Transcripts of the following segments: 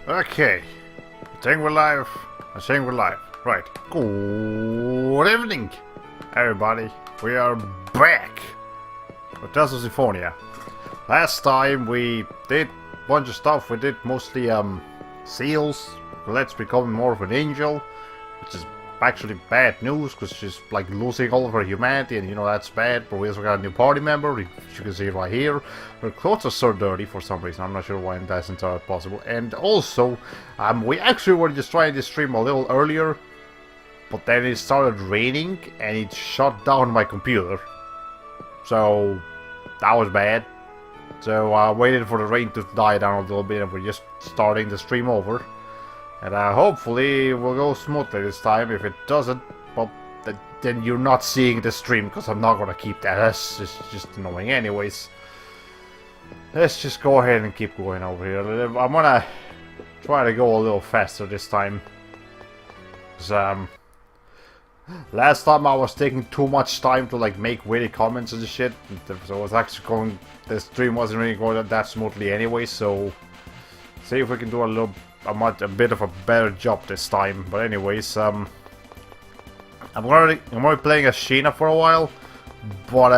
Okay. I think we're live. I think we're live. Right. Good evening, everybody. We are back with Tales of Symphonia. Last time we did a bunch of stuff. We did mostly seals. Let's become more of an angel, which is actually bad news because she's like losing all of her humanity, and you know that's bad. But we also got a new party member. You can see it right here. Her clothes are so dirty for some reason. I'm not sure why that's entirely possible. And also, we actually were just trying to stream a little earlier, but then it started raining and it shut down my computer. So that was bad. So I waited for the rain to die down a little bit, and we're just starting the stream over. And hopefully it will go smoothly this time. If it doesn't, well, then you're not seeing the stream, because I'm not gonna keep that. That's just annoying. Anyways, let's just go ahead and keep going over here. I'm gonna try to go a little faster this time. Because, last time I was taking too much time to like make witty comments and shit. So I was actually going, the stream wasn't really going that smoothly anyway. So see if we can do a bit of a better job this time. But anyways, I'm already playing as Sheena for a while, but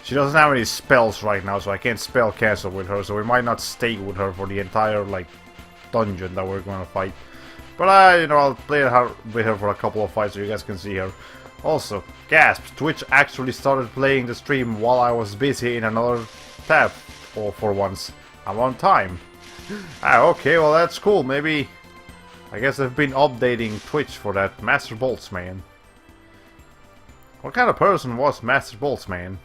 she doesn't have any spells right now, so I can't spell cancel with her. So we might not stay with her for the entire like dungeon that we're gonna fight. But you know, I'll play with her for a couple of fights so you guys can see her. Also, gasp! Twitch actually started playing the stream while I was busy in another tab for once. I'm on time. Okay, well that's cool. Maybe, I guess they've been updating Twitch for that. Master Boltzmann. What kind of person was Master Boltzmann?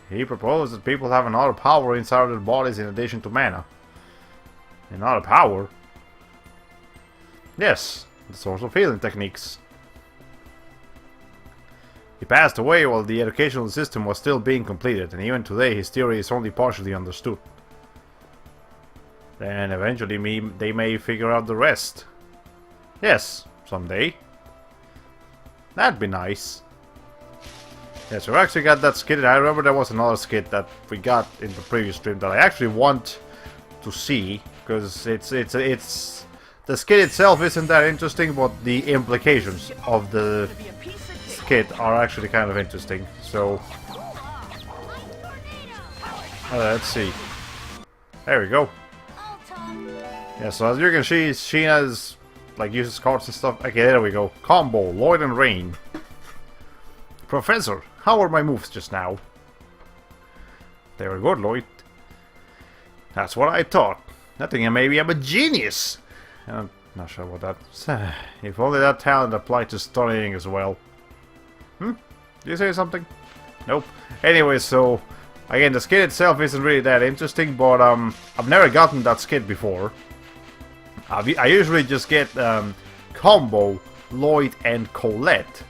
He proposed that people have another power inside their bodies in addition to mana. Another power? Yes, the source of healing techniques. He passed away while the educational system was still being completed, and even today his theory is only partially understood. Then eventually they may figure out the rest. Yes, someday. That'd be nice. Yes, we actually got that skit. I remember there was another skit that we got in the previous stream that I actually want to see, because it's the skit itself isn't that interesting, but the implications of the skit are actually kind of interesting. So let's see. There we go. Yeah, so as you can see, Sheena's like uses cards and stuff. Okay, there we go. Combo, Lloyd and Rain. Professor, how were my moves just now? They were good, Lloyd. That's what I thought. Nothing, maybe I'm a genius. I'm not sure about that. If only that talent applied to studying as well. Did you say something? Nope. Anyway, so again, the skit itself isn't really that interesting, but I've never gotten that skit before. I usually just get Combo, Lloyd, and Colette.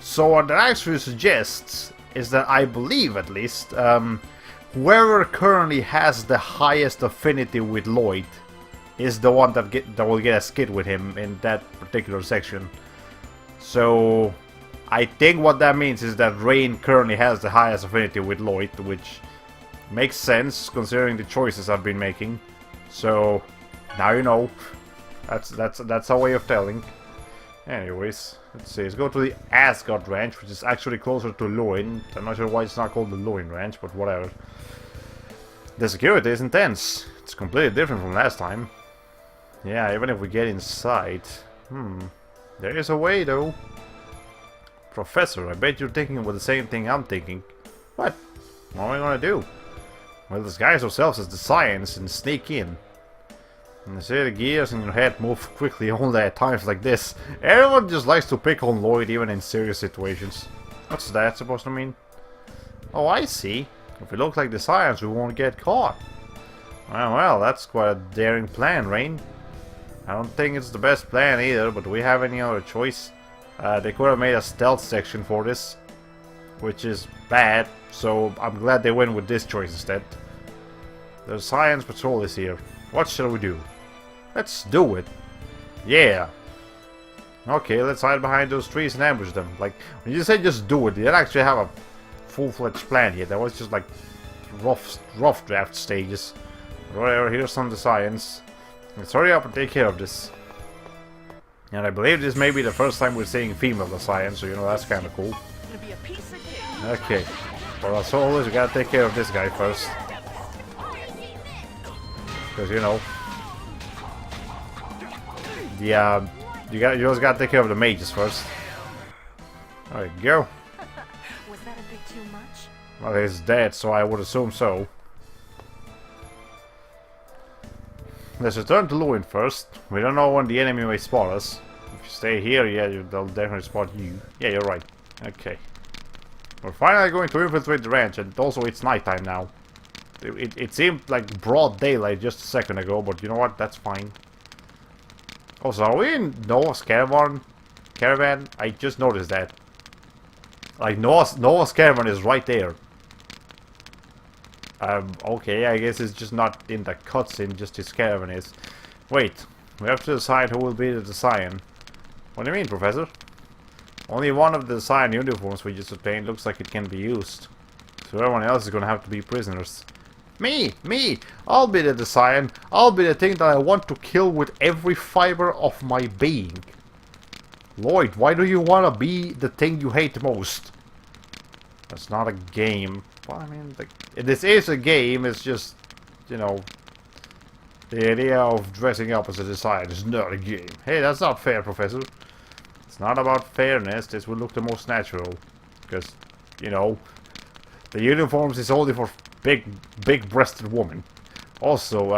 So what that actually suggests is that I believe, at least, whoever currently has the highest affinity with Lloyd is the one that will get a skit with him in that particular section. So I think what that means is that Rain currently has the highest affinity with Lloyd, which makes sense considering the choices I've been making. So now you know. That's a way of telling. Anyways, let's see. Let's go to the Asgard Ranch, which is actually closer to Loin. I'm not sure why it's not called the Loin Ranch, but whatever. The security is intense. It's completely different from last time. Yeah, even if we get inside. There is a way, though. Professor, I bet you're thinking about the same thing I'm thinking. What? What am I gonna do? Well, disguise ourselves as the science and sneak in. And I see the gears in your head move quickly only at times like this. Everyone just likes to pick on Lloyd even in serious situations. What's that supposed to mean? Oh, I see. If we look like the science, we won't get caught. Well, that's quite a daring plan, Rain. I don't think it's the best plan either, but do we have any other choice? They could have made a stealth section for this, which is bad, so I'm glad they went with this choice instead. The science patrol is here. What shall we do? Let's do it. Yeah. Okay, let's hide behind those trees and ambush them. Like, when you say just do it, you didn't actually have a full-fledged plan yet. That was just like rough draft stages. Whatever, here's some of the science. Let's hurry up and take care of this. And I believe this may be the first time we're seeing female science, so you know that's kind of cool. Okay. Well, as always, we gotta take care of this guy first. Because, you know... you just gotta take care of the mages first. There you go. Was that a bit too much? Well, he's dead, so I would assume so. Let's return to Lewin first. We don't know when the enemy may spot us. If you stay here, yeah, they'll definitely spot you. Yeah, you're right. Okay. We're finally going to infiltrate the ranch, and also it's nighttime now. It seemed like broad daylight just a second ago, but you know what? That's fine. Also, are we in Noah's caravan? I just noticed that. Like, Noah's caravan is right there. Okay, I guess it's just not in the cutscene, just his caravan is. Wait, we have to decide who will be the Scion. What do you mean, Professor? Only one of the Scion uniforms we just obtained looks like it can be used. So everyone else is gonna have to be prisoners. Me! I'll be the Scion. I'll be the thing that I want to kill with every fiber of my being. Lloyd, why do you wanna be the thing you hate most? That's not a game. Well, I mean, this is a game, it's just, you know, the idea of dressing up as a Scion is not a game. Hey, that's not fair, Professor. It's not about fairness, this will look the most natural. Because, you know, the uniforms is only for big-breasted women. Also,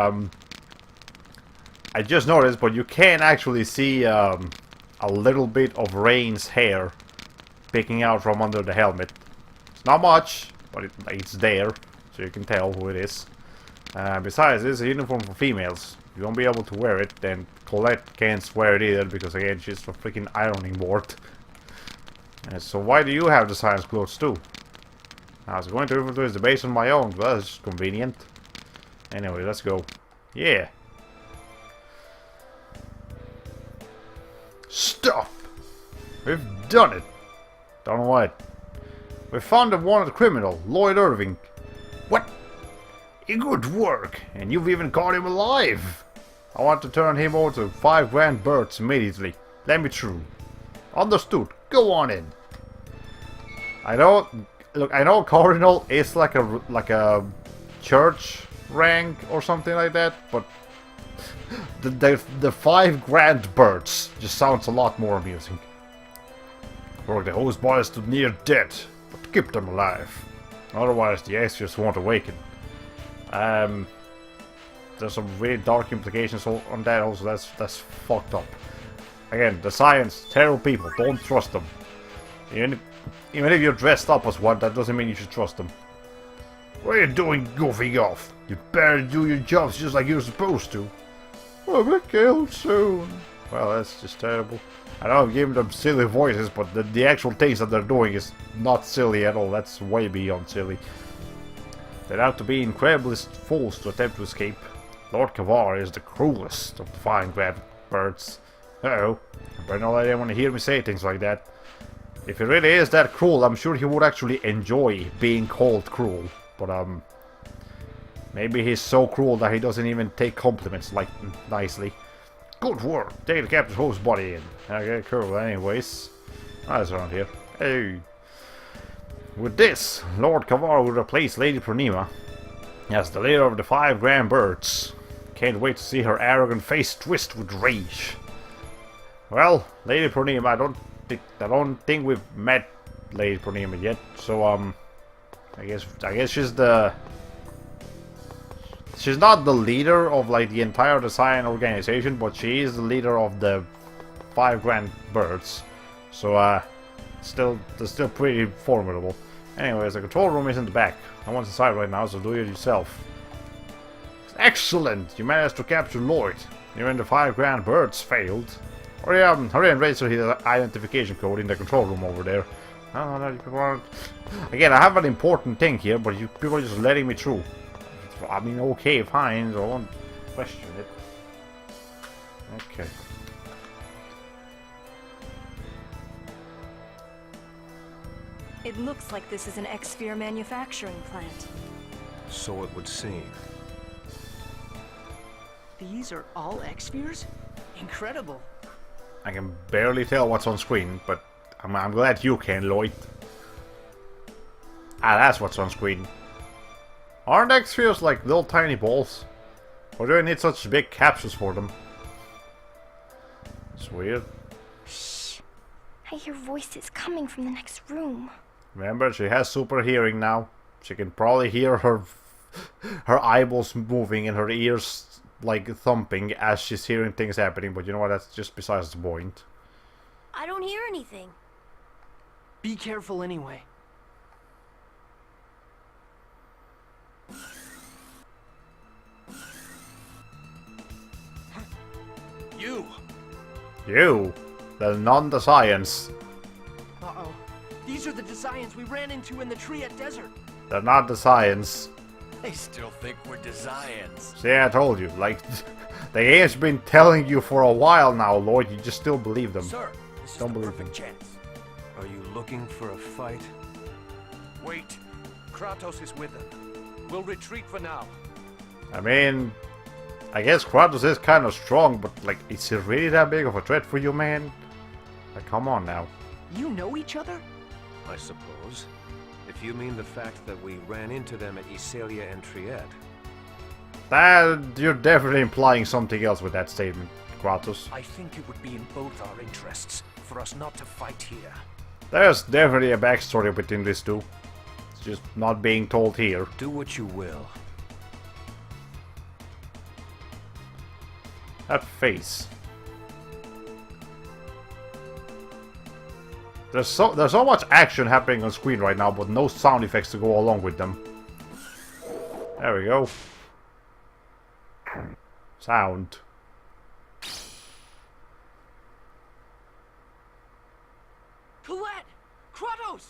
I just noticed, but you can actually see a little bit of Rain's hair peeking out from under the helmet. It's not much, but it's there, so you can tell who it is. Besides, it's a uniform for females. You won't be able to wear it, then Colette can't wear it either, because again, she's for freaking ironing board. So why do you have the science clothes too? I was going to infiltrate the base on my own, but that's just convenient. Anyway, let's go. Yeah. Stuff! We've done it! Done what? We found the wanted criminal, Lloyd Irving. What? Good work! And you've even caught him alive! I want to turn him over to 5 grand birds immediately. Let me through. Understood. Go on in. I know Cardinal is like a church rank or something like that, but the 5 grand birds just sounds a lot more amusing. Broke the host bodies to near death, but keep them alive. Otherwise the Axios won't awaken. There's some really dark implications on that also. That's fucked up. Again, the science, terrible people, don't trust them. Even if you're dressed up as one, that doesn't mean you should trust them. What are you doing goofing off? You better do your jobs just like you're supposed to. I'll be killed soon. Well, that's just terrible. I know I've given them silly voices, but the actual things that they're doing is not silly at all. That's way beyond silly. They'd have to be incredibly fools to attempt to escape. Lord Kavar is the cruelest of the 5 grand birds. Uh-oh. I better not let anyone hear me say things like that. If he really is that cruel, I'm sure he would actually enjoy being called cruel. But, maybe he's so cruel that he doesn't even take compliments, like, nicely. Good work! Take the captain's host body in. Okay, cool. Anyways. That's around here. Hey. With this, Lord Kavar will replace Lady Purnima as the leader of the 5 grand birds. Can't wait to see her arrogant face twist with rage. Well, Lady Purnima, I don't think we've met Lady Purnima yet, so I guess she's not the leader of like the entire design organization, but she is the leader of the 5 grand birds. So they're still pretty formidable. Anyways, the control room is in the back. No one's inside right now, so do it yourself. Excellent! You managed to capture Lloyd. Even the 5 grand birds failed. Hurry and register his identification code in the control room over there. Again, I have an important thing here, but you people are just letting me through. I mean, okay, fine, so I won't question it. Okay. It looks like this is an X-Sphere manufacturing plant. So it would seem. These are all X-spheres? Incredible. I can barely tell what's on screen, but I'm glad you can, Lloyd. Ah, that's what's on screen. Aren't X-spheres like little tiny balls? Or do I need such big capsules for them? It's weird. Shh. I hear voices coming from the next room. Remember, she has super hearing now. She can probably hear her eyeballs moving and her ears like thumping as she's hearing things happening. But you know what? That's just besides the point. I don't hear anything. Be careful anyway. You! The non-the-science. Uh-oh. These are the Desians we ran into in the tree at Desert. They're not the science. They still think we're Desians. See, I told you. Like, the game's been telling you for a while now, Lord. You just still believe them. Sir, this is Don't the believe perfect them. chance. Are you looking for a fight? Wait. Kratos is with them. We'll retreat for now. I mean, I guess Kratos is kind of strong, but like, is he really that big of a threat for you, man? Like, come on now. You know each other? I suppose. If you mean the fact that we ran into them at Ysalia and Triet. That, you're definitely implying something else with that statement, Kratos. I think it would be in both our interests for us not to fight here. There's definitely a backstory between these two. It's just not being told here. Do what you will. That face. There's so much action happening on screen right now, but no sound effects to go along with them. There we go. Sound. Colette! Kratos!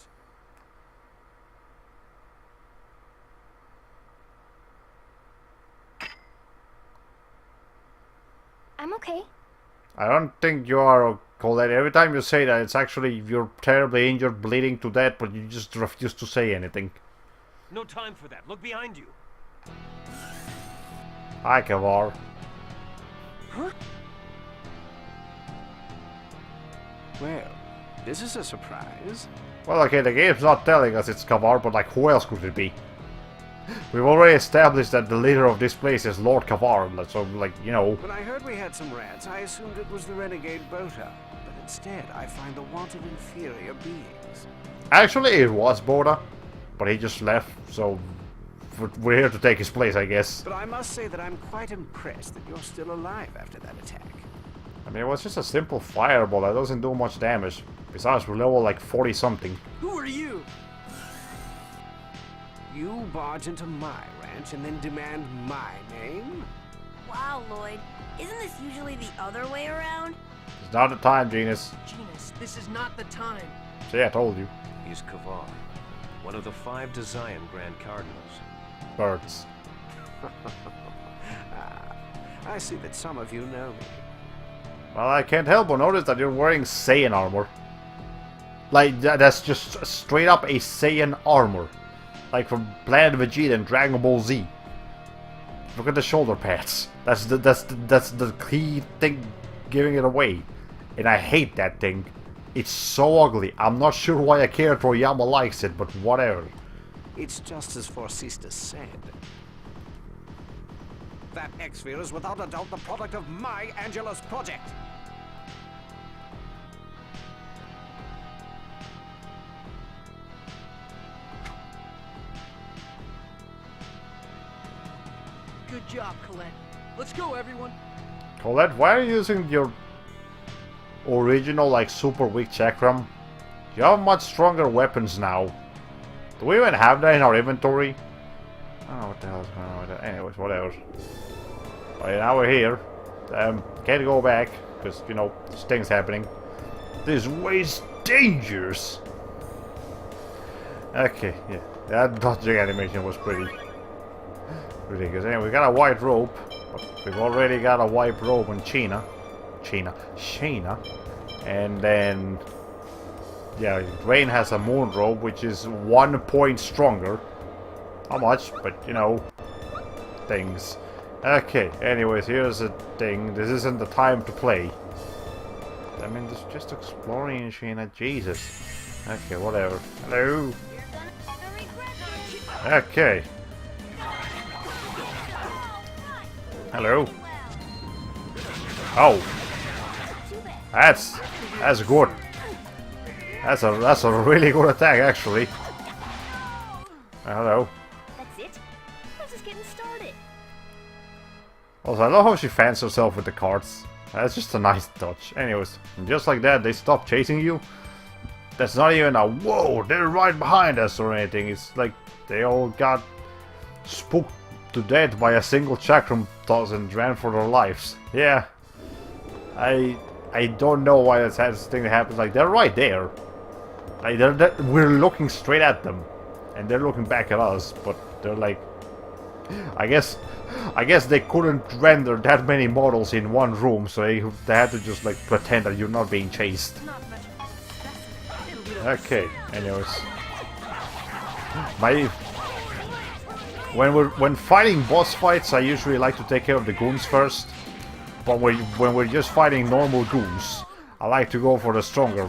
I'm okay. I don't think you are, Colette. Every time you say that, it's actually you're terribly injured, bleeding to death, but you just refuse to say anything. No time for that. Look behind you. Hi, Kavar. Huh? Well, this is a surprise. Well, okay, the game's not telling us it's Kavar, but like, who else could it be? We've already established that the leader of this place is Lord Kavar, so, like, you know. When I heard we had some rats, I assumed it was the renegade Bota. But instead, I find the want of inferior beings. Actually, it was Boda, but he just left, so we're here to take his place, I guess. But I must say that I'm quite impressed that you're still alive after that attack. I mean, it was just a simple fireball that doesn't do much damage. Besides, we're level like 40-something. Who are you? You barge into my ranch and then demand my name? Wow, Lloyd. Isn't this usually the other way around? It's not the time, Genius. Genus, this is not the time. See, I told you. He's Kavar, one of the 5 Desian Grand Cardinals. Birds. I see that some of you know me. Well, I can't help but notice that you're wearing Saiyan armor. Like, that's just straight up a Saiyan armor. Like from Planet Vegeta and Dragon Ball Z. Look at the shoulder pads. That's the key thing giving it away. And I hate that thing. It's so ugly. I'm not sure why Akira Toriyama likes it, but whatever. It's just as Forcista said. That X-sphere is without a doubt the product of my Angelus project. Good job, Colette. Let's go, everyone. Colette, why are you using your original, like, super weak chakram? You have much stronger weapons now. Do we even have that in our inventory? I don't know what the hell is going on with that. Anyways, whatever. But now we're here. Can't go back, because, you know, there's things happening. This way's dangerous. Okay, yeah. That dodging animation was pretty ridiculous. Anyway, we got a white rope. We've already got a white rope on Shayna. And then, yeah, Rain has a moon robe, which is 1 point stronger. Not much, but you know, things. Okay, anyways, here's the thing. This isn't the time to play. I mean, it's just exploring, Sheena. Jesus. Okay, whatever. Hello. Okay. Hello. Oh. That's good. That's a really good attack, actually. Hello. That's it? We're just getting started. Also, I love how she fans herself with the cards. That's just a nice touch. Anyways, just like that, they stop chasing you. That's not even a whoa, they're right behind us or anything. It's like they all got spooked to death by a single chakram toss and ran for their lives. Yeah. I don't know why that's the thing that happens. Like, they're right there. Like, we're looking straight at them. And they're looking back at us, but they're like... I guess they couldn't render that many models in one room, so they had to just like pretend that you're not being chased. Okay, anyways. When fighting boss fights, I usually like to take care of the goons first. But when we're just fighting normal goons, I like to go for the stronger,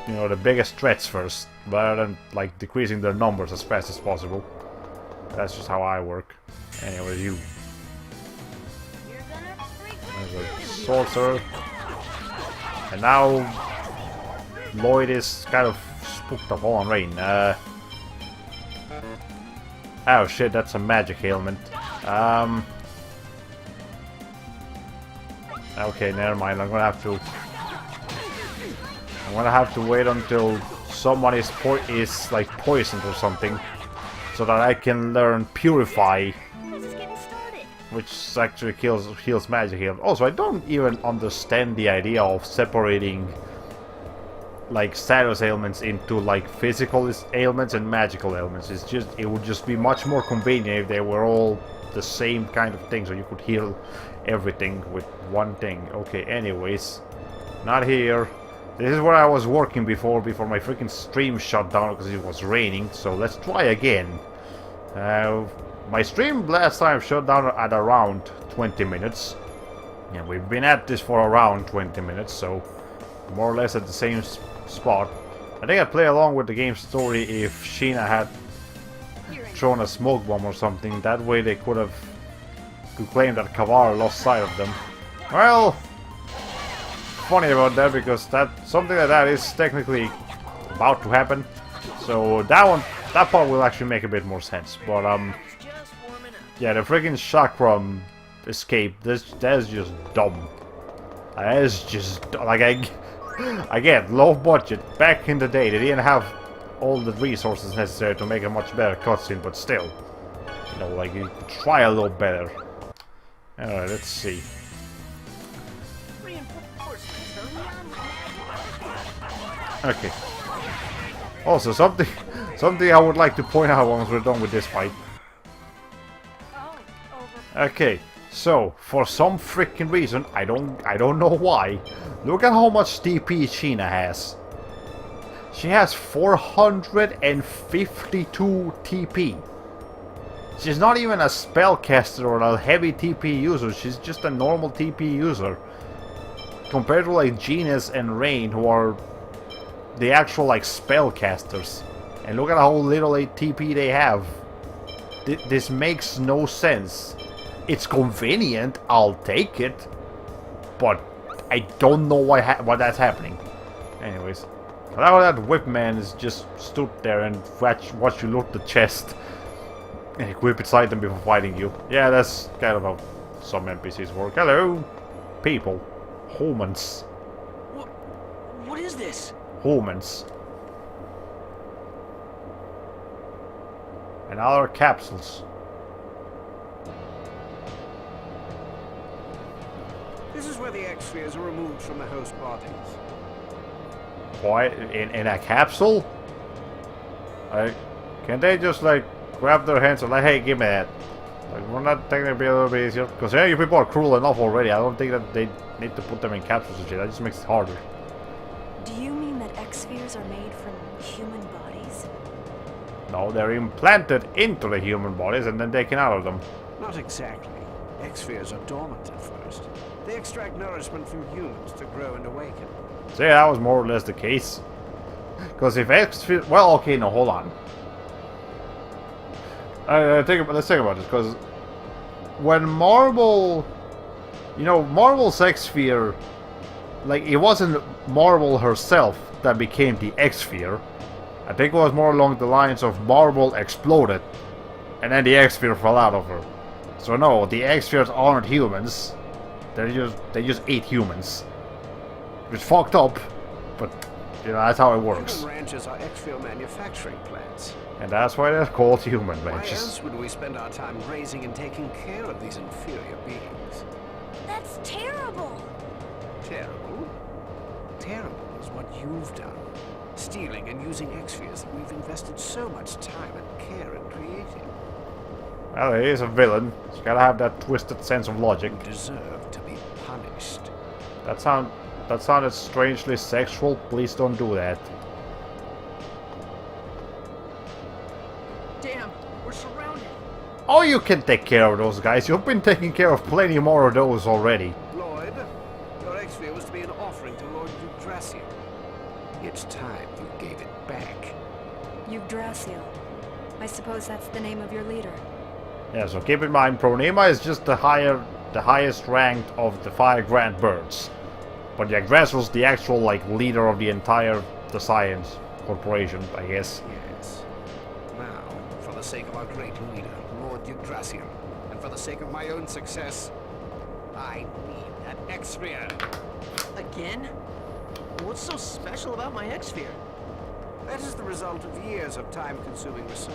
you know, the biggest threats first, rather than like decreasing their numbers as fast as possible. That's just how I work. Anyway, you. There's a sorcerer. And now Lloyd is kind of spooked up on rain. Oh shit, that's a magic ailment. Okay, never mind. I'm gonna have to wait until someone is like poisoned or something, so that I can learn Purify, which actually heals magic heal. Also, I don't even understand the idea of separating like status ailments into like physical ailments and magical ailments. It would just be much more convenient if they were all the same kind of thing, so you could heal everything with one thing. Okay, anyways, not here. This is where I was working before my freaking stream shut down because it was raining. So let's try again. My stream last time shut down at around 20 minutes. And we've been at this for around 20 minutes, so more or less at the same spot. I think I'd play along with the game's story if Sheena had thrown a smoke bomb or something. That way they could claim that Kavar lost sight of them. Well, funny about that, because something like that is technically about to happen. So that part will actually make a bit more sense. But yeah, the freaking chakram escape, that's just dumb. That is just like again, low budget. Back in the day, they didn't have all the resources necessary to make a much better cutscene, but still, you know, like you could try a little better. Alright, let's see. Okay. Also, something I would like to point out once we're done with this fight. Okay, so for some freaking reason, I don't know why, look at how much TP Sheena has. She has 452 TP. She's not even a spellcaster or a heavy TP user, she's just a normal TP user. Compared to like Genius and Rain, who are the actual like spellcasters. And look at how little TP they have. This makes no sense. It's convenient, I'll take it. But I don't know why that's happening. Anyways. Now that whip man is just stood there and watch you loot the chest. And equip its item before fighting you. Yeah, that's kind of how some NPCs work. Hello, people. Humans. What is this? Humans. And other capsules. This is where the X-spheres are removed from the host bodies. Why? In a capsule? Can't they just like grab their hands and like, hey, give me that? Like, we're not taking it a little bit easier? Because yeah, you people are cruel enough already. I don't think that they need to put them in capsules and shit. That just makes it harder. Do you mean that X-spheres are made from human bodies? No, they're implanted into the human bodies and then taken out of them. Not exactly. X-spheres are dormant at first. They extract nourishment from humans to grow and awaken. So yeah, that was more or less the case. Because if X-sphere... Well, okay, no, hold on. Let's think about this, because when Marvel... You know, Marvel's X-sphere... Like, it wasn't Marvel herself that became the X-sphere. I think it was more along the lines of Marvel exploded, and then the X-sphere fell out of her. So no, the X-spheres aren't humans. They just ate humans. It's fucked up, but you know, that's how it works. Human ranches are X-sphere manufacturing plants. And that's why they're called human Why ranches. else would we spend our time raising and taking care of these inferior beings? That's terrible. Terrible? Terrible is what you've done. Stealing and using X-spheres that we've invested so much time and care in creating. Well, he is a villain. He's gotta have that twisted sense of logic. You deserve to be punished. That sounded strangely sexual. Please don't do that. Damn, we're surrounded. Oh, you can take care of those guys. You've been taking care of plenty more of those already. Lloyd, your X-sphere was to be an offering to Lord Yggdrasil. It's time you gave it back. Yggdrasil. I suppose that's the name of your leader. Yeah, so keep in mind, Pronema is just the highest ranked of the 5 Grand Birds. But Yggdrasil's the actual, like, leader of the entire, the science corporation, I guess. Yes. Now, for the sake of our great leader, Lord Yggdrasil, and for the sake of my own success, I need that X-sphere. Again? What's so special about my X-sphere? That is the result of years of time-consuming research.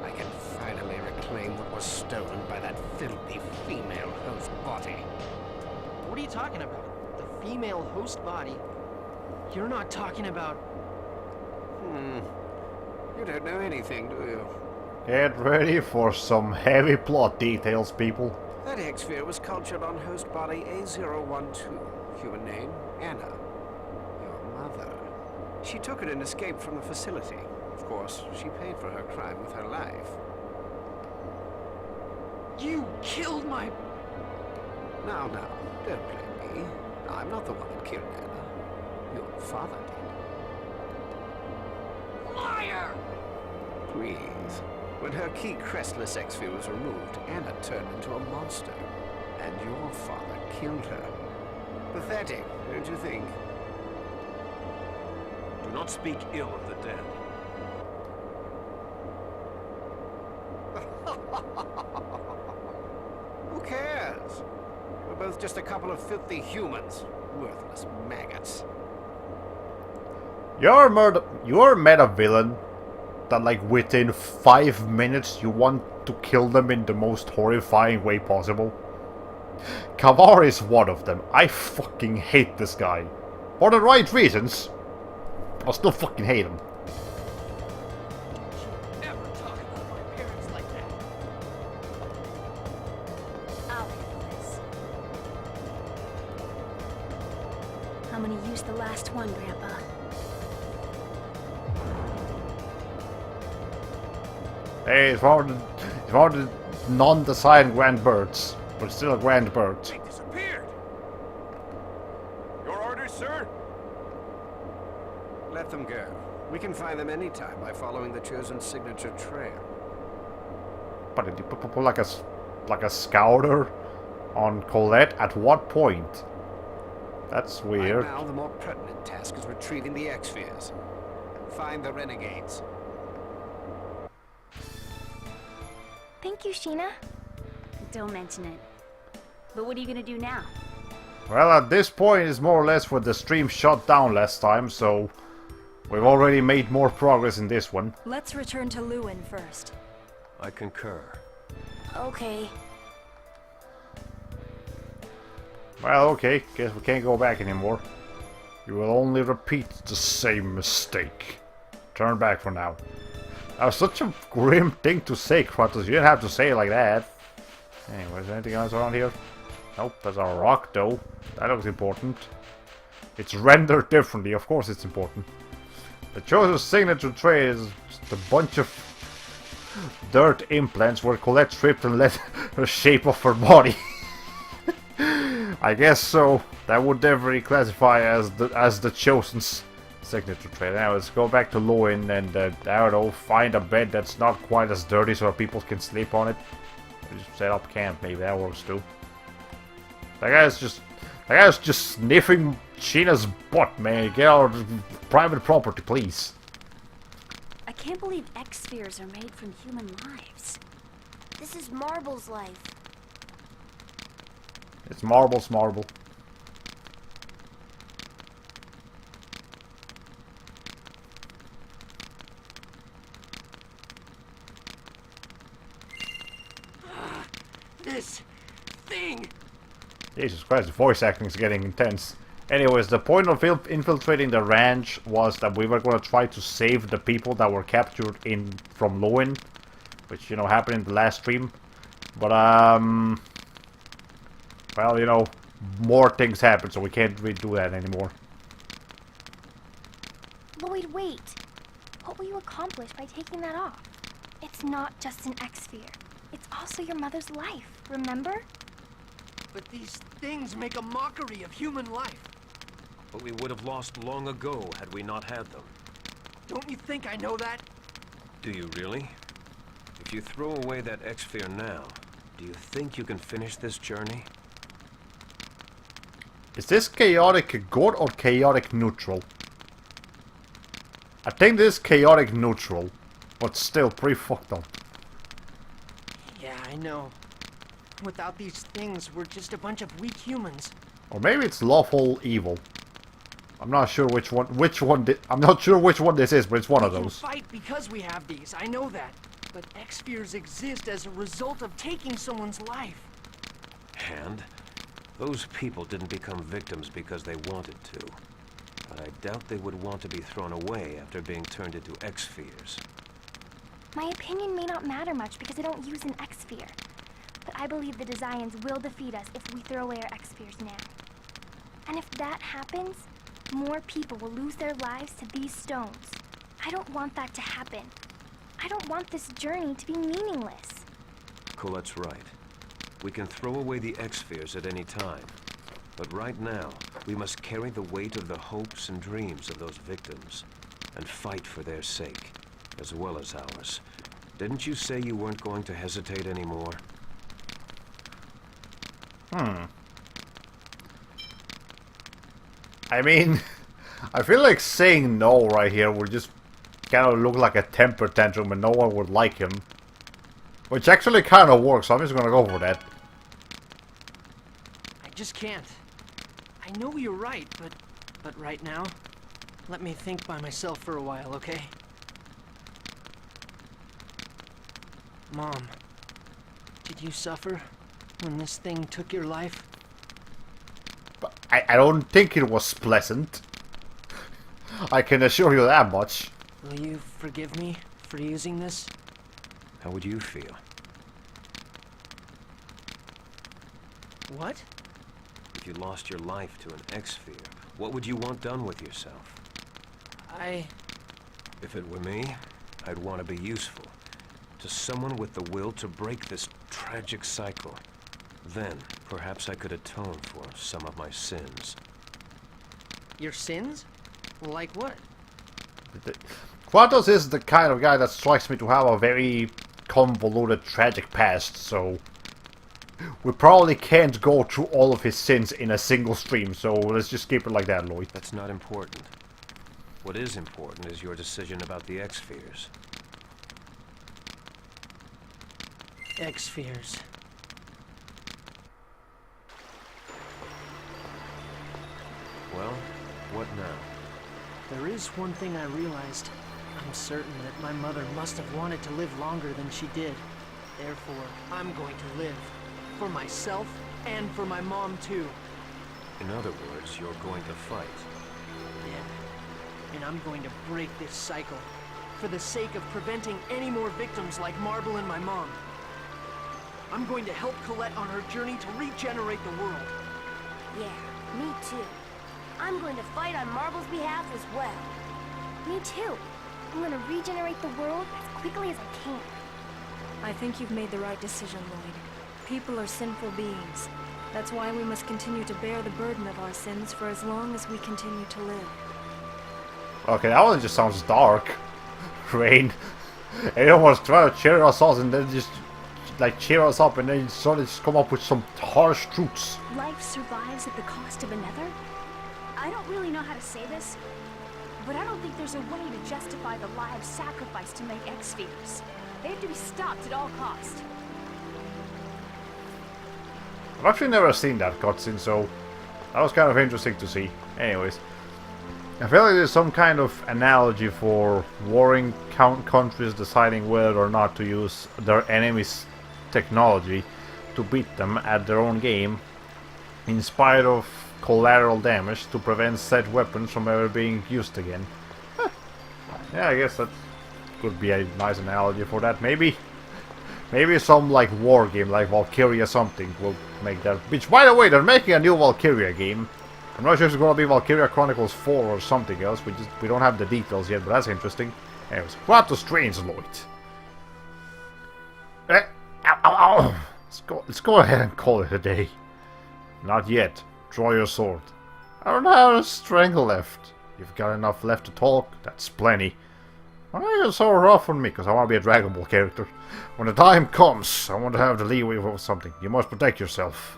I can finally reclaim what was stolen by that filthy female host body. What are you talking about? The female host body? You're not talking about... You don't know anything, do you? Get ready for some heavy plot details, people. That X-sphere was cultured on host body A012. Human name, Anna. Your mother. She took it and escaped from the facility. Of course, she paid for her crime with her life. You killed my... Now, don't blame me. I'm not the one that killed Anna. Your father did. Liar! Please. When her key crestless X-sphere was removed, Anna turned into a monster. And your father killed her. Pathetic, don't you think? Do not speak ill of the dead. Who cares? We're both just a couple of filthy humans. Worthless maggots. You're a meta villain that, like, within 5 minutes you want to kill them in the most horrifying way possible. Kavar is one of them. I fucking hate this guy. For the right reasons. I still fucking hate him. Never talk about my parents like that. I'll handle this. I'm gonna use the last one, Grandpa. Hey, it's one of the non-design Grand Birds. But still a Grand Bird. They disappeared! Your orders, sir? Let them go. We can find them anytime by following the chosen signature trail. But did you put like a scouter on Colette? At what point? That's weird. Right now, the more pertinent task is retrieving the X-spheres. Find the renegades. Thank you, Sheena. Don't mention it. But what are you gonna do now? Well, at this point it's more or less what the stream shut down last time, so we've already made more progress in this one. Let's return to Lewin first. I concur. Okay. Well, okay, guess we can't go back anymore. You will only repeat the same mistake. Turn back for now. That was such a grim thing to say, Kratos. You didn't have to say it like that. Anyway, is there anything else around here? Nope, there's a rock though. That looks important. It's rendered differently, of course it's important. The chosen signature trait is just a bunch of dirt implants where Colette stripped and let her shape of her body. I guess so. That would definitely classify as the chosen's signature trait. Now let's go back to Loin and I don't know, find a bed that's not quite as dirty so people can sleep on it. Just set up camp, maybe that works too. That guy's just sniffing Sheena's butt, man. Get out of private property, please. I can't believe X-spheres are made from human lives. This is Marble's life. It's Marble's marble. This thing! Jesus Christ, the voice acting is getting intense. Anyways, the point of infiltrating the ranch was that we were going to try to save the people that were captured from Loin, which, you know, happened in the last stream. But, well, you know, more things happened, so we can't really do that anymore. Lloyd, wait. What will you accomplish by taking that off? It's not just an X-sphere. It's also your mother's life, remember? But these things make a mockery of human life. But we would have lost long ago had we not had them. Don't you think I know that? Do you really? If you throw away that X-sphere now, do you think you can finish this journey? Is this chaotic good or chaotic neutral? I think this is chaotic neutral, but still pretty fucked up. Yeah, I know. Without these things, we're just a bunch of weak humans. Or maybe it's lawful evil. I'm not sure I'm not sure which one this is, but it's one of We those. can fight because we have these, I know that. But X-spheres exist as a result of taking someone's life. And those people didn't become victims because they wanted to. But I doubt they would want to be thrown away after being turned into X-spheres. My opinion may not matter much because I don't use an X-sphere. But I believe the Desians will defeat us if we throw away our X-spheres now. And if that happens, more people will lose their lives to these stones. I don't want that to happen. I don't want this journey to be meaningless. Colette's right. We can throw away the X-spheres at any time. But right now, we must carry the weight of the hopes and dreams of those victims, and fight for their sake, as well as ours. Didn't you say you weren't going to hesitate anymore? I mean, I feel like saying no right here would just kind of look like a temper tantrum and no one would like him. Which actually kind of works, so I'm just gonna go for that. I just can't. I know you're right, but right now, let me think by myself for a while, okay? Mom, did you suffer when this thing took your life? But I don't think it was pleasant. I can assure you that much. Will you forgive me for using this? How would you feel? What? If you lost your life to an X-sphere, what would you want done with yourself? If it were me, I'd want to be useful. To someone with the will to break this tragic cycle. Then, perhaps I could atone for some of my sins. Your sins? Like what? Kratos is the kind of guy that strikes me to have a very convoluted, tragic past, so we probably can't go through all of his sins in a single stream, so let's just keep it like that, Lloyd. That's not important. What is important is your decision about the X-spheres. X-spheres. Well, what now? There is one thing I realized. I'm certain that my mother must have wanted to live longer than she did. Therefore, I'm going to live. For myself, and for my mom, too. In other words, you're going to fight. Yeah. And I'm going to break this cycle. For the sake of preventing any more victims like Marble and my mom. I'm going to help Colette on her journey to regenerate the world. Yeah, me too. I'm going to fight on Marble's behalf as well. Me too. I'm gonna regenerate the world as quickly as I can. I think you've made the right decision, Lloyd. People are sinful beings. That's why we must continue to bear the burden of our sins for as long as we continue to live. Okay, that one just sounds dark. Rain. Everyone was trying to cheer us up and then just like cheer us up and then suddenly just come up with some harsh truths. Life survives at the cost of another? I don't really know how to say this, But I don't think there's a way to justify the lives sacrificed to make X-Spheres. They have to be stopped at all cost. I've actually never seen that cutscene, so that was kind of interesting to see. Anyways, I feel like there's some kind of analogy for warring countries deciding whether or not to use their enemies' technology to beat them at their own game, in spite of collateral damage to prevent said weapons from ever being used again. Huh. Yeah, I guess that could be a nice analogy for that. Maybe some like war game like Valkyria something will make that. Which, by the way, they're making a new Valkyria game. I'm not sure if it's gonna be Valkyria Chronicles 4 or something else. We don't have the details yet, but that's interesting. Anyways, Kratos Strange Lloyd. Ow, ow, ow. Let's go ahead and call it a day. Not yet. Draw your sword. I don't have a strength left. You've got enough left to talk. That's plenty. Why are you so rough on me? Because I want to be a Dragon Ball character. When the time comes, I want to have the leeway for something. You must protect yourself.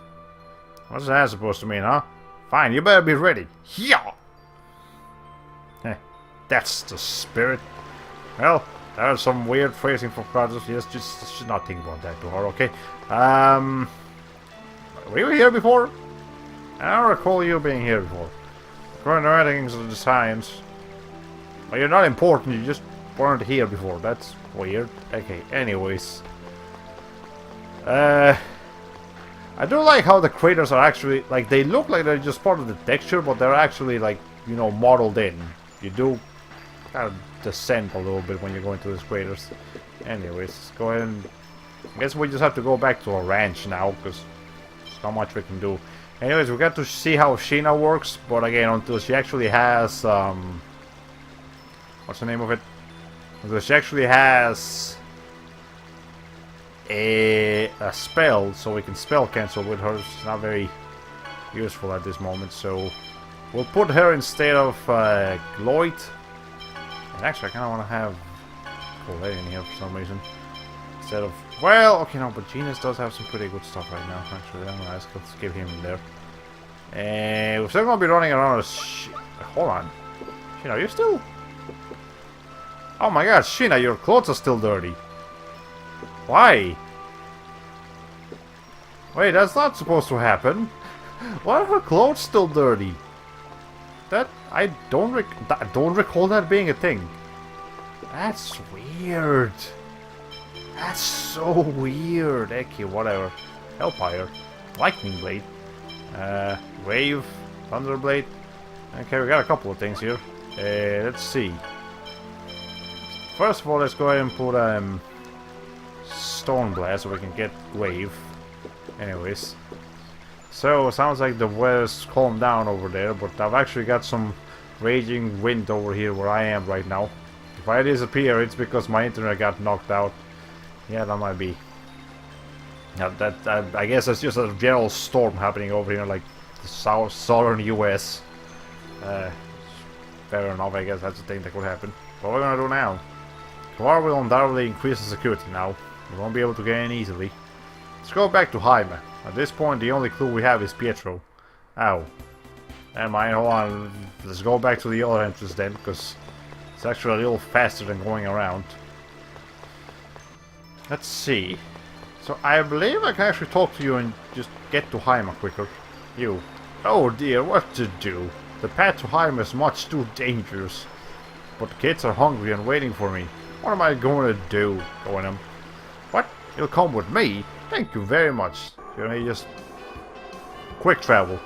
What's that supposed to mean, huh? Fine, you better be ready. Yeah. That's the spirit. Well, that was some weird phrasing for Kratos. Yes, just should not think about that too hard, okay? Were you here before? I don't recall you being here before. According to writings of the science. Well, you're not important, you just weren't here before. That's weird. Okay, anyways. I do like how the craters are actually, like, they look like they're just part of the texture, but they're actually, like, you know, modeled in. You do kind of descend a little bit when you go into these craters. Anyways, let's go ahead and... I guess we just have to go back to our ranch now, because there's not much we can do. Anyways, we got to see how Sheena works, but again, until she actually has, what's the name of it? Until she actually has a spell, so we can spell cancel with her. It's not very useful at this moment, so we'll put her instead of Lloyd. And actually, I kind of want to have Colette in here for some reason. Instead of... Well, okay, no, but Genius does have some pretty good stuff right now, actually. I'm gonna let's give him in there. And we're still gonna be running around a hold on. Sheena, you're still... Oh my god, Sheena, your clothes are still dirty. Why? Wait, that's not supposed to happen. Why are her clothes still dirty? That... I don't recall that being a thing. That's weird. That's so weird. Okay, whatever. Hellfire. Lightning Blade. Wave. Thunder Blade. Okay, we got a couple of things here. Let's see. First of all, let's go ahead and put Stone Blast so we can get Wave. Anyways. So, sounds like the weather's calmed down over there, but I've actually got some raging wind over here where I am right now. If I disappear, it's because my internet got knocked out. Yeah, that might be. Yeah, I guess it's just a general storm happening over here, like the southern US. Fair enough, I guess that's the thing that could happen. What we're gonna do now? Kvar will undoubtedly increase the security now. We won't be able to get in easily. Let's go back to Jaime. At this point, the only clue we have is Pietro. Ow. Never mind, hold on. Let's go back to the other entrance then, because it's actually a little faster than going around. Let's see. So I believe I can actually talk to you and just get to Jaime quicker. You. Oh dear, what to do? The path to Jaime is much too dangerous. But the kids are hungry and waiting for me. What am I going to do? Go on him. What? You'll come with me? Thank you very much. You know, just... Quick travel.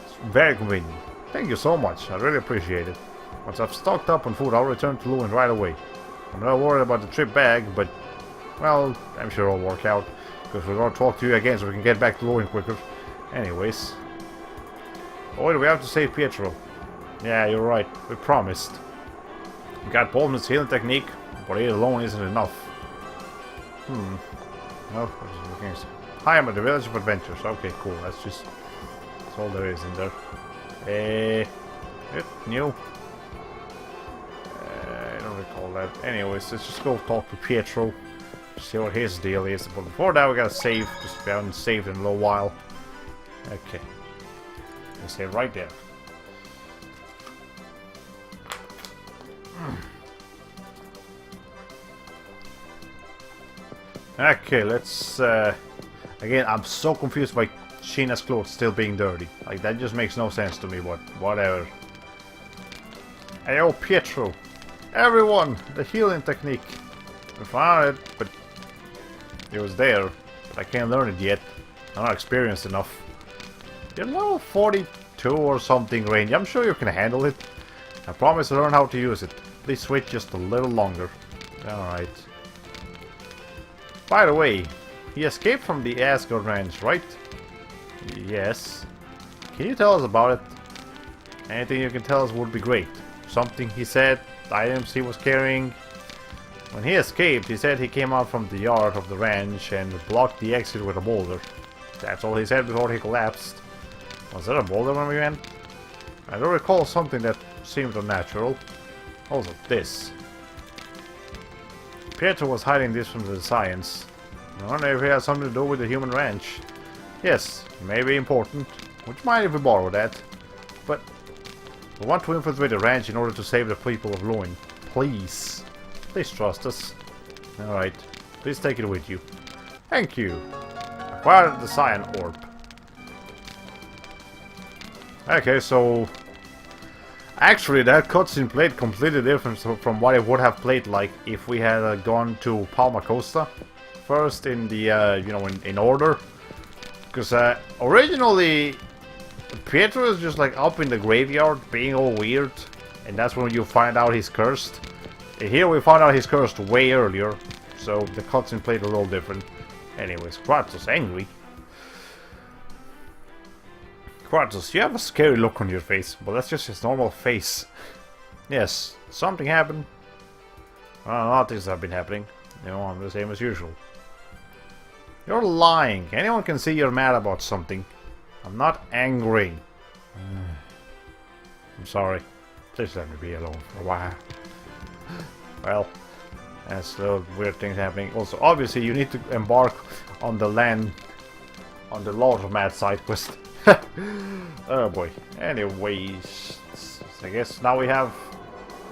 It's very convenient. Thank you so much. I really appreciate it. Once I've stocked up on food, I'll return to Lewin right away. I'm not worried about the trip back, but... Well, I'm sure it'll work out. Because we're going to talk to you again so we can get back to Lewin quicker. Anyways. Oh wait, we have to save Pietro. Yeah, you're right. We promised. We got Baldwin's healing technique, but it alone isn't enough. No, hi, I'm at the Village of Adventures. Okay, cool. That's all there is in there. New. I don't recall that. Anyways, let's just go talk to Pietro. See what his deal is. But before that, we gotta save, because we haven't saved in a little while. Okay. We save right there. Okay, let's... again, I'm so confused by Sheena's clothes still being dirty. Like, that just makes no sense to me, but whatever. Hey, oh, Pietro. Everyone! The healing technique. I found it, but... it was there. But I can't learn it yet. I'm not experienced enough. You're level 42 or something range. I'm sure you can handle it. I promise to learn how to use it. Please wait just a little longer. Alright. By the way, he escaped from the Asgard ranch, right? Yes. Can you tell us about it? Anything you can tell us would be great. Something he said, items he was carrying. When he escaped, he said he came out from the yard of the ranch and blocked the exit with a boulder. That's all he said before he collapsed. Was there a boulder when we went? I don't recall something that seemed unnatural. Also, this. Pietro was hiding this from the science. I wonder if it has something to do with the human ranch. Yes, maybe important. Would you mind if we borrow that? But we want to infiltrate the ranch in order to save the people of Loin. Please. Please trust us. Alright. Please take it with you. Thank you. Acquire the cyan orb. Okay, so... actually, that cutscene played completely different from what it would have played like if we had gone to Palma Costa first in the, you know, in order. Because originally, Pietro is just like up in the graveyard being all weird, and that's when you find out he's cursed. Here we found out he's cursed way earlier, so the cutscene played a little different. Anyways, Kratos angry. Kratos, you have a scary look on your face, but that's just his normal face. Yes, something happened. Well, a lot of things have been happening. You know, I'm the same as usual. You're lying. Anyone can see you're mad about something. I'm not angry. I'm sorry. Please let me be alone for a while. Well, that's little weird things happening. Also, obviously, you need to embark on the land, on the laundromat side quest. Oh boy. Anyways, I guess now we have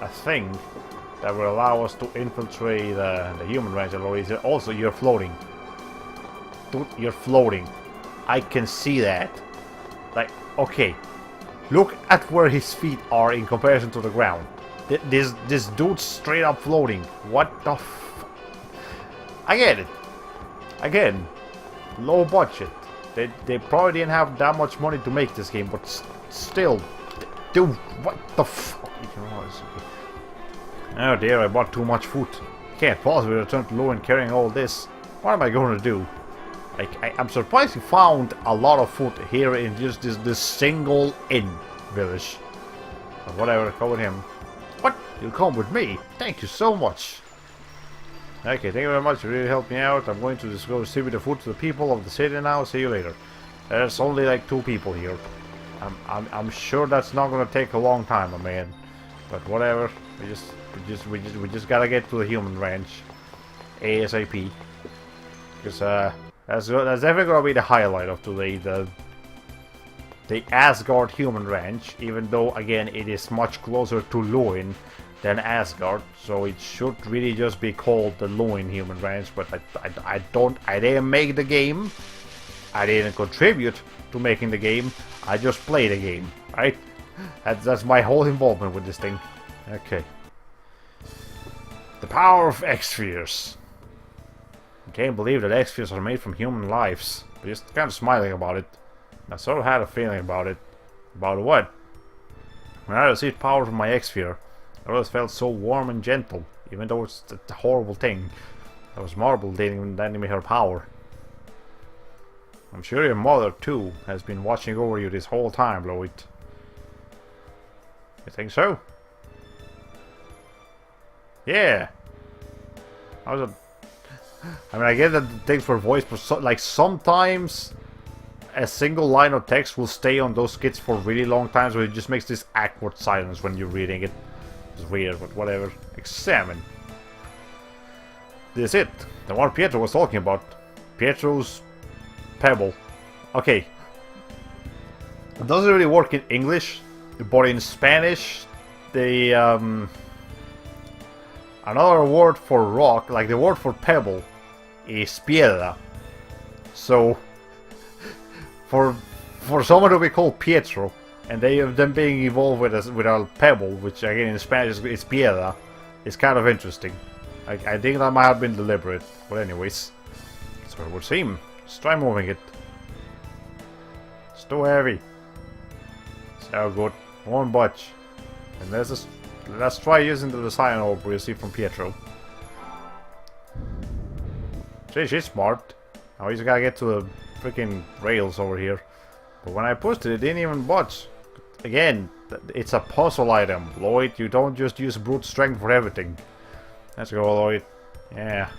a thing that will allow us to infiltrate the human ranch. Also, you're floating. Dude, you're floating. I can see that. Like, okay. Look at where his feet are in comparison to the ground. This dude's straight up floating. What the f... I get it. Again, low budget. They probably didn't have that much money to make this game, but still. Dude, what the fuck? Oh dear, I bought too much food. Can't possibly return to Loin carrying all this. What am I going to do? Like, I'm surprised he found a lot of food here in just this single inn village. But whatever, go with him. What? You'll come with me? Thank you so much. Okay, thank you very much. You really helped me out. I'm going to just go distribute the food to the people of the city now. See you later. There's only like 2 people here. I'm sure that's not gonna take a long time, my man. But whatever. We just gotta get to the human ranch ASAP. Because that's definitely gonna be the highlight of today. The Asgard human ranch. Even though again it is much closer to Loin than Asgard, so it should really just be called the Loin human ranch. But I didn't make the game. I didn't contribute to making the game. I just play the game, right? That's my whole involvement with this thing. Okay. The power of X-Spheres. I can't believe that X-Spheres are made from human lives. I'm just kind of smiling about it. I sort of had a feeling about it. About what? When I received power from my X-Sphere, I always felt so warm and gentle, even though it's a horrible thing. That was Marble lending me her power. I'm sure your mother, too, has been watching over you this whole time, Lloyd. You think so? Yeah. I mean, I get that it takes for voice, but like sometimes a single line of text will stay on those skits for really long times, so it just makes this awkward silence when you're reading it. It's weird, but whatever. Examine. This is it. The one Pietro was talking about. Pietro's pebble. Okay. It doesn't really work in English, but in Spanish, the another word for rock, like the word for pebble, is piedra. So, for someone to be called Pietro, and them being involved with a pebble, which again in Spanish is piedra, is kind of interesting. I think that might have been deliberate, but anyways, so it would seem. Let's try moving it. It's too heavy. So good. One budge. And let's try using the design orb we'll see from Pietro. See, she's smart. Now we just gotta get to the freaking rails over here. But when I pushed it, it didn't even budge. Again, it's a puzzle item. Lloyd, you don't just use brute strength for everything. Let's go, Lloyd. Yeah.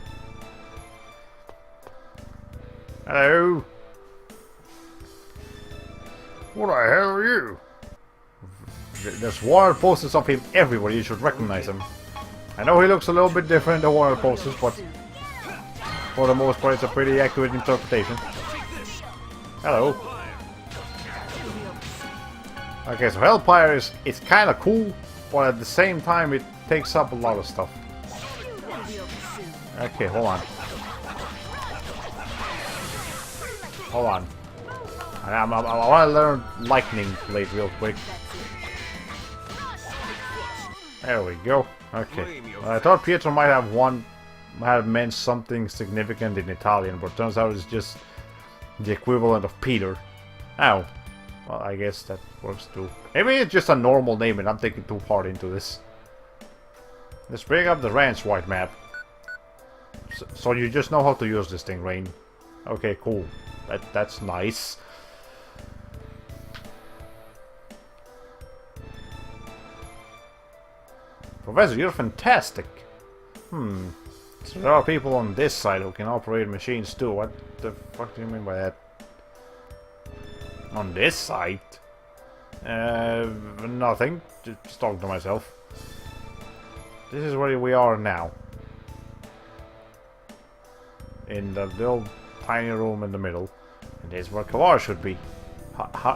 Hello. What the hell are you? There's water posters of him everywhere. You should recognize him. I know he looks a little bit different than water posters, but for the most part, it's a pretty accurate interpretation. Hello. Okay, so Hellfire it's kind of cool, but at the same time, it takes up a lot of stuff. Okay, hold on. Hold on. I want to learn Lightning Blade real quick. There we go. Okay. I thought Pietro might have meant something significant in Italian, but turns out it's just the equivalent of Peter. Oh. Well, I guess that works too. Maybe it's just a normal name and I'm thinking too hard into this. Let's bring up the ranch-wide map. So you just know how to use this thing, Rain. Okay, cool. That's nice. Professor, you're fantastic. So there are people on this side who can operate machines too. What the fuck do you mean by that? On this side? Nothing. Just talking to myself. This is where we are now. In the little tiny room in the middle. And this is where Kavar should be.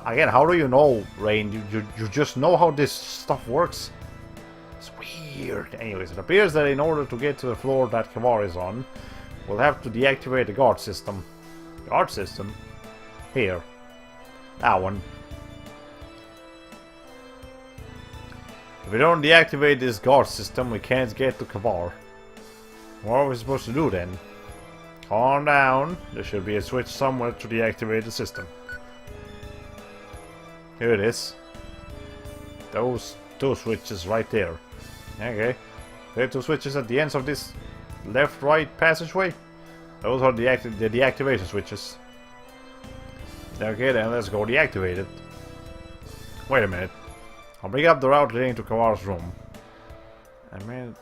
Again, how do you know, Rain? You just know how this stuff works? It's weird. Anyways, it appears that in order to get to the floor that Kavar is on, we'll have to deactivate the guard system. Guard system? Here. That one. If we don't deactivate this guard system, we can't get to Kavar. What are we supposed to do then? Calm down. There should be a switch somewhere to deactivate the system. Here it is. Those two switches right there. Okay. There are two switches at the ends of this left-right passageway. Those are the deactivation switches. Okay, then let's go deactivate it. Wait a minute. I'll bring up the route leading to Kavar's room. I mean,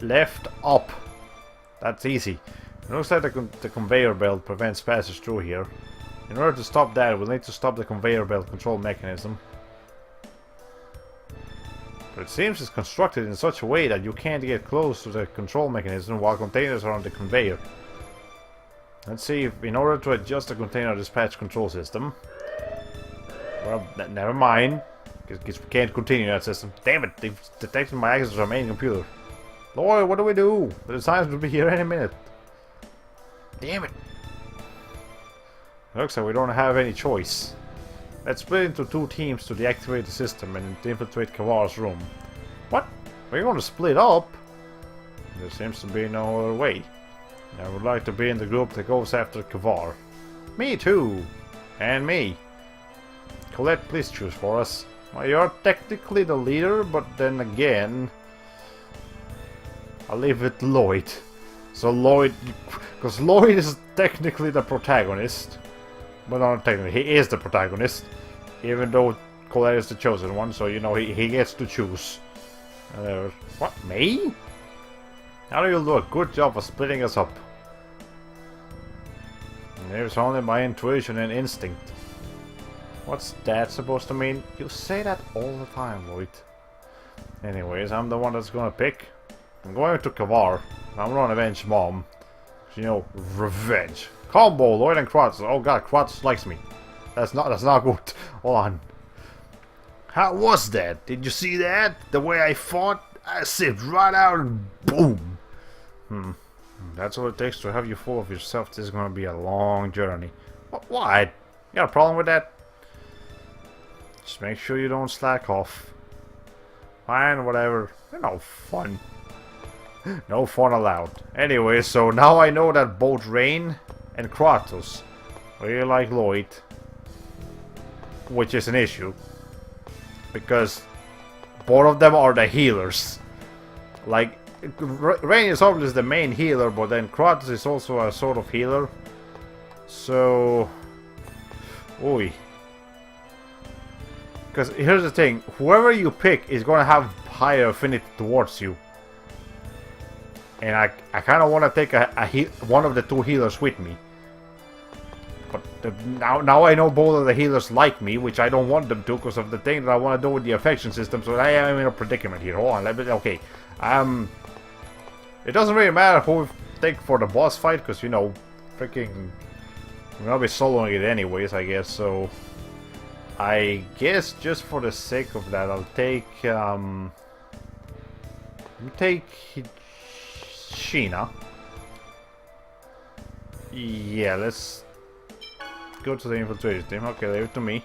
left up. That's easy. It looks like the conveyor belt prevents passage through here. In order to stop that, we'll need to stop the conveyor belt control mechanism. But it seems it's constructed in such a way that you can't get close to the control mechanism while containers are on the conveyor. Let's see if in order to adjust the container dispatch control system... Well, never mind. Because we can't continue that system. Damn it, they've detected my access to our main computer. Lord, what do we do? The designers will be here any minute. Damn it. Looks like we don't have any choice. Let's split into two teams to deactivate the system and infiltrate Kavar's room. What? We're going to split up? There seems to be no other way. I would like to be in the group that goes after Kavar. Me too! And me. Colette, please choose for us. Well, you're technically the leader, but then again... I'll leave it to Lloyd. So Lloyd... Because Lloyd is technically the protagonist. But not technically, he is the protagonist. Even though Colette is the chosen one, so you know he gets to choose. What, me? How do you do a good job of splitting us up? There's only my intuition and instinct. What's that supposed to mean? You say that all the time, Lloyd. Anyways, I'm the one that's gonna pick. I'm going to Kavar. I'm gonna avenge Mom. You know, revenge. Combo, Lloyd and Kratos. Oh god, Kratos likes me. That's not good. Hold on. How was that? Did you see that? The way I fought? I zipped right out and boom. That's all it takes to have you full of yourself. This is gonna be a long journey. What? You got a problem with that? Just make sure you don't slack off. Fine, whatever. No fun. No fun allowed. Anyway, so now I know that both Rain and Kratos really like Lloyd. Which is an issue. Because both of them are the healers. Like, Rain is obviously the main healer, but then Kratos is also a sort of healer. So... Oi. Because here's the thing, whoever you pick is going to have higher affinity towards you. And I kind of want to take one of the two healers with me. But now I know both of the healers like me, which I don't want them to because of the thing that I want to do with the affection system. So I am in a predicament here. Hold on, okay. It doesn't really matter who we take for the boss fight, because, you know, freaking... I'm gonna be soloing it anyways, I guess, so... I guess just for the sake of that, I'll take, Sheena. Yeah, let's go to the infiltration team. Okay, leave it to me.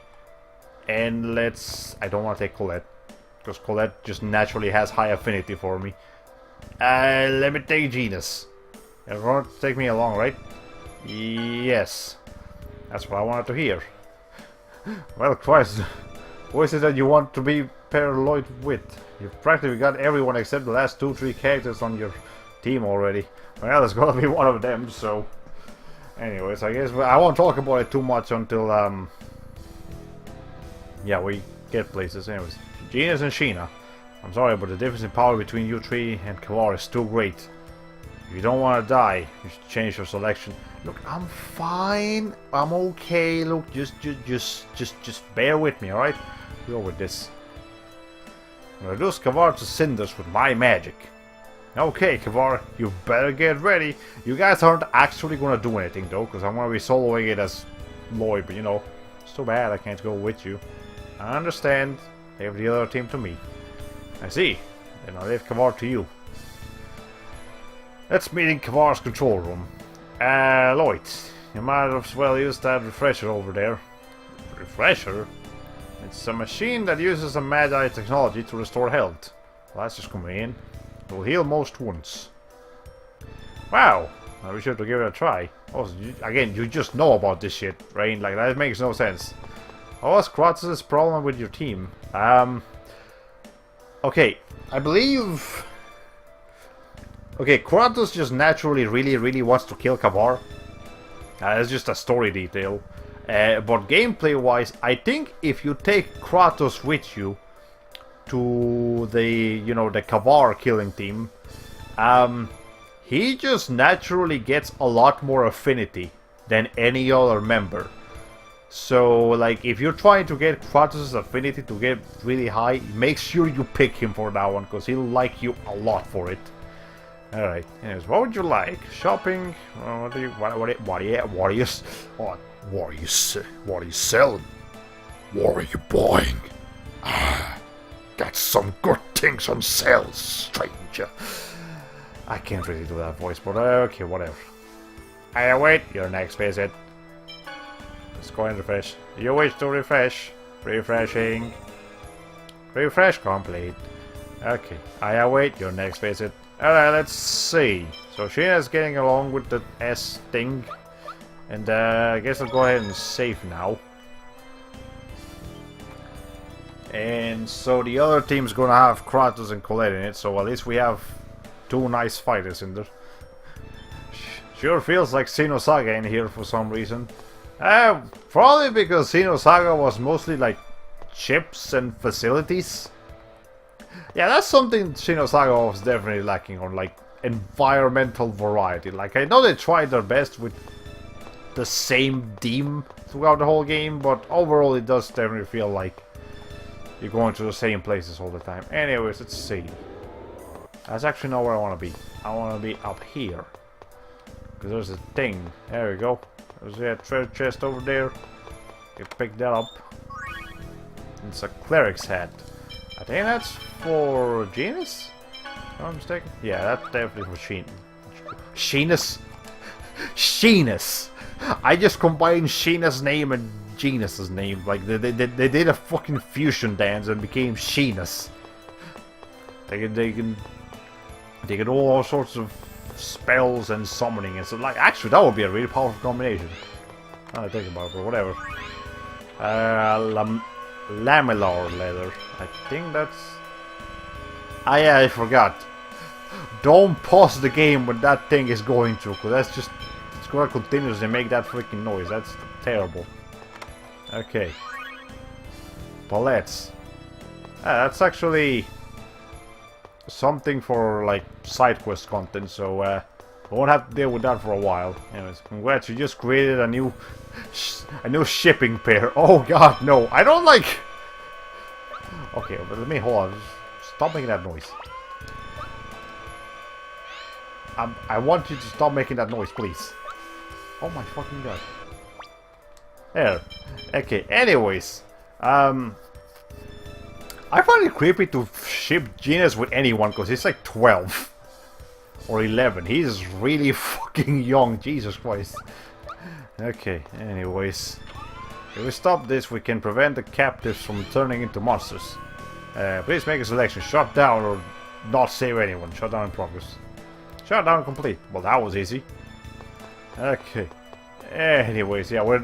And let's... I don't want to take Colette, because Colette just naturally has high affinity for me. Let me take Genus. Everyone take me along, right? Yes. That's what I wanted to hear. Well, Christ, who is it that you want to be paranoid with? You've practically got everyone except the last 2-3 characters on your team already. Well, it's gonna be one of them, so... Anyways, I guess I won't talk about it too much until, yeah, we get places. Anyways, Genus and Sheena. I'm sorry, but the difference in power between you three and Kavar is too great. If you don't want to die, you should change your selection. Look, I'm fine. I'm okay. Look, just bear with me, alright? Go with this. Reduce Kavar to cinders with my magic. Okay, Kavar, you better get ready. You guys aren't actually gonna do anything though, because I'm gonna be soloing it as Lloyd, but you know, it's too bad I can't go with you. I understand. Leave the other team to me. I see. Then I'll leave Kavar to you. Let's meet in Kavar's control room. Lloyd, you might as well use that refresher over there. Refresher? It's a machine that uses a Magi technology to restore health. Well, that's just coming in. It will heal most wounds. Wow! I'll be sure to give it a try. Also, again, you just know about this shit, Rain. Like, that makes no sense. What was Kratos' problem with your team? Okay, I believe... Okay, Kratos just naturally really wants to kill Kavar. That's just a story detail. But gameplay-wise, I think if you take Kratos with you to the, you know, the Kavar killing team, he just naturally gets a lot more affinity than any other member. So, like, if you're trying to get Kratos' affinity to get really high, make sure you pick him for that one, because he'll like you a lot for it. Alright, anyways, what would you like? Shopping? What are you selling? What are you buying? Got some good things on sale, stranger. I can't really do that voice, but okay, whatever. I await your next visit. Let's go and refresh. You wish to refresh? Refreshing. Refresh complete. Okay, I await your next visit. Alright, let's see. So Sheena's getting along with the S thing. And I guess I'll go ahead and save now. And so the other team's gonna have Kratos and Colette in it, so at least we have two nice fighters in there. Sure feels like Xenosaga in here for some reason. Probably because Xenosaga was mostly like chips and facilities. Yeah, that's something Xenosaga was definitely lacking on, like environmental variety. Like, I know they tried their best with the same theme throughout the whole game, but overall it does definitely feel like you're going to the same places all the time. Anyways, let's see. That's actually not where I want to be. I want to be up here. Because there's a thing. There we go. There's a treasure chest over there. You pick that up. It's a cleric's hat. I think that's for Genus? If I'm not mistaken. Yeah, that's definitely for Sheenus. Sheenus. I just combined Sheena's name and Genus's name. Like they did a fucking fusion dance and became Sheenus. They can do all sorts of spells and summoning and so like actually that would be a really powerful combination. I don't think about it, but whatever. Lamellar leather. I think that's. Ah yeah, I forgot. Don't pause the game when that thing is going through, because that's just it's gonna continuously make that freaking noise. That's terrible. Okay. Palettes. Ah, that's actually something for like side quest content, so I won't have to deal with that for a while. Anyways, congrats, you just created a new shipping pair. Oh god, no, I don't like. Okay, but let me hold on. Stop making that noise. I want you to stop making that noise, please. Oh my fucking god. There. Okay. Anyways, I find it creepy to ship Genus with anyone because he's like 12 or 11. He's really fucking young. Jesus Christ. Okay. Anyways, if we stop this, we can prevent the captives from turning into monsters. Please make a selection. Shut down or not save anyone. Shut down in progress. Shut down complete. Well, that was easy. Okay. Anyways, yeah, we're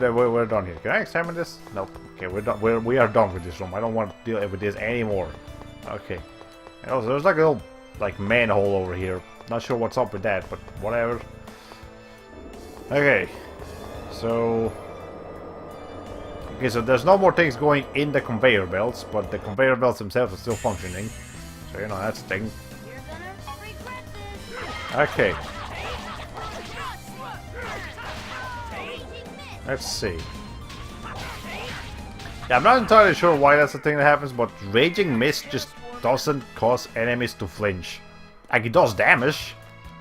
done here. Can I examine this? Nope. Okay, we're done. We are done with this room. I don't want to deal with this anymore. Okay. And also, there's like a little like manhole over here. Not sure what's up with that, but whatever. Okay. So. Okay, so there's no more things going in the conveyor belts, but the conveyor belts themselves are still functioning. So you know that's the thing. Okay. Let's see. Yeah, I'm not entirely sure why that's the thing that happens, but Raging Mist just doesn't cause enemies to flinch. Like, it does damage,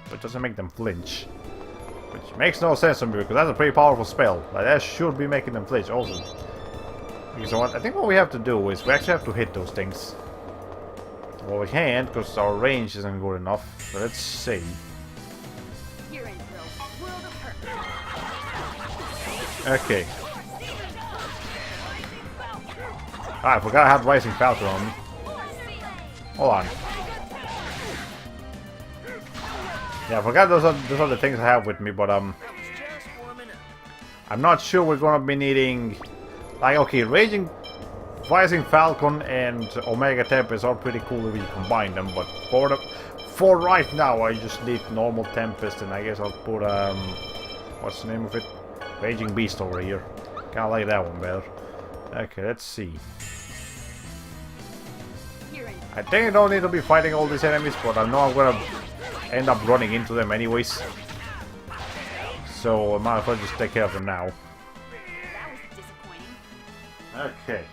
but it doesn't make them flinch. Which makes no sense to me, because that's a pretty powerful spell. Like, that should be making them flinch also. Okay, so I think what we have to do is we actually have to hit those things. Well, we can't, because our range isn't good enough. So let's see. Okay. Ah, I forgot I had Rising Falcon on me. Hold on. Yeah, I forgot those are the things I have with me, but I'm not sure we're gonna be needing. Like, okay, Rising Falcon and Omega Tempest are pretty cool if you combine them, but for right now I just need normal Tempest, and I guess I'll put what's the name of it? Raging Beast over here. Kinda like that one better. Okay, let's see. I think I don't need to be fighting all these enemies, but I know I'm gonna end up running into them anyways. So I might as well just take care of them now. Okay.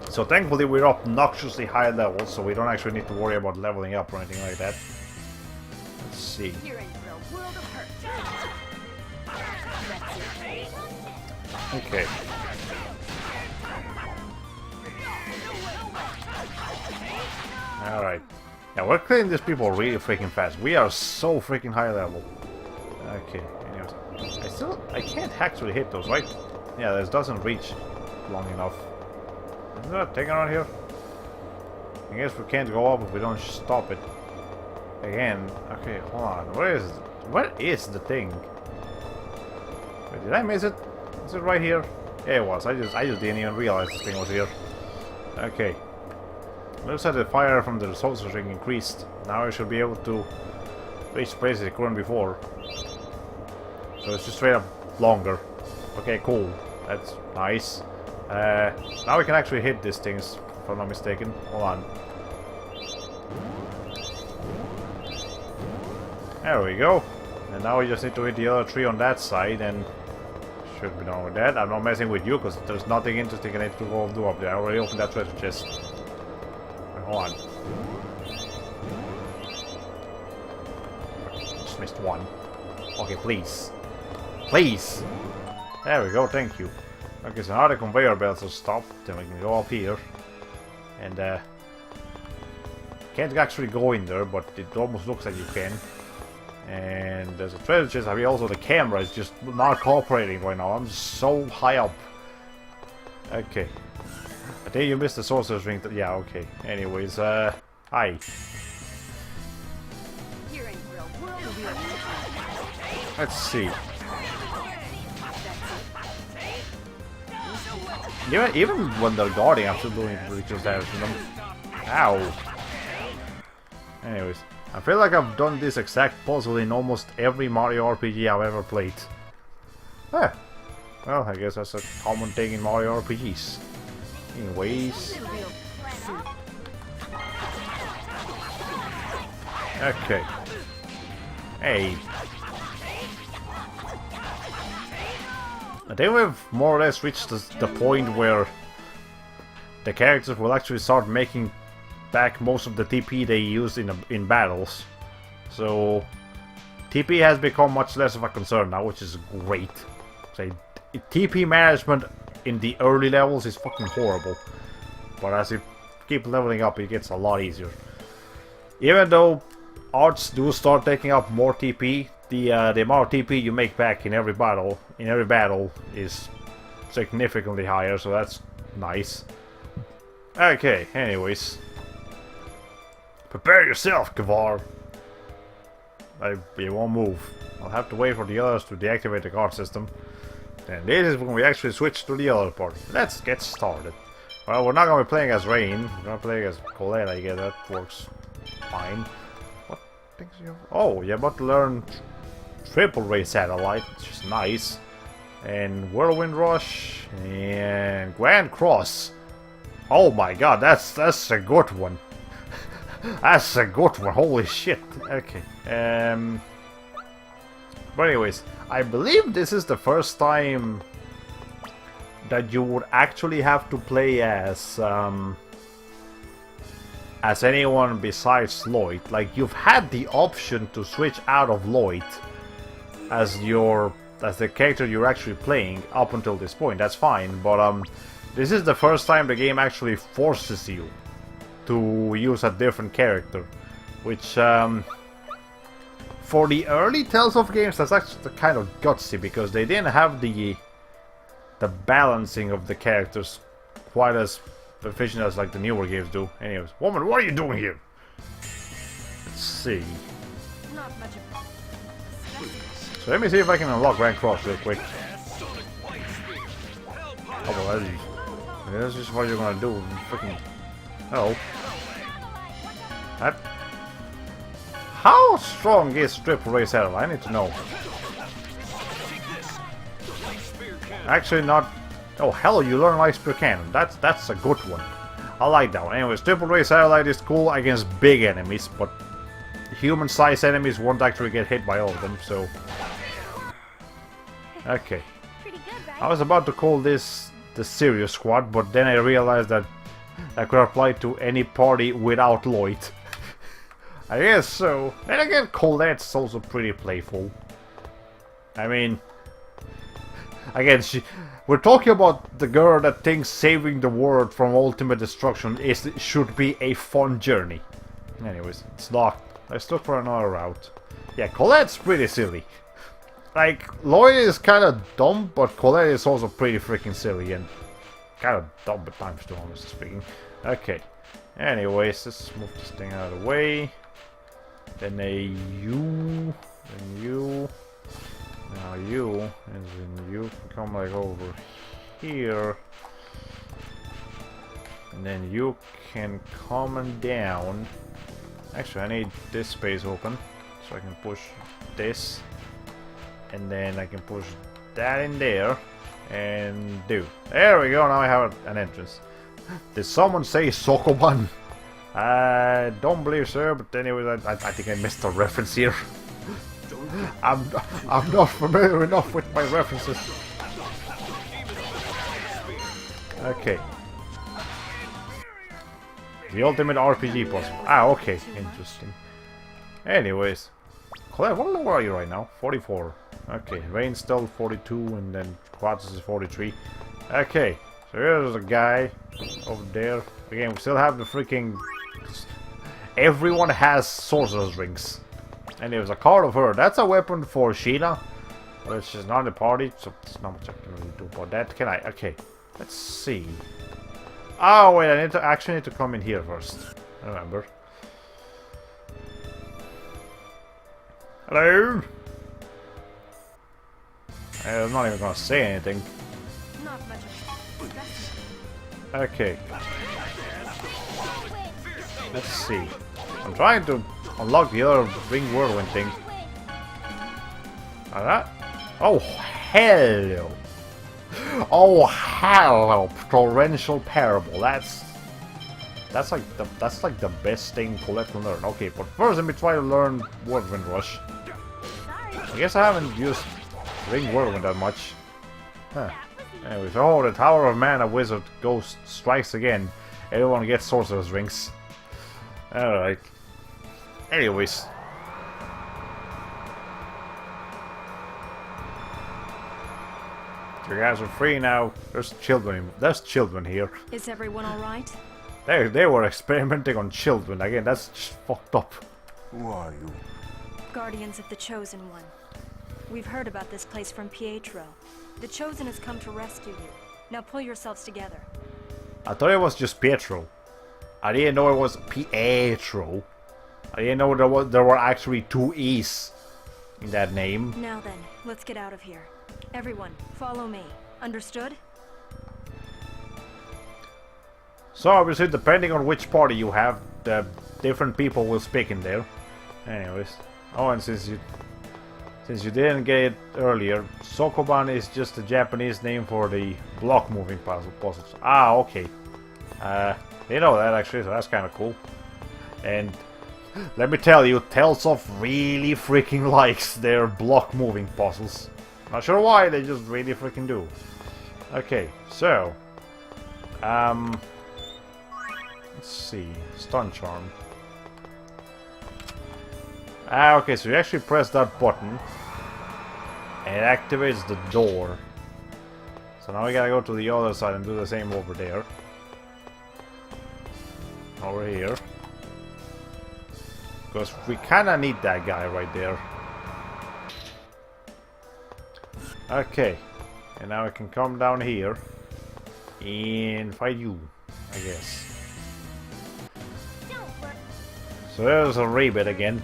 So thankfully we're up obnoxiously high levels, so we don't actually need to worry about leveling up or anything like that. Let's see. Okay. Alright. Yeah, we're clearing these people really freaking fast. We are so freaking high level. Okay, anyways. I can't actually hit those, right? Yeah, this doesn't reach long enough. Is there a thing around here? I guess we can't go up if we don't stop it. Again. Okay, hold on. Where is the thing? Wait, did I miss it? Is it right here? Yeah, it was. I just didn't even realize this thing was here. Okay. Looks like the fire from the resource ring increased. Now I should be able to reach places I couldn't before. So it's just straight up longer. Okay, cool. That's nice. Now we can actually hit these things, if I'm not mistaken. Hold on. There we go. And now we just need to hit the other tree on that side, and should be done with that. I'm not messing with you, because there's nothing interesting I need to go do up there. I already opened that treasure chest. Wait, hold on. Just missed one. Okay, please. Please! There we go, thank you. Okay, so now the conveyor belts are stopped, then we can go up here. And, can't actually go in there, but it almost looks like you can. And there's a treasure chest. I mean, also the camera is just not cooperating right now. I'm so high up. Okay. I think you missed the sorcerer's ring. Yeah, okay. Anyways, hi. Let's see. Yeah, even when they're guarding, I'm still doing ridiculous damage to them. Ow. Anyways, I feel like I've done this exact puzzle in almost every Mario RPG I've ever played. Ah. Well, I guess that's a common thing in Mario RPGs. Anyways. Okay. Hey. I think we've more or less reached the point where the characters will actually start making back most of the TP they used in battles. So TP has become much less of a concern now, which is great. So, TP management in the early levels is fucking horrible, but as you keep leveling up, it gets a lot easier. Even though arts do start taking up more TP, the amount of TP you make back in every battle is significantly higher, so that's nice. Okay, anyways. Prepare yourself, Kavar. You won't move. I'll have to wait for the others to deactivate the guard system. And this is when we actually switch to the other part. Let's get started. Well, we're not going to be playing as Rain. We're going to play as Colette, I guess that works fine. What things you... Oh, you're about to learn Triple Ray Satellite, which is nice. And Whirlwind Rush. And Grand Cross. Oh my god, that's a good one. That's a good one, holy shit. Okay. But anyways, I believe this is the first time that you would actually have to play as anyone besides Lloyd. Like, you've had the option to switch out of Lloyd as the character you're actually playing up until this point. That's fine, but this is the first time the game actually forces you to use a different character, which for the early Tales of games, that's actually kind of gutsy, because they didn't have the balancing of the characters quite as efficient as like the newer games do. Anyways, woman, what are you doing here? Let's see. So let me see if I can unlock Grand Cross real quick. Oh well, that's just what you're gonna do. Freaking hell. That. How strong is Triple Ray Satellite? I need to know. Actually, not. Oh hell, you learn Ice Spear Cannon. That's a good one. I like that one. Anyways, Triple Ray Satellite is cool against big enemies, but human-sized enemies won't actually get hit by all of them. So. Okay. I was about to call this the Serious Squad, but then I realized that I could apply to any party without Lloyd. I guess so. Then again, Colette's also pretty playful. I mean, again, we're talking about the girl that thinks saving the world from ultimate destruction should be a fun journey. Anyways, it's locked. Let's look for another route. Yeah, Colette's pretty silly. Like, Lloyd is kind of dumb, but Colette is also pretty freaking silly and kind of dumb at times, too, honestly speaking. Okay. Anyways, let's move this thing out of the way. Then you, then you. Now you, and then you come like over here. And then you can come down. Actually, I need this space open so I can push this. And then I can push that in there. And do. There we go, now I have an entrance. Did someone say Sokoban? I don't believe so, but anyways, I think I missed a reference here. I'm not familiar enough with my references. Okay. The ultimate RPG possible. Ah, okay. Interesting. Anyways. What level are you right now? 44. Okay. Rain's still 42 and then Quartz is 43. Okay. So here's a guy over there. Again, we still have the freaking... Everyone has sorcerer's rings. And there's a card of her. That's a weapon for Sheena. But she's not in the party, so there's not much I can really do about that. Can I? Okay. Let's see. Oh, wait, I actually need to come in here first. I remember. Hello? I'm not even gonna say anything. Not much of a Okay. Let's see. I'm trying to unlock the other ring whirlwind thing. Like that? Oh, hello! Oh, hello! Torrential Parable. That's like the best thing Colette can learn. Okay, but first let me try to learn Whirlwind Rush. I guess I haven't used Ring Whirlwind that much. Huh. Anyways, oh, the Tower of Mana Wizard Ghost strikes again. Everyone gets Sorcerer's Rings. Alright. Anyways. You guys are free now. There's children here. Is everyone alright? They were experimenting on children. Again, that's just fucked up. Who are you? Guardians of the Chosen One. We've heard about this place from Pietro. The Chosen has come to rescue you. Now pull yourselves together. I thought it was just Pietro. I didn't know it was Pietro. I didn't know there were actually two E's in that name. Now then, let's get out of here. Everyone, follow me. Understood? So obviously, depending on which party you have, the different people will speak in there. Anyways. Oh, and since you didn't get it earlier, Sokoban is just a Japanese name for the block moving puzzles. Ah, okay. You know that actually, so that's kind of cool. And let me tell you, Tellsoft really freaking likes their block moving puzzles. Not sure why, they just really freaking do. Okay, so let's see, stun charm. Ah, okay, so you actually press that button and it activates the door. So now we gotta go to the other side and do the same over there. Over here. Because we kinda need that guy right there. Okay. And now I can come down here and fight you, I guess. So there's a rabbit again.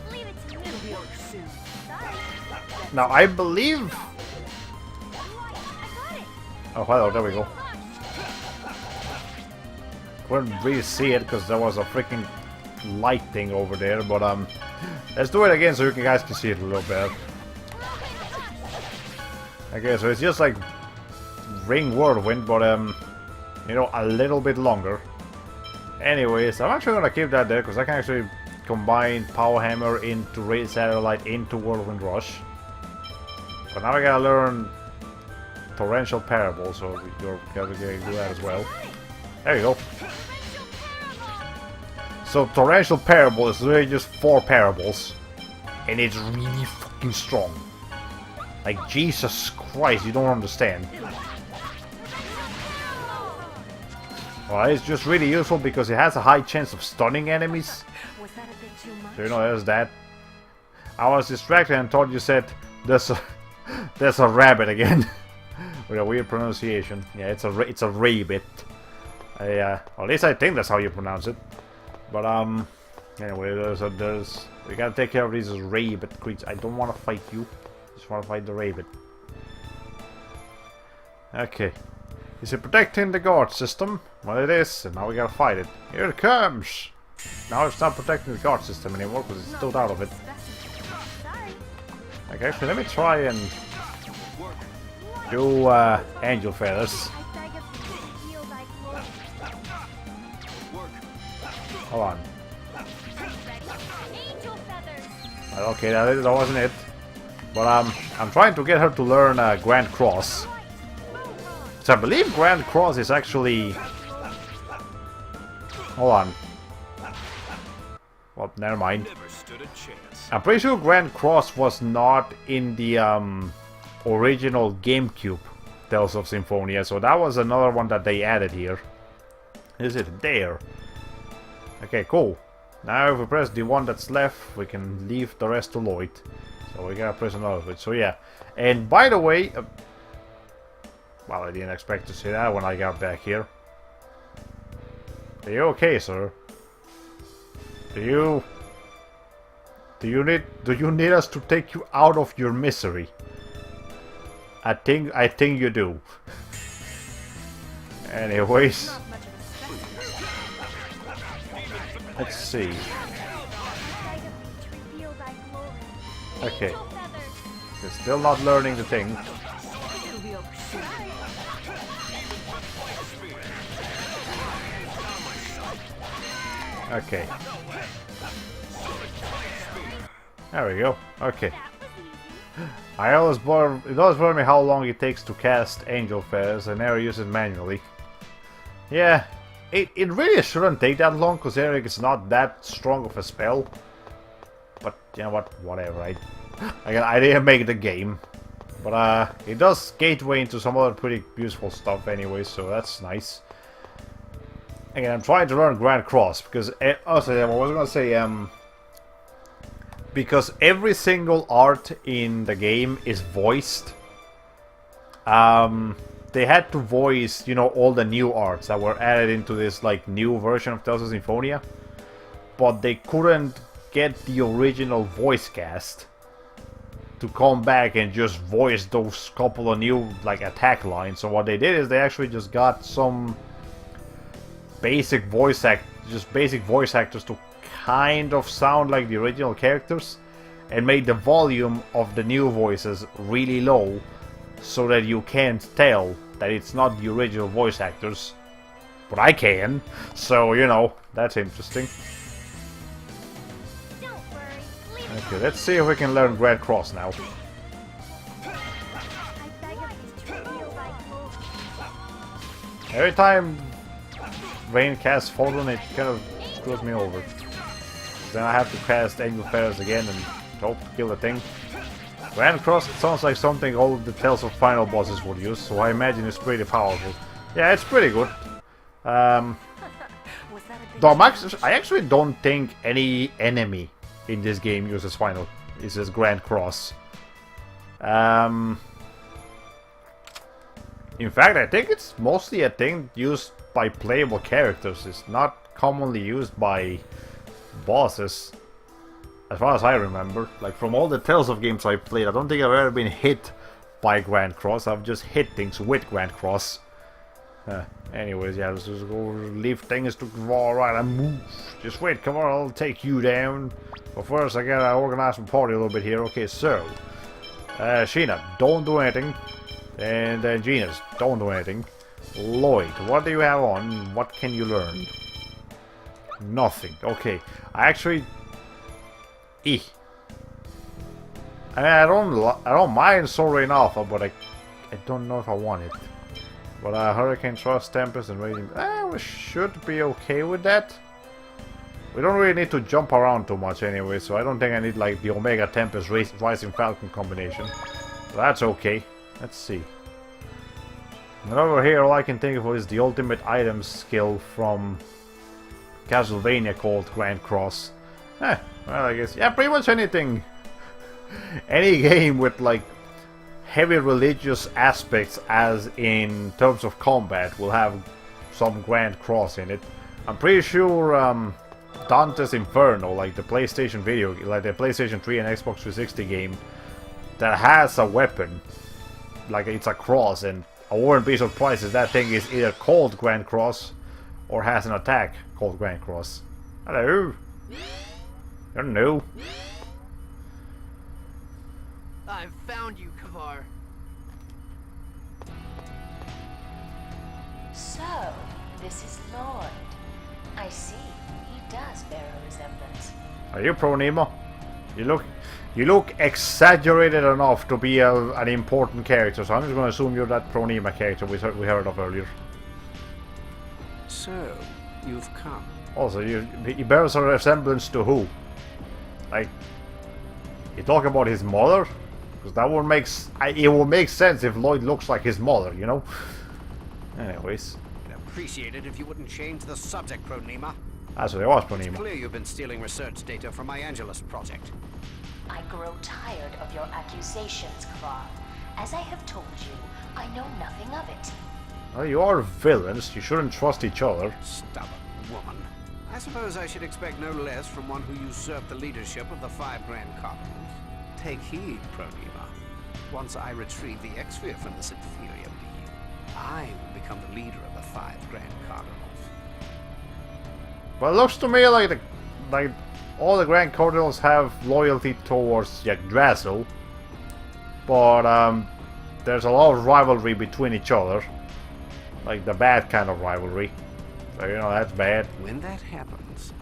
Now I believe... Oh, hello, there we go. Couldn't really see it because there was a freaking light thing over there, but let's do it again so you guys can see it a little better. Okay, so it's just like Ring Whirlwind, but you know, a little bit longer. Anyways, I'm actually gonna keep that there because I can actually combine Power Hammer into Raid Satellite into Whirlwind Rush. But now I gotta learn Torrential Parable, so you're gonna do that as well. There you go. So Torrential Parable is really just 4 parables, and it's really fucking strong. Like, Jesus Christ, you don't understand. Well, it's just really useful because it has a high chance of stunning enemies. Was that a bit too much? So you know, there's that. I was distracted and thought you said there's a rabbit again. With a weird pronunciation. Yeah, it's a rabbit. Well, at least I think that's how you pronounce it. But anyway, we gotta take care of these rabbit creatures. I don't want to fight you. Just want to fight the rabbit. Okay. Is it protecting the guard system? Well, it is, and now we gotta fight it. Here it comes! Now it's not protecting the guard system anymore because it's still out of it. Okay, actually, let me try and do angel feathers. Hold on. Okay, that wasn't it. But I'm trying to get her to learn Grand Cross. So I believe Grand Cross is actually... Hold on. Well, never mind. Never stood a chance. I'm pretty sure Grand Cross was not in the original GameCube Tales of Symphonia, so that was another one that they added here. Is it there? Okay, cool. Now if we press the one that's left, we can leave the rest to Lloyd. So we gotta press another switch. So yeah. And by the way... well, I didn't expect to see that when I got back here. Are you okay, sir? Do you need us to take you out of your misery? I think you do. Anyways, let's see. Okay, they're still not learning the thing. Okay. There we go. Okay. It always bother me how long it takes to cast Angel Feathers. I never use it manually. Yeah, it really shouldn't take that long, because Eric is not that strong of a spell. But you know what? Whatever. I didn't make the game. But it does gateway into some other pretty useful stuff anyway, so that's nice. Again, I'm trying to learn Grand Cross, because... also, I was gonna say, because every single art in the game is voiced. They had to voice, you know, all the new arts that were added into this, like, new version of Tales of Symphonia. But they couldn't get the original voice cast to come back and just voice those couple of new, like, attack lines. So what they did is they actually just got some basic voice actors to kind of sound like the original characters, and made the volume of the new voices really low so that you can't tell that it's not the original voice actors. But I can, so you know, that's interesting. Okay, let's see if we can learn Grand Cross now. Every time Rain casts Photon, it kind of screws me over. Then I have to cast Angel Feathers again and hope to kill the thing. Grand Cross sounds like something all the Tales of Final bosses would use, so I imagine it's pretty powerful. Yeah, it's pretty good. Though I actually don't think any enemy in this game uses Grand Cross. In fact, I think it's mostly a thing used by playable characters. It's not commonly used by bosses, as far as I remember. Like, from all the Tales of games I've played, I don't think I've ever been hit by Grand Cross. I've just hit things with Grand Cross. Anyways, yeah, let's just go leave things to draw right and move. Just wait, come on, I'll take you down. But first, I gotta organize my party a little bit here. Okay, so Sheena, don't do anything. And then Genus, don't do anything. Lloyd, what do you have on? What can you learn? Nothing. Okay, I actually... I mean, I don't mind Soaring Alpha, but I don't know if I want it. But Hurricane, Trust, Tempest, and Raging... we should be okay with that. We don't really need to jump around too much anyway, so I don't think I need, like, the Omega Tempest Rising Falcon combination. So that's okay. Let's see. And over here, all I can think of is the ultimate item skill from Castlevania called Grand Cross. Well, I guess, yeah, pretty much anything. Any game with, like, heavy religious aspects, as in terms of combat, will have some Grand Cross in it. I'm pretty sure Dante's Inferno, like the PlayStation like the PlayStation 3 and Xbox 360 game, that has a weapon, like it's a cross, and I wouldn't be surprised if that thing is either called Grand Cross or has an attack called Grand Cross. Hello. I don't know. I've found you, Kavar. So, this is Lloyd. I see. He does bear a resemblance. Are you Pro Nemo? You look exaggerated enough to be an important character, so I'm just going to assume you're that Pronema character we heard of earlier. So, you've come. Also, he bears a resemblance to who? Like, you talk about his mother? Because that would it would make sense if Lloyd looks like his mother, you know? Anyways. I'd appreciate it if you wouldn't change the subject, Pronema. That's what it was, It's Pronema. clear you've been stealing research data from my Angelus project. I grow tired of your accusations, Kvar. As I have told you, I know nothing of it. Well, you are villains. You shouldn't trust each other. Stubborn woman. I suppose I should expect no less from one who usurped the leadership of the 5 Grand Cardinals. Take heed, Pronema. Once I retrieve the X-Sphere from the Symphonia League, I will become the leader of the 5 Grand Cardinals. Well, it looks to me like all the Grand Cardinals have loyalty towards Yggdrasil, but there's a lot of rivalry between each other, like the bad kind of rivalry. So you know that's bad. When that happens,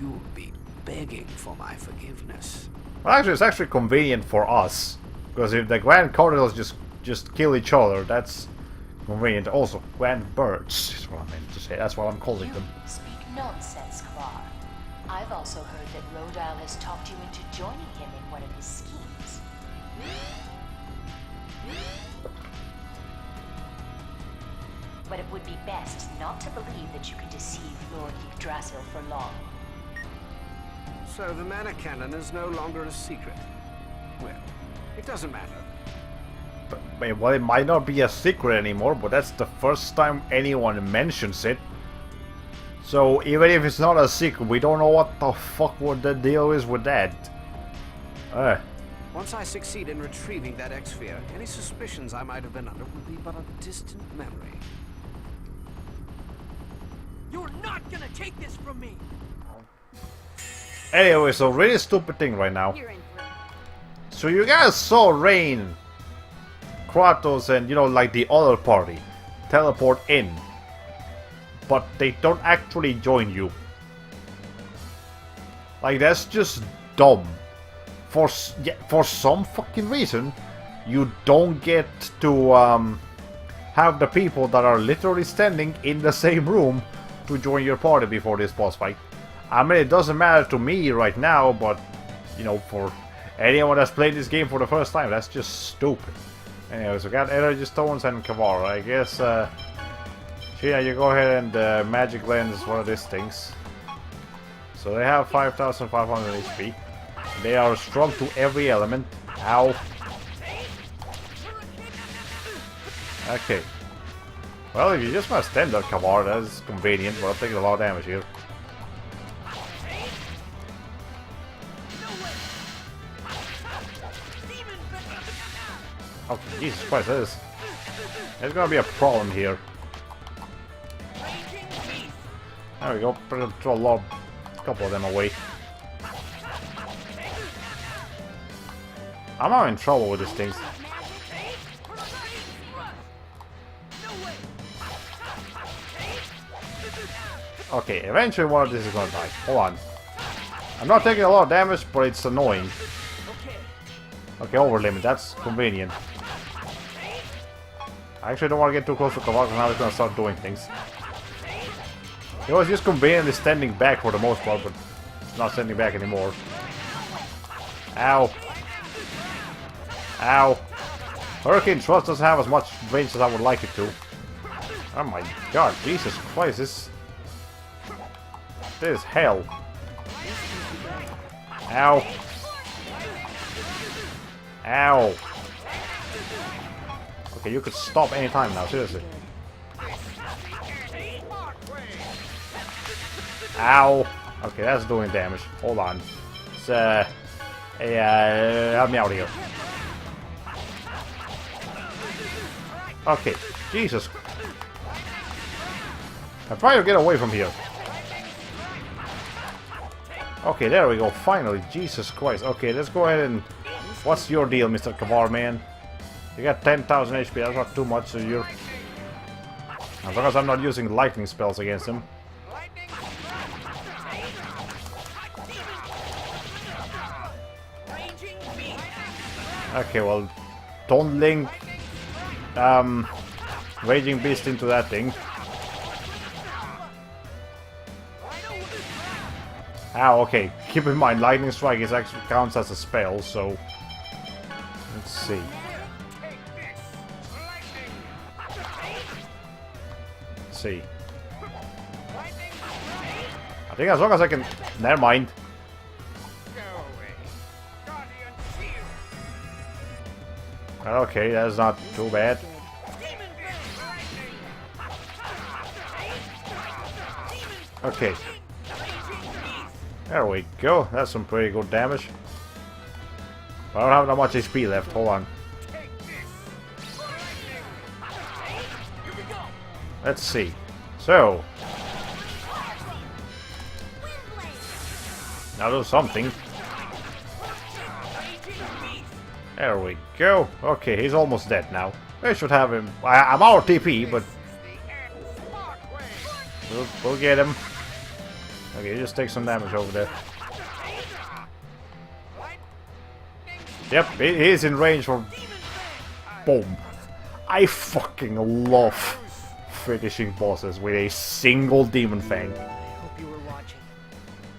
you'll be begging for my forgiveness. Well, actually, it's actually convenient for us, because if the Grand Cardinals just kill each other, that's convenient. Also, Grand Birds is what I meant to say. That's what I'm calling them. You speak nonsense, Kvar. I've also heard that Rodile has talked you into joining him in one of his schemes. But it would be best not to believe that you could deceive Lord Yggdrasil for long. So the Mana Cannon is no longer a secret. Well, it doesn't matter. Well, it might not be a secret anymore, but that's the first time anyone mentions it. So even if it's not a secret, we don't know what the fuck what the deal is with that. Once I succeed in retrieving that X-Sphere, any suspicions I might have been under will be but a distant memory. You're not gonna take this from me! Anyway, so really stupid thing right now. So you guys saw Rain, Kratos, and you know, like the other party teleport in, but they don't actually join you. Like, that's just dumb. For some fucking reason, you don't get to have the people that are literally standing in the same room to join your party before this boss fight. I mean, it doesn't matter to me right now, but you know, for anyone that's played this game for the first time, that's just stupid. Anyways, we got energy stones and Kavara. I guess Sheena, you go ahead and magic lens one of these things. So they have 5,500 HP. They are strong to every element. Ow. Okay. Well, if you just want to stand there, Kavara, that's convenient, but I'm taking a lot of damage here. Okay, Jesus Christ, there's gonna be a problem here. There we go, throw a couple of them away. I'm not in trouble with these things. Okay, eventually one of these is gonna die. Hold on. I'm not taking a lot of damage, but it's annoying. Okay, over limit, that's convenient. I actually don't want to get too close to Kavak, now he's gonna start doing things. He was just conveniently standing back for the most part, but not standing back anymore. Ow. Ow. Hurricane Thrust doesn't have as much range as I would like it to. Oh my god, Jesus Christ, this is hell. Ow. Ow. Okay, you could stop any time now, seriously. Ow. Okay, that's doing damage. Hold on. It's, hey, help me out here. Okay, Jesus. I'm trying to get away from here. Okay, there we go, finally. Jesus Christ. Okay, let's go ahead and... What's your deal, Mr. Kavar, man? You got 10,000 HP, that's not too much, so you're... As long as I'm not using lightning spells against him. Okay, well, don't link Raging Beast into that thing. Ah, okay. Keep in mind, Lightning Strike is actually counts as a spell, so let's see. Let's see. I think as long as I can. Never mind. Okay, that's not too bad. Okay. There we go. That's some pretty good damage. I don't have that much HP left. Hold on. Let's see. So. Now do something. There we go. Okay, he's almost dead now. I should have him. I'm out of TP, but we'll get him. Okay, just take some damage over there. Yep, he's in range for... Boom. I fucking love finishing bosses with a single Demon Fang. I hope you were watching.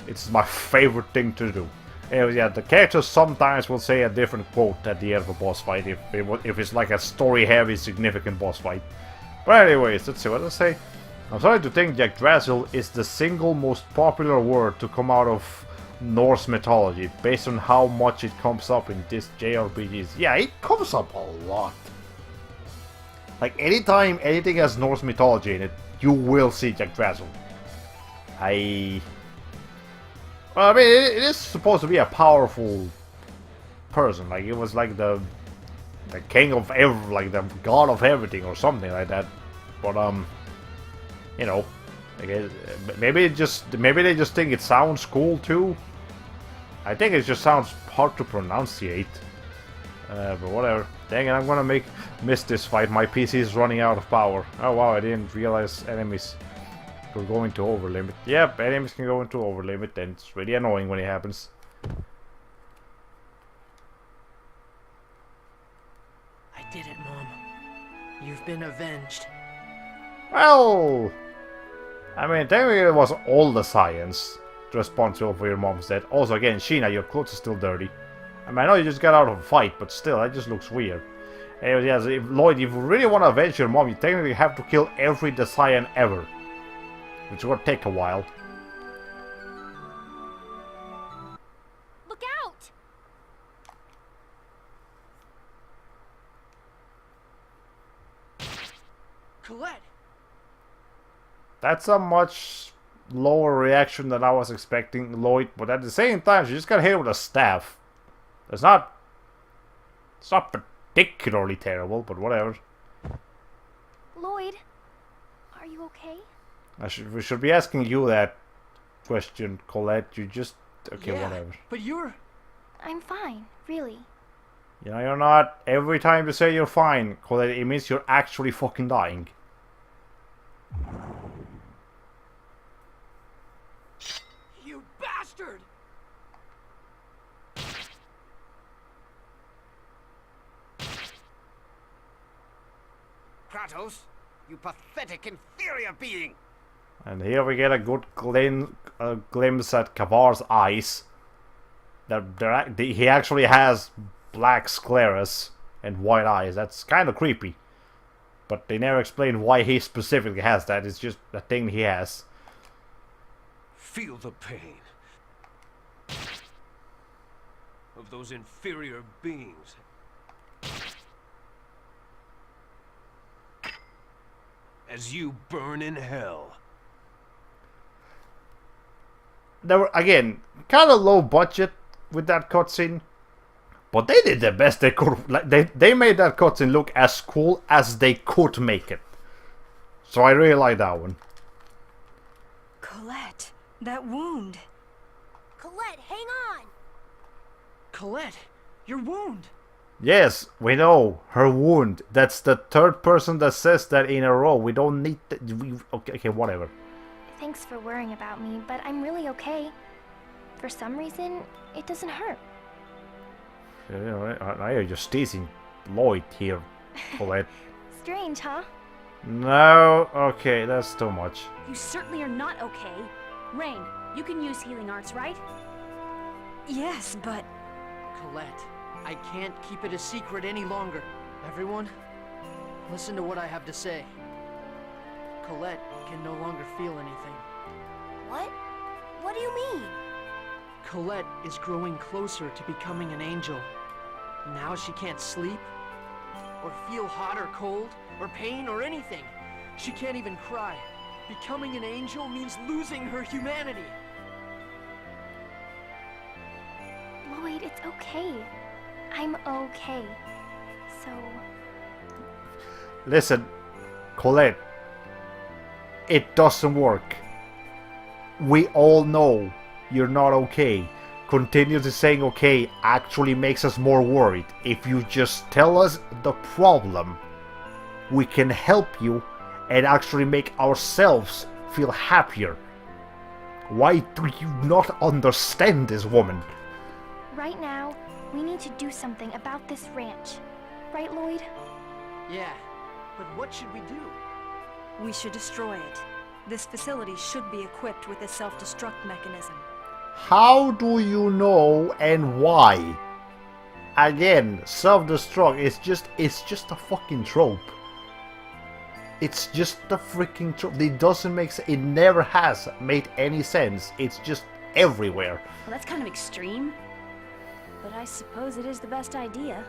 It's my favorite thing to do. Anyways, yeah, the characters sometimes will say a different quote at the end of a boss fight if it's like a story-heavy, significant boss fight. But anyways, let's see what I say. I'm sorry to think Yggdrasil is the single most popular word to come out of Norse mythology, based on how much it comes up in this JRPGs. Yeah, it comes up a lot. Like, anytime anything has Norse mythology in it, you will see Yggdrasil. Well, I mean, it is supposed to be a powerful person. Like, it was like the king of like the god of everything or something like that. But you know, I guess maybe they just think it sounds cool too. I think it just sounds hard to pronunciate. But whatever. Dang it, I'm gonna miss this fight. My PC is running out of power. Oh wow, I didn't realize enemies were going to overlimit. Yep, enemies can go into overlimit, and it's really annoying when it happens. I did it, Mom. You've been avenged. Well, I mean, technically it was all the science responsible for your mom's death. Also, again, Sheena, your clothes are still dirty. I mean, I know you just got out of a fight, but still, that just looks weird. Anyways, yes, Lloyd, if you really want to avenge your mom, you technically have to kill every Desian ever. Which will take a while. Look out! Colette! That's a much lower reaction than I was expecting, Lloyd, but at the same time, she just got hit with a staff. It's not particularly terrible, but whatever. Lloyd, are you okay? We should be asking you that question, Colette. You just... Okay, yeah, whatever. But you're... I'm fine, really. You know, you're not... Every time you say you're fine, Colette, it means you're actually fucking dying. You bastard! Kratos, you pathetic, inferior being! And here we get a good glimpse at Kavar's eyes. He actually has black scleras and white eyes. That's kind of creepy. But they never explain why he specifically has that. It's just a thing he has. Feel the pain of those inferior beings. As you burn in hell. They were, again, kind of low budget with that cutscene. But they did the best they could. Like, they made that cutscene look as cool as they could make it. So I really like that one. Colette, that wound. Colette, hang on! Colette, your wound! Yes, we know. Her wound. That's the third person that says that in a row. We don't need... Okay, whatever. Thanks for worrying about me, but I'm really okay. For some reason, it doesn't hurt. You know, I are just teasing Lloyd here, Colette. Strange, huh? No, okay, that's too much. You certainly are not okay. Rain, you can use healing arts, right? Yes, but... Colette, I can't keep it a secret any longer. Everyone, listen to what I have to say. Colette can no longer feel anything. What? What do you mean? Colette is growing closer to becoming an angel. Now she can't sleep, or feel hot or cold, or pain or anything. She can't even cry. Becoming an angel means losing her humanity. Lloyd, it's okay. I'm okay. So... Listen, Colette. It doesn't work. We all know you're not okay. Continuously saying okay actually makes us more worried. If you just tell us the problem, we can help you and actually make ourselves feel happier. Why do you not understand this woman? right now, we need to do something about this ranch. Right, Lloyd? Yeah, but what should we do? We should destroy it. This facility should be equipped with a self-destruct mechanism. How do you know and why? Again, self-destruct is just a fucking trope. It's just a freaking trope. It doesn't make sense. It never has made any sense. It's just everywhere. Well, that's kind of extreme. But I suppose it is the best idea.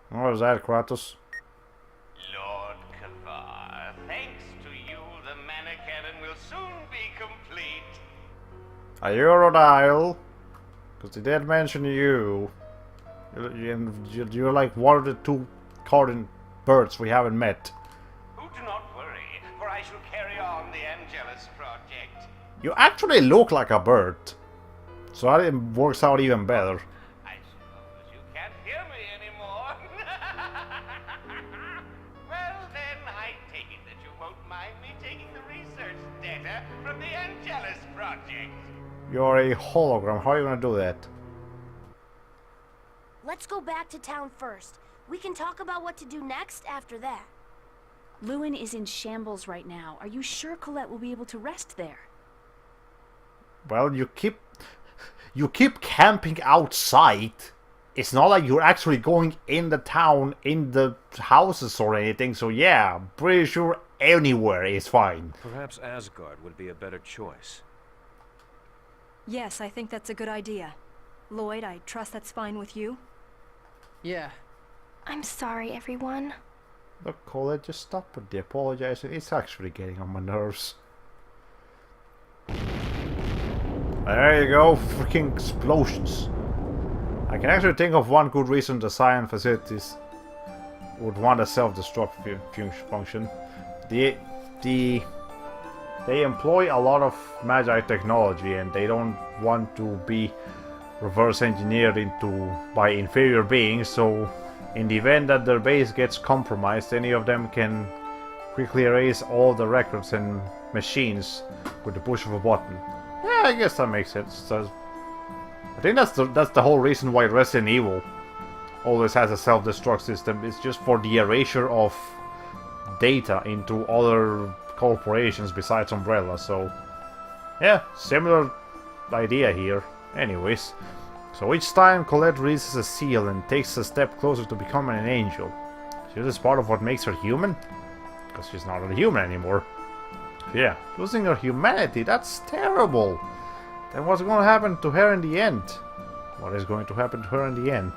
What was that, Kratos? Lord Kavar, thanks to you, the Manichaean will soon be complete. A Eurodile. Because they did mention you. You're like one of the two cardinal birds we haven't met. Oh, do not worry, for I shall carry on the Angelus project. You actually look like a bird. So that works out even better. I suppose you can't hear me anymore. Well, then, I take it that you won't mind me taking the research data from the Angelus project. You're a hologram. How are you gonna do that? Let's go back to town first. We can talk about what to do next after that. Lewin is in shambles right now. Are you sure Colette will be able to rest there? Well, you keep camping outside. It's not like you're actually going in the town, in the houses or anything. So yeah, I'm pretty sure anywhere is fine. Perhaps Asgard would be a better choice. Yes, I think that's a good idea. Lloyd, I trust that's fine with you? Yeah. I'm sorry, everyone. Look, Colette, just stop with the apologizing. It's actually getting on my nerves. There you go, freaking explosions. I can actually think of one good reason the science facilities would want a self-destruct function. They employ a lot of magi technology, and they don't want to be reverse engineered by inferior beings, so in the event that their base gets compromised, any of them can quickly erase all the records and machines with the push of a button. Yeah, I guess that makes sense. So, I think that's the whole reason why Resident Evil always has a self-destruct system. It's just for the erasure of data into other corporations besides Umbrella. So yeah, similar idea here. Anyways, so each time Colette releases a seal and takes a step closer to becoming an angel. So this is part of what makes her human? Because she's not a human anymore. Yeah, losing her humanity, that's terrible. Then what's going to happen to her in the end? What is going to happen to her in the end?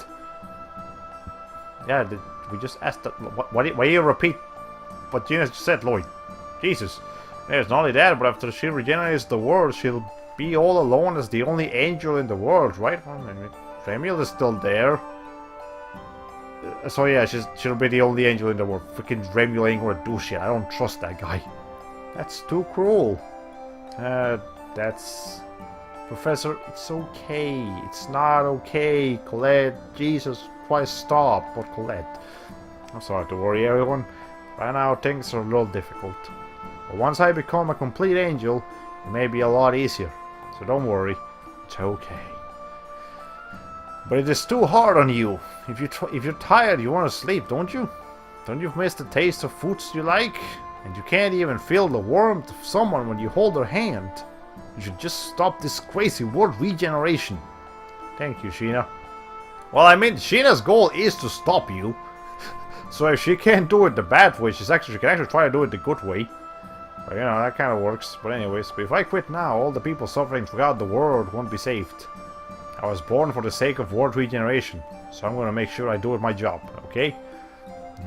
Yeah, we just asked that. Why do you repeat what Gina just said, Lloyd? Jesus. Yeah, it's not only that, but after she regenerates the world, she'll be all alone as the only angel in the world, right? I mean, Remiel is still there. So yeah, she'll be the only angel in the world. Freaking Remiel ain't gonna do shit. I don't trust that guy. That's too cruel. That's... Professor, it's okay. It's not okay, Colette. Jesus Christ, stop. But Colette. I'm sorry to worry everyone. Right now things are a little difficult. But once I become a complete angel, it may be a lot easier. So don't worry. It's okay. But it is too hard on you. If you're tired, you want to sleep, don't you? Don't you miss the taste of foods you like? And you can't even feel the warmth of someone when you hold their hand. You should just stop this crazy word regeneration. Thank you, Sheena. Well, I mean, Sheena's goal is to stop you. So if she can't do it the bad way, she can actually try to do it the good way. But you know, that kind of works. But anyways, if I quit now, all the people suffering throughout the world won't be saved. I was born for the sake of world regeneration, so I'm gonna make sure I do my job, okay?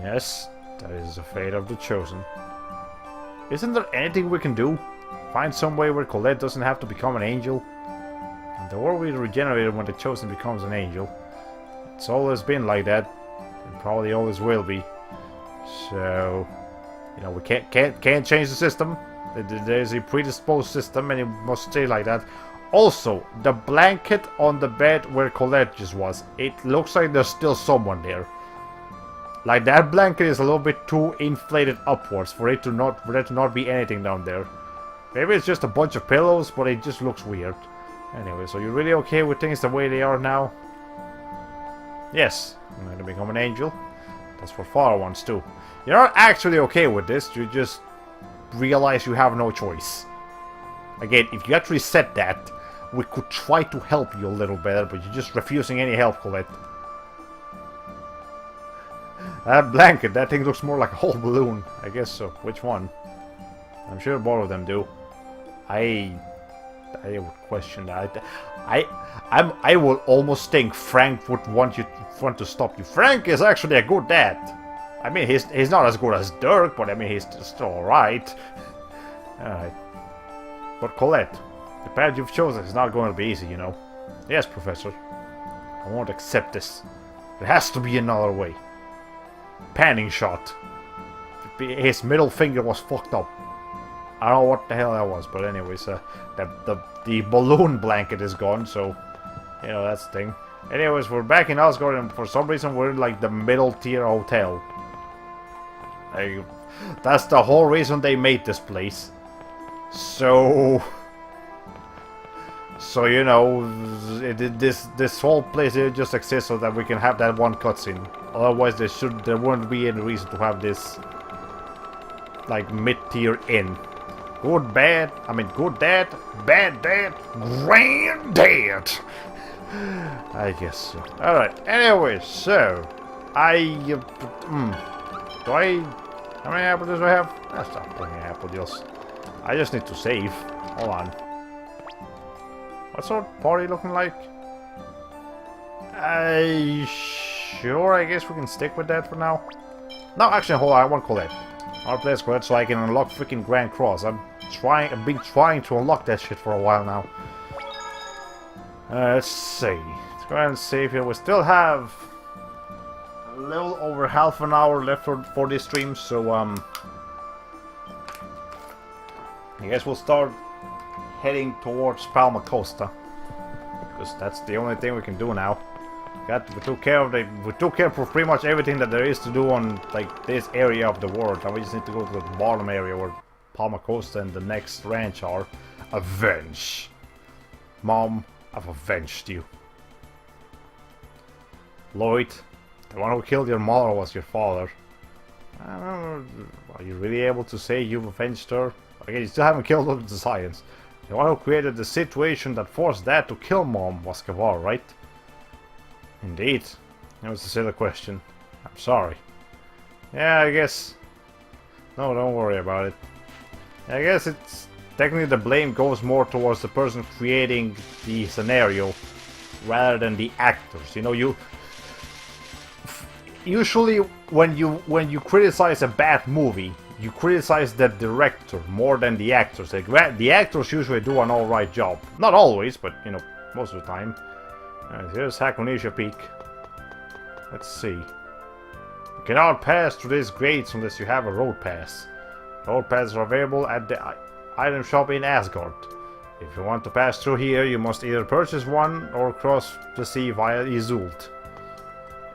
Yes, that is the fate of the chosen. Isn't there anything we can do? Find some way where Colette doesn't have to become an angel? And the world will be regenerated when the chosen becomes an angel. It's always been like that, and probably always will be. So, you know, we can't change the system. There's a predisposed system, and it must stay like that. Also, the blanket on the bed where Colette just was, it looks like there's still someone there. Like, that blanket is a little bit too inflated upwards for it to not be anything down there. Maybe it's just a bunch of pillows, but it just looks weird. Anyway, so you're really okay with things the way they are now? Yes, I'm going to become an angel. That's for Father wants too. You're not actually okay with this, you just realize you have no choice. Again, if you actually said that, we could try to help you a little better, but you're just refusing any help, Colette. That blanket, that thing looks more like a whole balloon. I guess so. Which one? I'm sure both of them do. I would question that. I would almost think Frank would want to stop you. Frank is actually a good dad. I mean, he's not as good as Dirk, but I mean, he's still alright. Alright. But Colette, the path you've chosen is not going to be easy, you know. Yes, Professor. I won't accept this. There has to be another way. Panning shot. His middle finger was fucked up. I don't know what the hell that was, but anyways, the balloon blanket is gone, so you know that's the thing. Anyways, we're back in Asgard, and for some reason we're in like the middle tier hotel. That's the whole reason they made this place. So you know, this whole place here just exists so that we can have that one cutscene. Otherwise, there wouldn't be any reason to have this like mid-tier inn. Good dad, bad dad, granddad. I guess so. Alright, anyway, so how many apple deals do I have? That's not plenty of apple deals. I just need to save. Hold on. What's our party looking like? Sure, I guess we can stick with that for now. No, actually, hold on, I want Colette. I'll play as Colette so I can unlock freaking Grand Cross. I've been trying to unlock that shit for a while now. Let's see. Let's go ahead and save here. We still have a little over half an hour left for this stream, so I guess we'll start heading towards Palma Costa, because that's the only thing we can do now. We took care of pretty much everything that there is to do on like this area of the world. Now we just need to go to the bottom area where Palma Costa and the next ranch are. Avenge. Mom, I've avenged you. Lloyd, the one who killed your mother was your father. I don't know, are you really able to say you've avenged her? Okay, you still haven't killed her with the science. The one who created the situation that forced Dad to kill Mom was Kavar, right? Indeed. That was a silly question. I'm sorry. Yeah, I guess. No, don't worry about it. I guess it's technically the blame goes more towards the person creating the scenario rather than the actors. You know, you usually when you criticize a bad movie, you criticize the director more than the actors. The actors usually do an alright job. Not always, but you know, most of the time. Here's Hakonisha Peak. Let's see. You cannot pass through these gates unless you have a road pass. Road passes are available at the item shop in Asgard. If you want to pass through here, you must either purchase one or cross the sea via Iseult.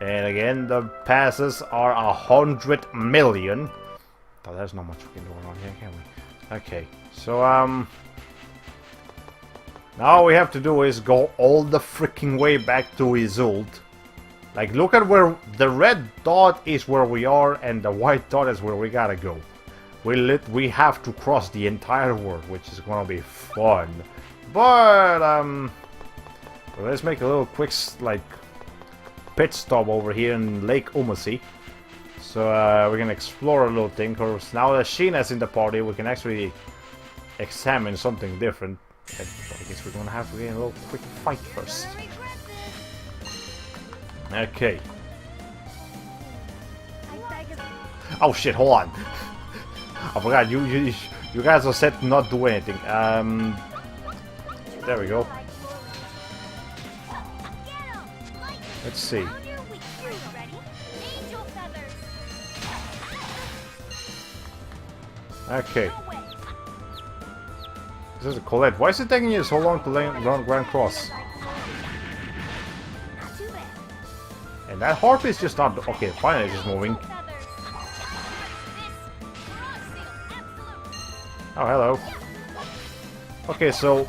And again, the passes are 100 million. Oh, there's not much we can do around here, can we? Okay, so Now all we have to do is go all the freaking way back to Isolde. Like, look at where the red dot is where we are, and the white dot is where we gotta go. We have to cross the entire world, which is gonna be fun. But let's make a little quick pit stop over here in Lake Umasi. So we can explore a little thing. Because now that Sheena's in the party, we can actually examine something different. I guess we're gonna have to get a little quick fight first. Okay. Oh shit! Hold on. I forgot you guys are set to not do anything. There we go. Let's see. Okay. This is a Colette. Why is it taking you so long to run Grand Cross? And that harp is just not... Okay, fine, it's just moving. Oh, hello. Okay, so...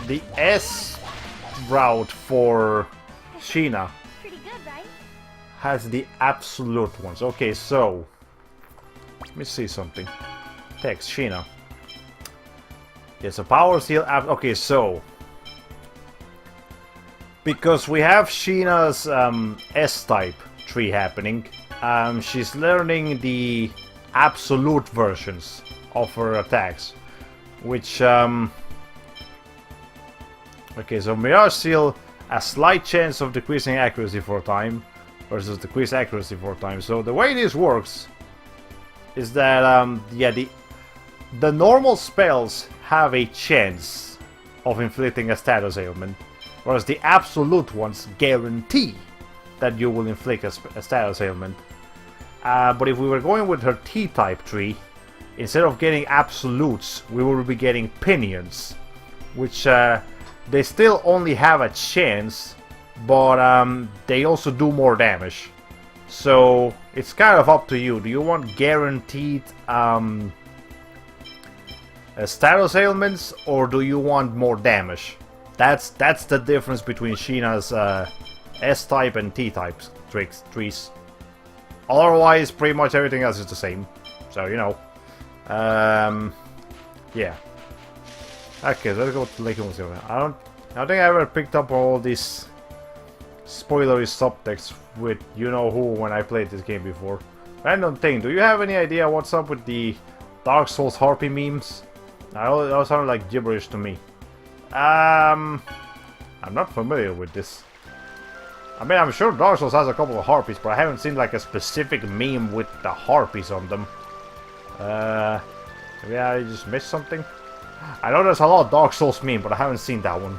The S route for Sheena has the absolute ones. Okay, so... Let me see something. Text, Sheena. Yes, a power seal. Okay, so... Because we have Sheena's S-type tree happening, she's learning the absolute versions of her attacks. Which, okay, so Mirage Seal, a slight chance of decreasing accuracy for a time, versus decreased accuracy for a time. So the way this works is that, yeah, the normal spells have a chance of inflicting a status ailment, whereas the absolute ones guarantee that you will inflict a status ailment. But if we were going with her T-type tree, instead of getting absolutes, we will be getting pinions, which they still only have a chance, but they also do more damage. So it's kind of up to you. Do you want guaranteed status ailments, or do you want more damage? That's the difference between Sheena's S-type and T-type trees. Otherwise, pretty much everything else is the same. So, you know. Yeah. Okay, let's go to Lake Museum. I don't think I ever picked up all these spoilery subtext with you-know-who when I played this game before. Random thing, do you have any idea what's up with the Dark Souls Harpy memes? That all sounded like gibberish to me. I'm not familiar with this. I mean, I'm sure Dark Souls has a couple of harpies, but I haven't seen like a specific meme with the harpies on them. Maybe I just missed something? I know there's a lot of Dark Souls meme, but I haven't seen that one.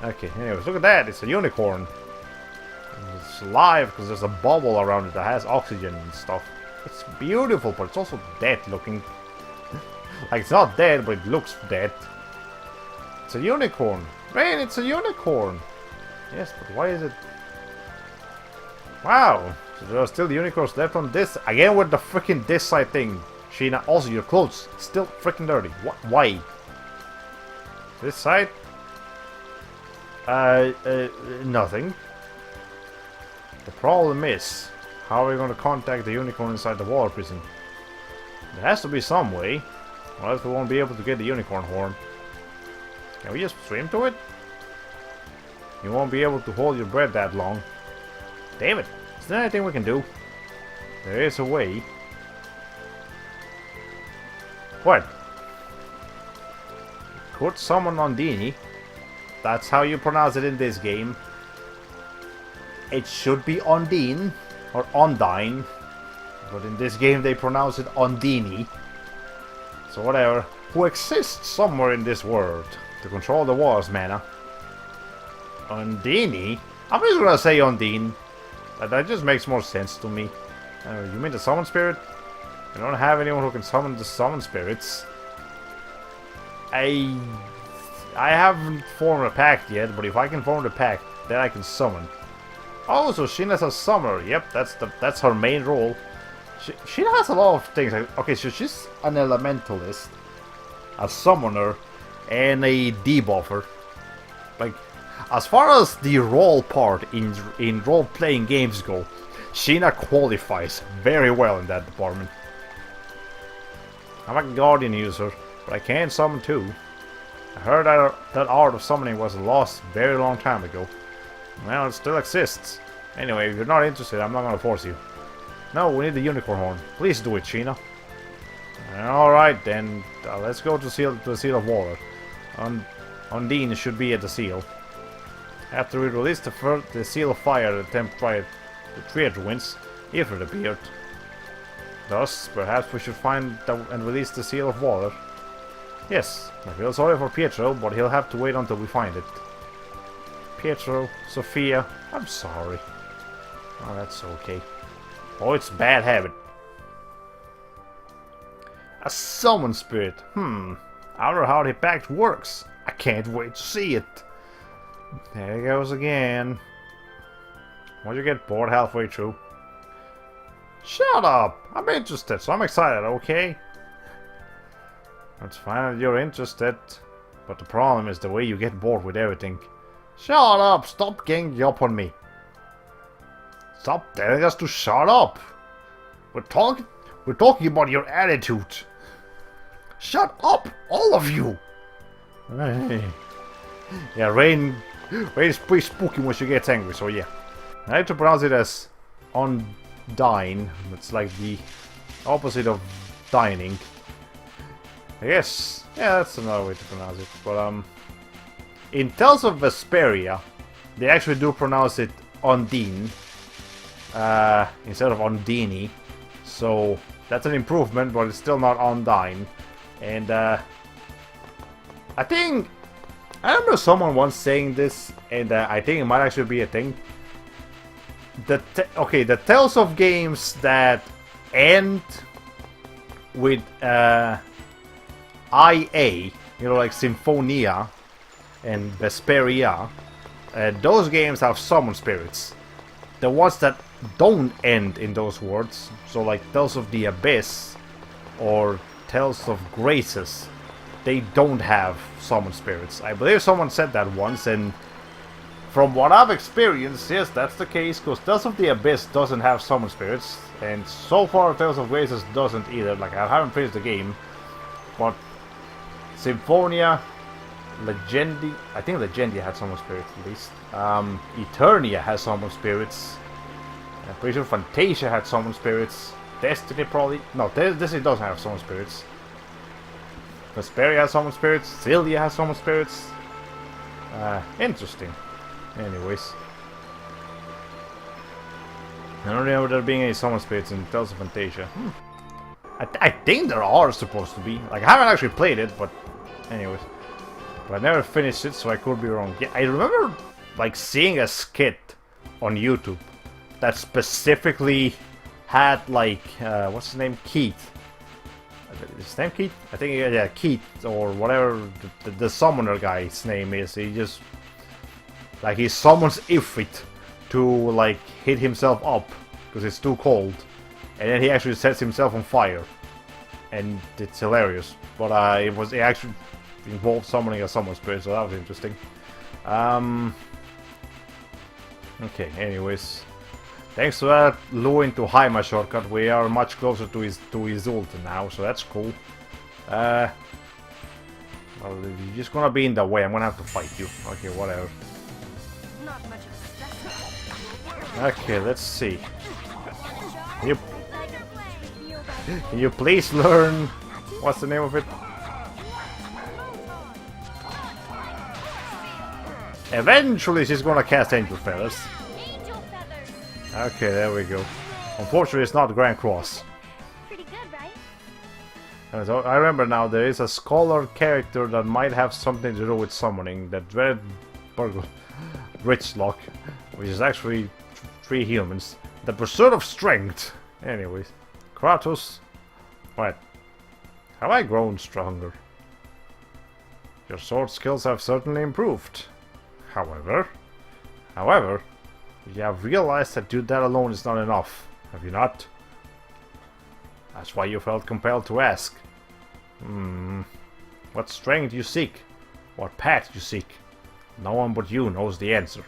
Okay, anyways, look at that, it's a unicorn. It's alive because there's a bubble around it that has oxygen and stuff. It's beautiful, but it's also dead looking. Like, it's not dead, but it looks dead. It's a unicorn. Man, it's a unicorn. Yes, but why is it... Wow. So there are still unicorns left on this. Again with the freaking this side thing. Sheena, also your clothes still freaking dirty. Why? This side? Nothing. The problem is, how are we going to contact the unicorn inside the water prison? There has to be some way. Or else we won't be able to get the unicorn horn. Can we just swim to it? You won't be able to hold your breath that long. Damn it! Is there anything we can do? There is a way. What? Could summon Ondini. That's how you pronounce it in this game. It should be Ondine or Ondine, but in this game they pronounce it Ondini. So whatever. Who exists somewhere in this world to control the water's mana. Ondini? I'm just gonna say Ondine. That just makes more sense to me. You mean the summon spirit? I don't have anyone who can summon the summon spirits. I haven't formed a pact yet, but if I can form the pact, then I can summon. Oh, so Sheena's a summoner. Yep, that's her main role. Sheena has a lot of things. Okay, so she's an elementalist, a summoner, and a debuffer. Like, as far as the role part in role-playing games go, Sheena qualifies very well in that department. I'm a Guardian user, but I can summon too. I heard that art of summoning was lost very long time ago. Well, it still exists. Anyway, if you're not interested, I'm not gonna force you. No, we need the unicorn horn. Please do it, Sheena. Alright then, let's go to the Seal of Water. Undine should be at the seal. After we release the Seal of Fire, the Triad ruins, Ifrit appeared. Thus, perhaps we should find and release the Seal of Water. Yes, I feel sorry for Pietro, but he'll have to wait until we find it. Pietro, Sophia, I'm sorry. Oh, that's okay. Oh, it's a bad habit. A summon spirit. I wonder how the pact works. I can't wait to see it. There he goes again. Why'd you get bored halfway through? Shut up! I'm interested, so I'm excited, okay? It's fine that you're interested, but the problem is the way you get bored with everything. Shut up! Stop ganging up on me. Stop telling us to shut up! We're talking about your attitude. Shut up, all of you! Yeah, Rain is pretty spooky when she gets angry, so yeah. I have to pronounce it as Undine. It's like the opposite of dining. I guess, yeah, that's another way to pronounce it. But in Tales of Vesperia, they actually do pronounce it Undine instead of Undini. So that's an improvement, but it's still not Undine. And I remember someone once saying this, and I think it might actually be a thing. The Tales of games that end with IA, like Symphonia and Vesperia, those games have summon spirits. The ones that don't end in those words, so like Tales of the Abyss or Tales of Graces, they don't have summon spirits. I believe someone said that once, and from what I've experienced, yes, that's the case, because Tales of the Abyss doesn't have summon spirits, and so far Tales of Graces doesn't either. Like, I haven't finished the game, but Symphonia, Legendi, I think Legendia had summon spirits at least. Eternia has summon spirits. I'm pretty sure Fantasia had summon spirits. Destiny probably, no, Destiny doesn't have summon spirits. Vesperia has summon spirits. Sylvia has summon spirits. Interesting. Anyways, I don't remember there being any summon spirits in Tales of Fantasia. I think there are supposed to be. Like, I haven't actually played it, but anyways. But I never finished it, so I could be wrong. Yeah, I remember like seeing a skit on YouTube that specifically had like what's his name, Keith. Is his name Keith? I think yeah, Keith or whatever the summoner guy's name is. He just like he summons Ifrit to like hit himself up because it's too cold, and then he actually sets himself on fire, and it's hilarious. But it actually involved summoning a summon spirit, so that was interesting. Okay, anyways. Thanks to that Lu into Haima shortcut, we are much closer to his ult now, so that's cool. Well, you're just gonna be in the way, I'm gonna have to fight you. Okay, whatever. Not much of a Okay, let's see. Can you please learn... What's the name of it? Eventually she's gonna cast Angel Feathers. Okay, there we go. Unfortunately, it's not Grand Cross. Pretty good, right? I remember now, there is a scholar character that might have something to do with summoning. That Red Richlock, which is actually 3 humans. The Pursuit of Strength. Anyways. Kratos. What? Have I grown stronger? Your sword skills have certainly improved. However, you have realized that that alone is not enough, have you not? That's why you felt compelled to ask. What strength do you seek? What path you seek? No one but you knows the answer.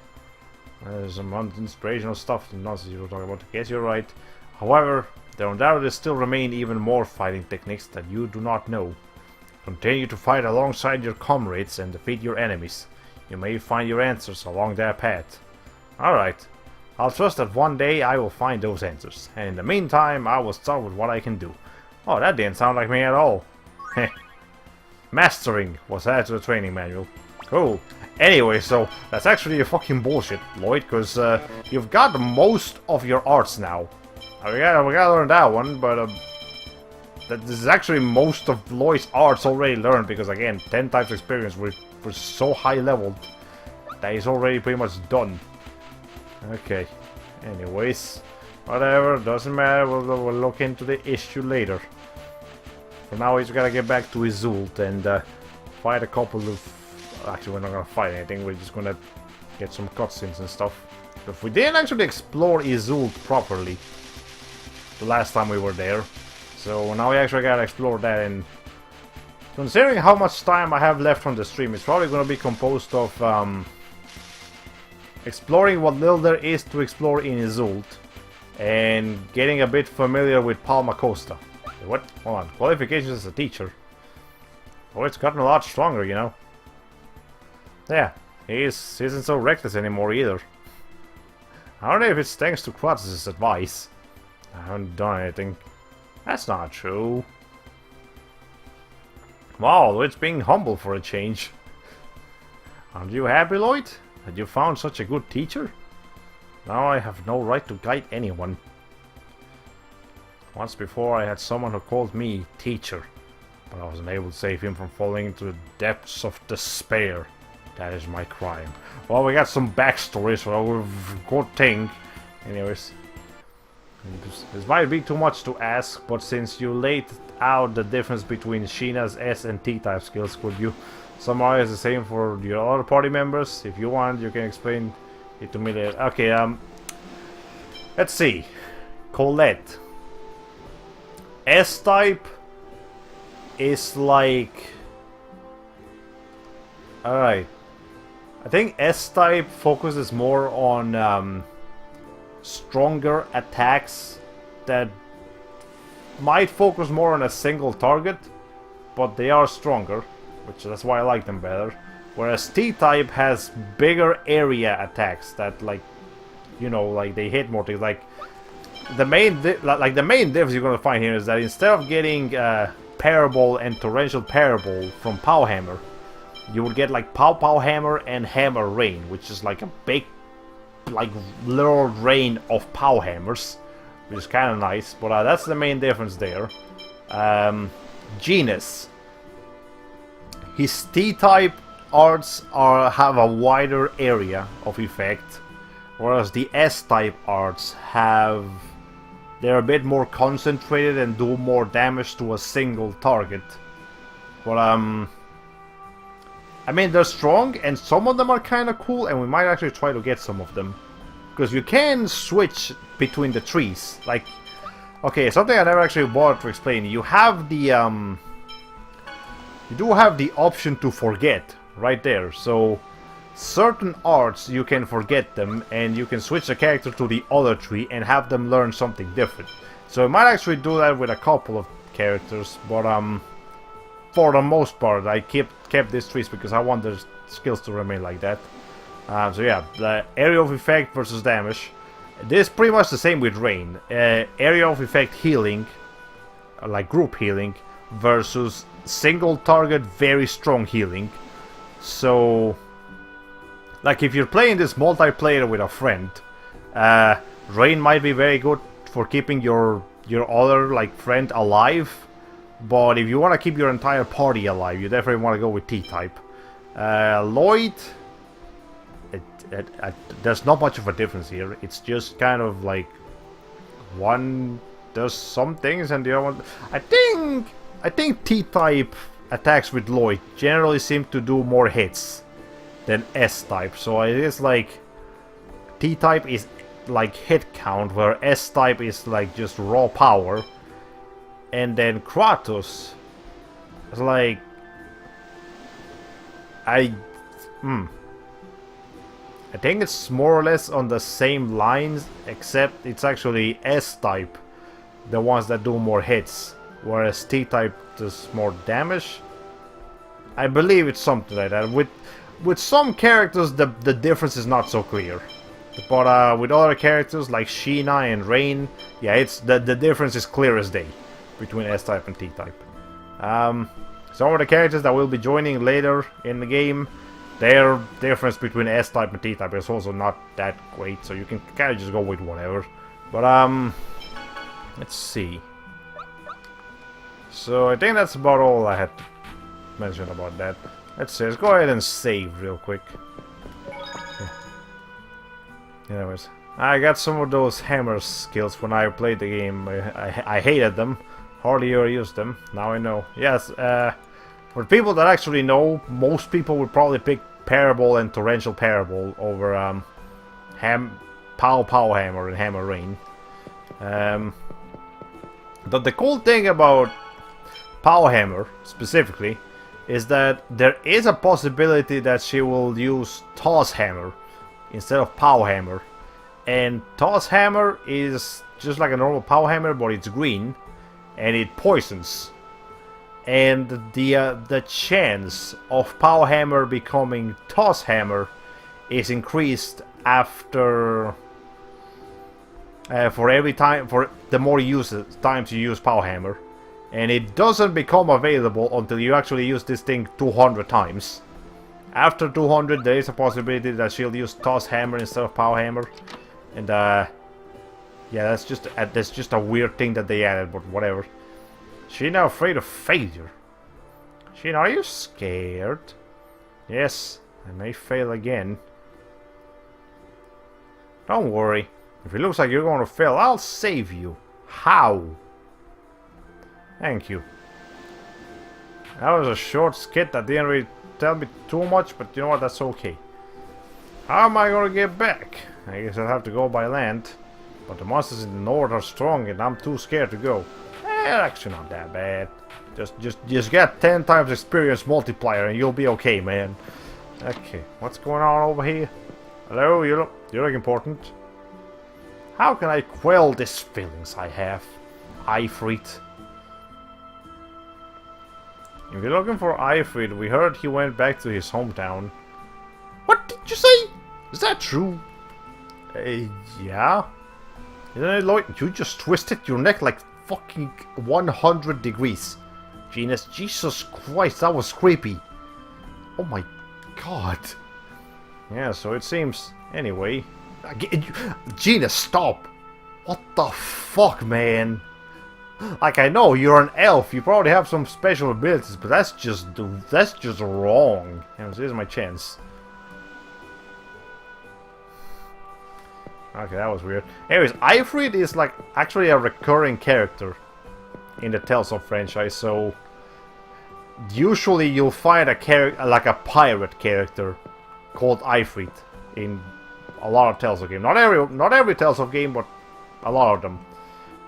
There's some inspirational stuff and nonsense you were talking about. Yes, you're right. However, there undoubtedly still remain even more fighting techniques that you do not know. Continue to fight alongside your comrades and defeat your enemies. You may find your answers along that path. Alright. I'll trust that one day I will find those answers. And in the meantime, I will start with what I can do. Oh, that didn't sound like me at all. Heh. Mastering was added to the training manual. Cool. Anyway, so that's actually a fucking bullshit, Lloyd, because you've got most of your arts now. We gotta learn that one, but this is actually most of Lloyd's arts already learned, because again, 10 times experience, we're so high leveled that he's already pretty much done. Okay. Anyways, whatever, doesn't matter, we'll look into the issue later. For now, he's gotta get back to Izult and fight a couple of... Actually, we're not gonna fight anything, we're just gonna get some cutscenes and stuff. But we didn't actually explore Izult properly the last time we were there. So now we actually gotta explore that, and considering how much time I have left on the stream, it's probably gonna be composed of exploring what little there is to explore in Izult and getting a bit familiar with Palma Costa. What? Hold on. Qualifications as a teacher. Oh, it's gotten a lot stronger, you know. Yeah, he isn't so reckless anymore either. I don't know if it's thanks to Kratos' advice. I haven't done anything. That's not true. Wow, it's being humble for a change. Aren't you happy, Lloyd? That you found such a good teacher? Now I have no right to guide anyone. Once before I had someone who called me teacher, but I wasn't able to save him from falling into the depths of despair. That is my crime. Well, we got some backstory, so good thing. Anyways, this might be too much to ask, but since you laid out the difference between Sheena's S and T-type skills, could you summarize the same for your other party members? If you want, you can explain it to me later. Okay, let's see. Colette. S-type is like... Alright. I think S-type focuses more on stronger attacks that might focus more on a single target, but they are stronger, which that's why I like them better. Whereas T-type has bigger area attacks that, like, you know, like they hit more things. Like the main difference you're gonna find here is that instead of getting Parable and Torrential Parable from Pow Hammer, you would get like Pow Pow Hammer and Hammer Rain, which is like a big, like little rain of Pow Hammers, which is kind of nice. But that's the main difference there. Genus. His T-type arts have a wider area of effect, whereas the S-type arts they're a bit more concentrated and do more damage to a single target. But I mean, they're strong, and some of them are kind of cool, and we might actually try to get some of them. Because you can switch between the trees. Like, okay, something I never actually bothered to explain. You have the, you do have the option to forget, right there. So, certain arts, you can forget them, and you can switch the character to the other tree and have them learn something different. So, I might actually do that with a couple of characters, but, for the most part, I kept these trees because I want the skills to remain like that. So yeah, the area of effect versus damage. This is pretty much the same with Rain. Area of effect healing, like group healing, versus single target very strong healing. So, like if you're playing this multiplayer with a friend, Rain might be very good for keeping your other like friend alive. But if you want to keep your entire party alive, you definitely want to go with T-type. Lloyd, there's not much of a difference here. It's just kind of like one does some things and the other one. I think T-type attacks with Lloyd generally seem to do more hits than S-type. So it is like T-type is like hit count, where S-type is like just raw power. And then Kratos is like I think it's more or less on the same lines, except it's actually S-type, the ones that do more hits, whereas T-type does more damage. I believe it's something like that. With some characters, the difference is not so clear, but with other characters like Sheena and Rain, yeah, it's the difference is clear as day between S-type and T-type. Some of the characters that will be joining later in the game, their difference between S-type and T-type is also not that great, so you can kind of just go with whatever. But let's see. So I think that's about all I had to mention about that. Let's see, let's go ahead and save real quick. Anyways, I got some of those hammer skills when I played the game. I hated them. Hardly ever used them. Now I know. Yes, for people that actually know, most people would probably pick Parabol and Torrential Parabol over Pow Pow Hammer and Hammer Rain. But the cool thing about Power Hammer, specifically, is that there is a possibility that she will use Toss Hammer instead of Power Hammer. And Toss Hammer is just like a normal Power Hammer, but it's green, and it poisons. And the chance of Power Hammer becoming Toss Hammer is increased after for every time, for the more times you use Power Hammer. And it doesn't become available until you actually use this thing 200 times. After 200, there is a possibility that she'll use Toss Hammer instead of Power Hammer. And yeah, that's just a weird thing that they added, but whatever. She's now afraid of failure. Sheena, are you scared? Yes, I may fail again. Don't worry. If it looks like you're going to fail, I'll save you. How? Thank you. That was a short skit that didn't really tell me too much, but you know what, that's okay. How am I gonna get back? I guess I'll have to go by land. But the monsters in the north are strong and I'm too scared to go. Actually not that bad. Just get 10 times experience multiplier and you'll be okay, man. Okay, what's going on over here? Hello, you look important. How can I quell these feelings I have? Ifrit. If you're looking for Ifrit, we heard he went back to his hometown. What did you say? Is that true? Yeah. Isn't it, Lloyd? You just twisted your neck like fucking 100 degrees. Genus, Jesus Christ, that was creepy. Oh my god. Yeah, so it seems. Anyway. Genus, stop. What the fuck, man? Like, I know you're an elf, you probably have some special abilities, but that's just wrong. Anyways, here's my chance. Okay, that was weird. Anyways, Ifrit is like actually a recurring character in the Tales of franchise, so usually you'll find a character like a pirate character called Ifrit in a lot of Tales of game. Not every Tales of game, but a lot of them.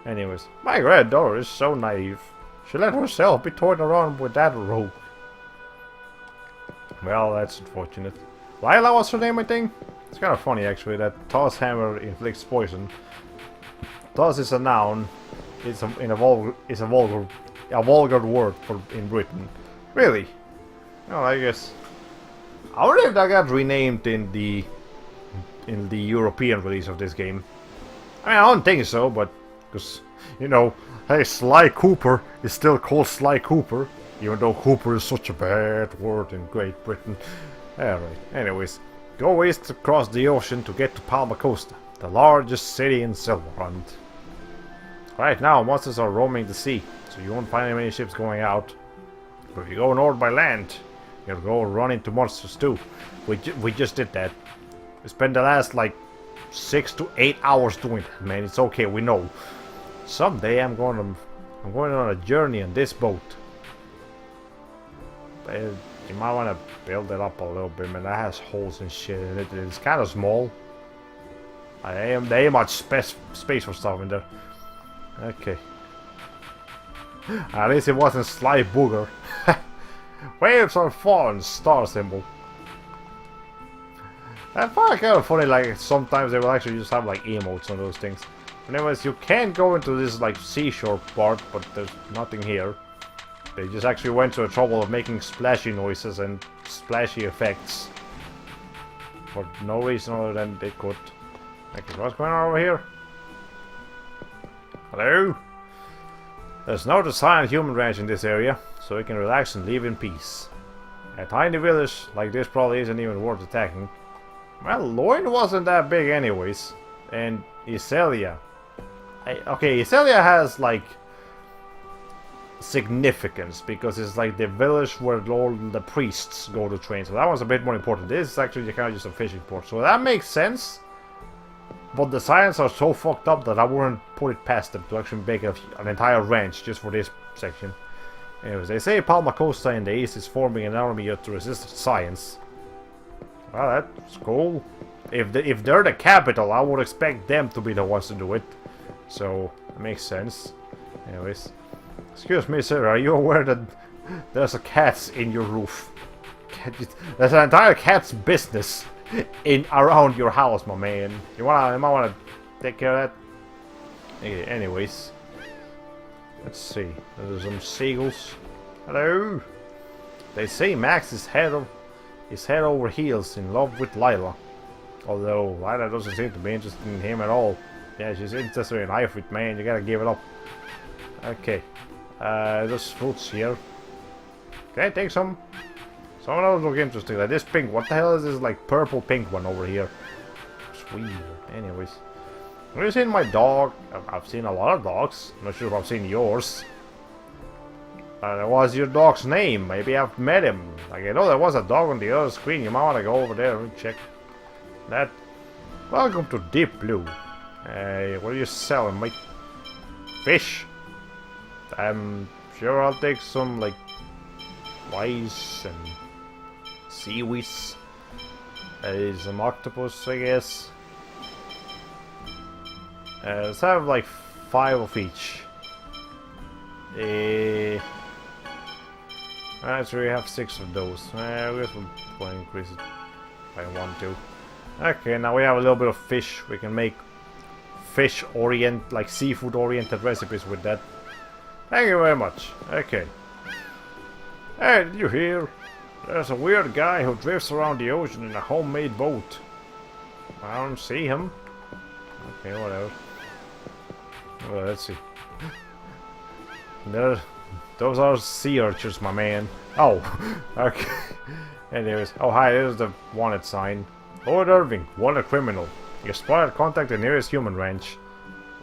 Anyways, my granddaughter is so naive. She let herself be toyed around with that rope. Well, that's unfortunate. Lila was her name, I think? It's kind of funny, actually, that Toss Hammer inflicts poison. Toss is a noun. It's a vulgar word in Britain. Really? Well, I guess. I wonder if that got renamed in the European release of this game. I mean, I don't think so, but because, you know, hey, Sly Cooper is still called Sly Cooper, even though Cooper is such a bad word in Great Britain. Alright, anyways, go east across the ocean to get to Palma Costa, the largest city in Silverhunt. Right now, monsters are roaming the sea, so you won't find many ships going out. But if you go north by land, you'll go run into monsters too. We just did that. We spent the last, like, 6 to 8 hours doing that, man. It's okay, we know. Someday I'm going on a journey on this boat. But you might want to build it up a little bit, man. That has holes and shit in it. It's kind of small. There ain't much space for stuff in there. Okay. At least it wasn't Sly Booger. Waves are fallen, star symbol. I find it kind of funny, like, sometimes they will actually just have, like, emotes on those things. Anyways, you can go into this, like, seashore part, but there's nothing here. They just actually went to the trouble of making splashy noises and splashy effects. For no reason other than they could. Okay, what's going on over here? Hello? There's no design human ranch in this area, so we can relax and live in peace. A tiny village like this probably isn't even worth attacking. Well, Loin wasn't that big anyways. And Iselia. Okay, Iselia has, like, significance, because it's like the village where all the priests go to train. So that one's a bit more important. This is actually kind of just a fishing port. So that makes sense. But the science are so fucked up that I wouldn't put it past them to actually make an entire ranch just for this section. Anyways, they say Palma Costa in the east is forming an army to resist science. Well, that's cool. If they're the capital, I would expect them to be the ones to do it. So, it makes sense. Anyways. Excuse me, sir, are you aware that there's a cat in your roof? There's an entire cat's business around your house, my man. You might wanna take care of that? Okay, anyways. Let's see. There's some seagulls. Hello? They say Max is head over heels in love with Lila. Although Lila doesn't seem to be interested in him at all. Yeah, she's interested in Ifrit, man. You gotta give it up. Okay. There's fruits here. Can I take some? Some of those look interesting. Like this pink. What the hell is this, like, purple pink one over here? Sweet. Anyways. Have you seen my dog? I've seen a lot of dogs. I'm not sure if I've seen yours. What's your dog's name? Maybe I've met him. Like, I know there was a dog on the other screen. You might want to go over there and check that. Welcome to Deep Blue. What are you selling, mate? Fish. I'm sure I'll take some, like, rice and seaweeds. Some octopus, I guess. Let's have, like, 5 of each. Actually, we have 6 of those. I guess we'll increase it by 1, 2. Okay, now we have a little bit of fish. We can make like seafood-oriented recipes with that. Thank you very much. Okay. Hey, did you hear? There's a weird guy who drifts around the ocean in a homemade boat. I don't see him. Okay, whatever. Well, let's see. Those are sea urchins, my man. Oh, okay. Anyways, oh hi, there's the wanted sign. Lord Irving, wanted criminal. You spotted, contact the nearest human ranch.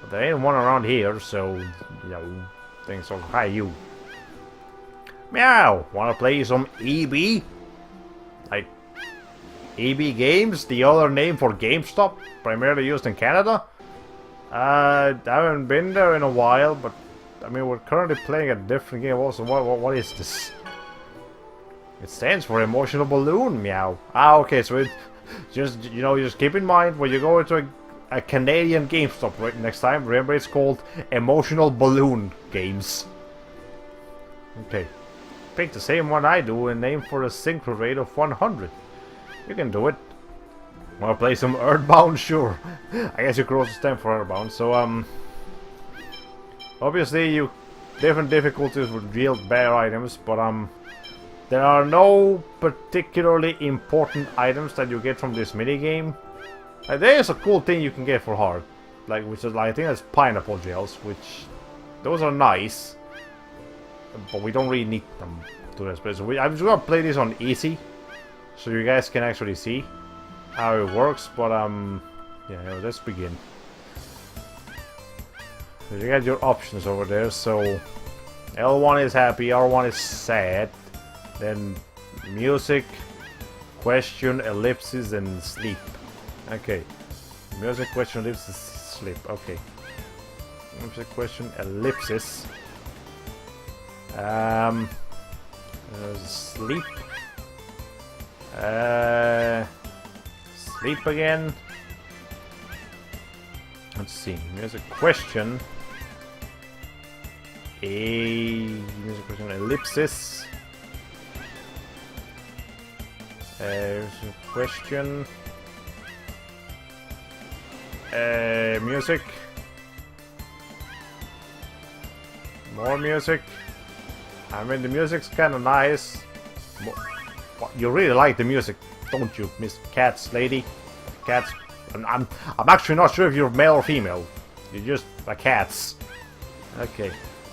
But there ain't one around here, so you know, things so. Hi, you. Meow. Wanna play some EB? Like EB Games, the other name for GameStop, primarily used in Canada. I haven't been there in a while, but I mean we're currently playing a different game. Also, what is this? It stands for emotional balloon. Meow. Ah, okay. So it just just keep in mind when you go into a Canadian GameStop right next time. Remember, it's called Emotional Balloon Games. Okay. Pick the same one I do and aim for a synchro rate of 100. You can do it. Wanna play some Earthbound? Sure. I guess you could also stand for Earthbound. So, obviously, different difficulties with real bear items, but, there are no particularly important items that you get from this minigame. There is a cool thing you can get for hard. Like, which is, like, I think that's pineapple gels, which, those are nice. But we don't really need them to this. But so I'm just gonna play this on easy, so you guys can actually see how it works. But yeah, let's begin. So you got your options over there. So L1 is happy, R1 is sad, then music, question, ellipsis, and sleep. Okay, music, question, ellipsis, sleep. Okay, music, question, ellipsis. Sleep. Sleep again. Let's see. Music question. Music question ellipsis. Question. Music. More music. I mean, the music's kind of nice. You really like the music, don't you, Miss Cats lady? Cats. I'm actually not sure if you're male or female. You're just a cats. Okay.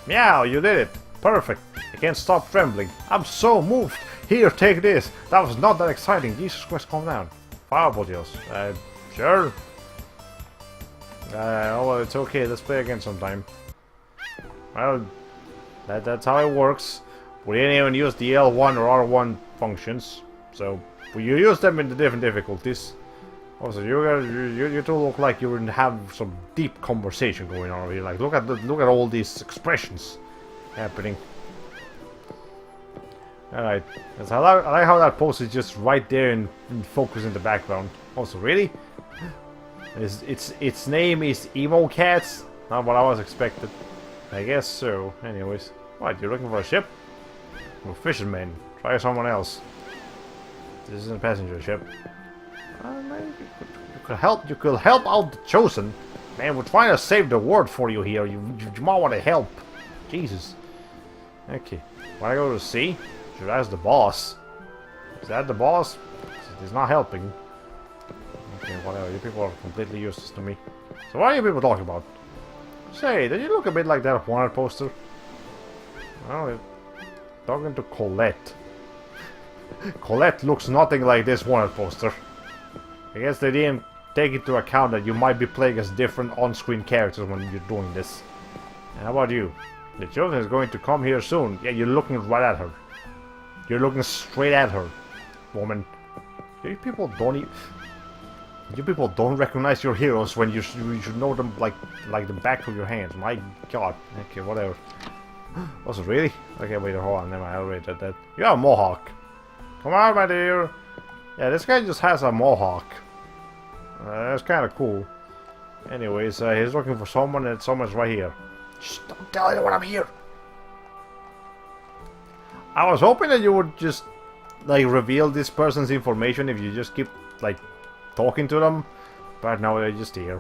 Meow, you did it. Perfect. I can't stop trembling. I'm so moved. Here, take this. That was not that exciting. Jesus Christ, calm down. Fireball deals. Sure. Oh well, it's okay. Let's play again sometime. Well, that's how it works. We didn't even use the L1 or R1 functions, so you use them in the different difficulties. Also, you two look like you have some deep conversation going on over here. Like, look at all these expressions happening. All right, I like how that post is just right there in focus in the background. Also, really, its name is Emo Cats. Not what I was expected. I guess so. Anyways, what? You're looking for a ship? We're fishermen. Try someone else. This isn't a passenger ship. Man, you could help out the Chosen. Man, we're trying to save the world for you here. You might want to help. Jesus. Okay. Wanna go to sea? Should ask the boss. Is that the boss? He's not helping. Okay, whatever. You people are completely useless to me. So what are you people talking about? Say, did you look a bit like that wanted poster? Oh, talking to Colette. Colette looks nothing like this wanted poster. I guess they didn't take into account that you might be playing as different on-screen characters when you're doing this. And how about you? The Chosen is going to come here soon. Yeah, you're looking right at her. You're looking straight at her, woman. You people don't recognize your heroes when you should know them like the back of your hands. My God. Okay, whatever. Was it really? Okay, wait, hold on. Never mind. I already did that. You have a mohawk. Come on, my dear. Yeah, this guy just has a mohawk. That's kind of cool. Anyways, he's looking for someone, and someone's right here. Shh, don't tell anyone I'm here. I was hoping that you would just like reveal this person's information if you just keep like talking to them, but no, they're just here.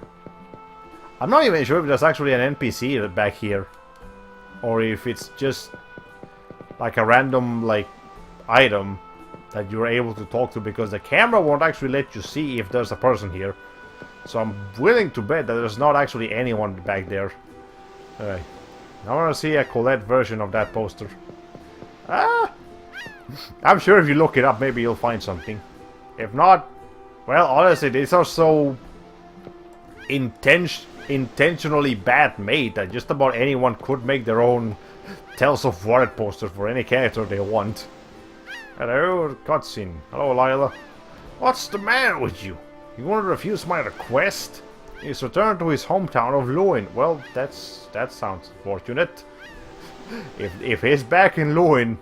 I'm not even sure if there's actually an NPC back here, or if it's just like a random like item that you're able to talk to, because the camera won't actually let you see if there's a person here. So I'm willing to bet that there's not actually anyone back there. Alright. I want to see a Colette version of that poster. Ah! I'm sure if you look it up, maybe you'll find something. If not, well, honestly, these are so intentionally bad made that just about anyone could make their own Tales of Warred poster for any character they want. Hello, cutscene. Hello, Lila. What's the matter with you? You want to refuse my request? He's returned to his hometown of Luin. Well, that sounds fortunate. If he's back in Luin,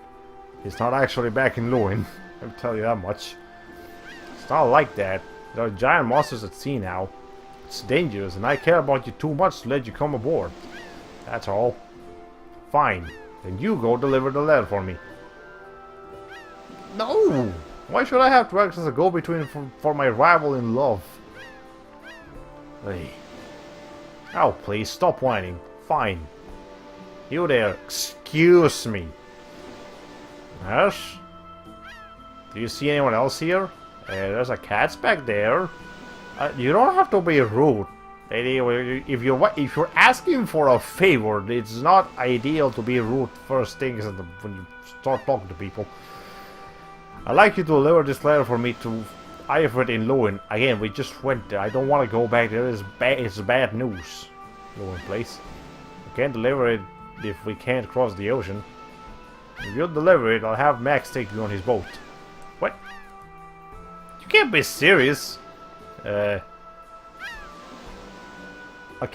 he's not actually back in Luin. I'll tell you that much. It's not like that. There are giant monsters at sea now. It's dangerous, and I care about you too much to let you come aboard. That's all. Fine. Then you go deliver the letter for me. No! Why should I have to act as a go-between for my rival in love? Hey. Oh, please, stop whining. Fine. You there, excuse me. Yes? Do you see anyone else here? There's a cat back there. You don't have to be rude. Anyway, if you're asking for a favor, it's not ideal to be rude first things when you start talking to people. I'd like you to deliver this letter for me to Ivert in Luin. Again, we just went there. I don't want to go back there. It's bad news. Luin place. We can't deliver it if we can't cross the ocean. If you deliver it, I'll have Max take you on his boat. What? You can't be serious. Okay,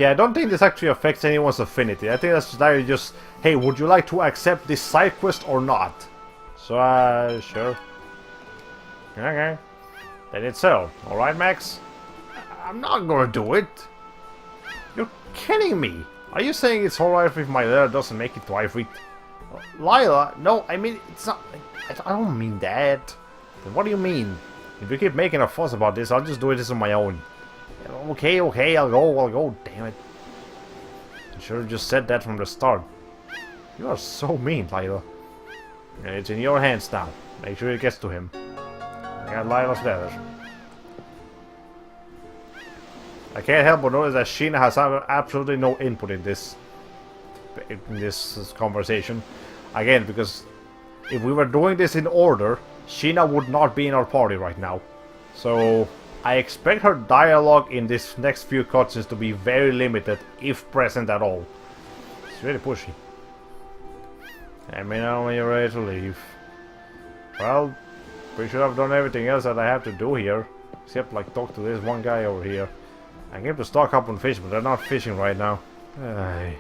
I don't think this actually affects anyone's affinity. I think that's just, hey, would you like to accept this side quest or not? So, sure. Okay. Then it's so. Alright, Max? I'm not gonna do it. You're kidding me. Are you saying it's alright if my letter doesn't make it to Ivory? Lila, no, I mean, it's not... I don't mean that. Then what do you mean? If you keep making a fuss about this, I'll just do this on my own. Okay, okay, I'll go, damn it. I should have just said that from the start. You are so mean, Lila. It's in your hands now. Make sure it gets to him. I got Lila's letters. I can't help but notice that Sheena has absolutely no input in this conversation. Again, because if we were doing this in order, Sheena would not be in our party right now. So I expect her dialogue in this next few cutscenes to be very limited, if present at all. It's really pushy. Let me know when you're ready to leave. Well, we should have done everything else that I have to do here. Except like talk to this one guy over here. I came to stock up on fish, but they're not fishing right now. Ay.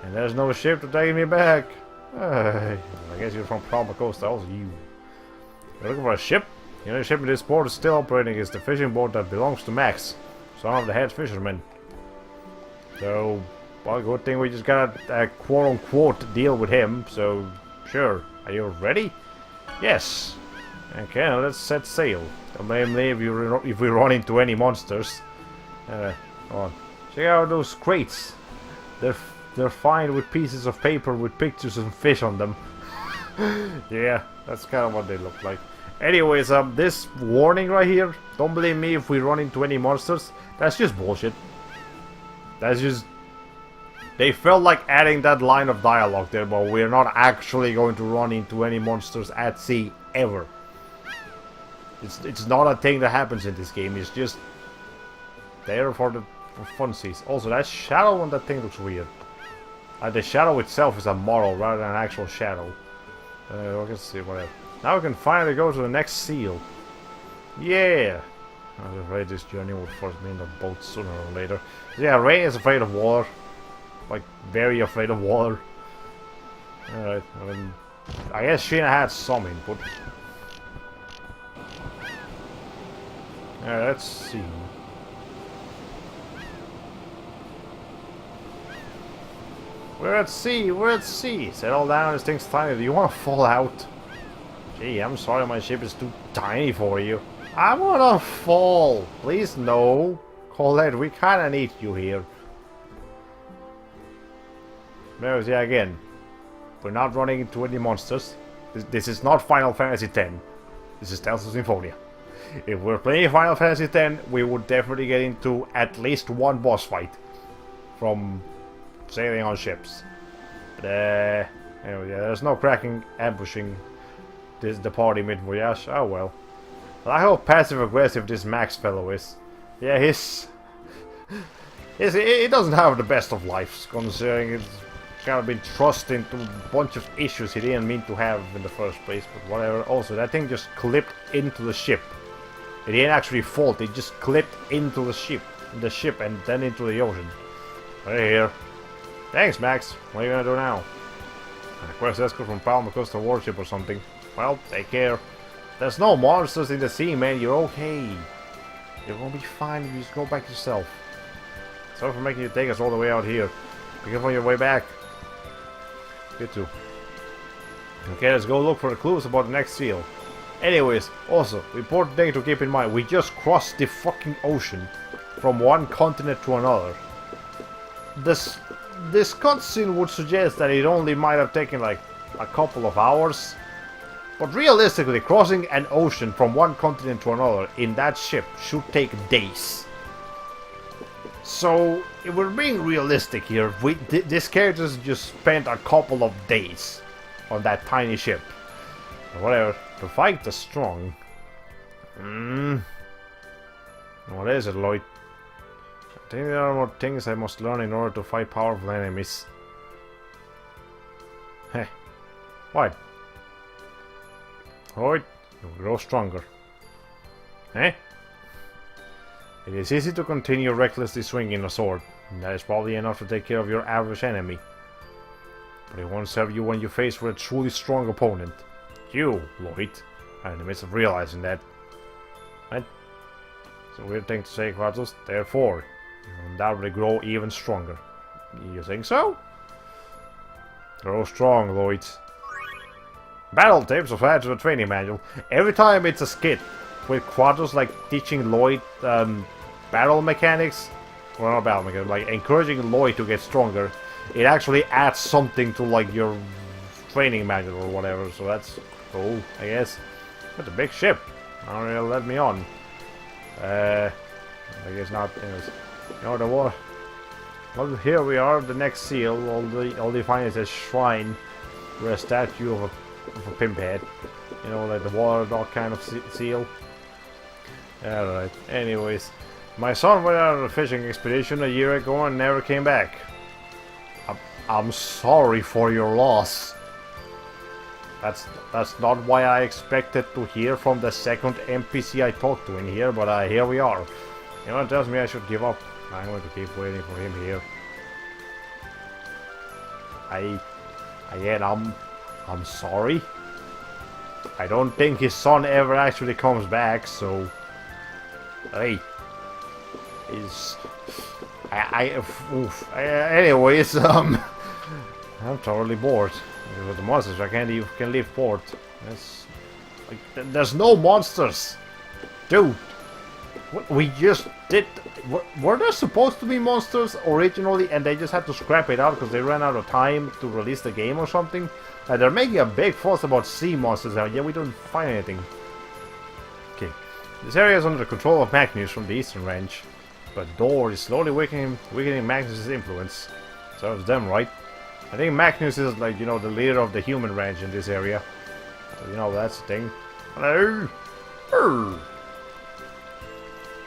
And there's no ship to take me back. Ay. I guess you're from Palma Coast, also you. You're looking for a ship? The only ship in this port is still operating is the fishing boat that belongs to Max, son of the head fisherman. So, well, good thing we just got a quote-unquote deal with him, so sure. Are you ready? Yes. Okay, now let's set sail. Don't blame me if we run into any monsters. Come on. Check out those crates. They're fine with pieces of paper with pictures of fish on them. Yeah, that's kind of what they look like. Anyways, this warning right here, don't blame me if we run into any monsters. That's just bullshit. That's just... They felt like adding that line of dialogue there, but we're not actually going to run into any monsters at sea, ever. It's not a thing that happens in this game, it's just... there for funsies. Also, that shadow on that thing looks weird. The shadow itself is a model rather than an actual shadow. Let's see, whatever. Now we can finally go to the next seal. Yeah! I was afraid this journey would force me in the boat sooner or later. So yeah, Rain is afraid of water. Like, very afraid of water. Alright, I guess Sheena had some input. Let's see. We're at sea, we're at sea. Settle down, this thing's tiny. Do you want to fall out? Gee, I'm sorry my ship is too tiny for you. I wanna fall. Please no. Colette, we kinda need you here. There's yeah again. We're not running into any monsters. This is not Final Fantasy X. This is Tales of Symphonia. If we're playing Final Fantasy X, we would definitely get into at least one boss fight from sailing on ships. But anyway, yeah, there's no cracking, ambushing the party mid-voyage. Oh well. I like how passive-aggressive this Max fellow is. Yeah, he doesn't have the best of lives, considering it's kind of been thrust into a bunch of issues he didn't mean to have in the first place, but whatever. Also, that thing just clipped into the ship. It didn't actually fall, it just clipped into the ship and then into the ocean. Right here. Thanks, Max. What are you gonna do now? Request escort from Palma Costa warship or something. Well, take care. There's no monsters in the sea, man. You're okay. You're gonna be fine if you just go back yourself. Sorry for making you take us all the way out here. Be careful on your way back. You too. Okay, let's go look for the clues about the next seal. Anyways, also, important thing to keep in mind. We just crossed the fucking ocean from one continent to another. This cutscene would suggest that it only might have taken like a couple of hours. But realistically, crossing an ocean from one continent to another in that ship should take days. So, if we're being realistic here, this character just spent a couple of days on that tiny ship. But whatever, to fight the strong. What is it, Lloyd? I think there are more things I must learn in order to fight powerful enemies. Heh. What? Lloyd, you'll grow stronger. Eh? It is easy to continue recklessly swinging a sword, and that is probably enough to take care of your average enemy. But it won't serve you when you face with a truly strong opponent. You, Lloyd, are in the midst of realizing that. What? It's a weird thing to say, Kratos. Therefore, you will undoubtedly grow even stronger. You think so? Grow strong, Lloyd. Battle tips of add to the training manual. Every time it's a skit with Kratos like teaching Lloyd battle mechanics, well, not battle mechanics, like encouraging Lloyd to get stronger, it actually adds something to like your training manual or whatever. So that's cool, I guess. That's a big ship. I don't really let me on. I guess not. Anyways, you know the war. Well, here we are. The next seal. All you find is a shrine with a statue of a pimp head. You know, like the water dog kind of seal. Alright. Anyways, my son went on a fishing expedition a year ago and never came back. I'm sorry for your loss. That's not what I expected to hear from the second NPC I talked to in here, but here we are. You know, it tells me I should give up. I'm going to keep waiting for him here. Again, I'm sorry. I don't think his son ever actually comes back, so hey, anyways, I'm totally bored. With the monsters, I can't even can leave port. That's like there's no monsters, dude. We just did. Were there supposed to be monsters originally, and they just had to scrap it out because they ran out of time to release the game or something? They're making a big fuss about sea monsters now. Yeah, we don't find anything. Okay, this area is under the control of Magnus from the Eastern Range, but Dor is slowly weakening Magnus' influence. So it's them, right? I think Magnus is like, you know, the leader of the human ranch in this area. So, you know, that's the thing. Hello!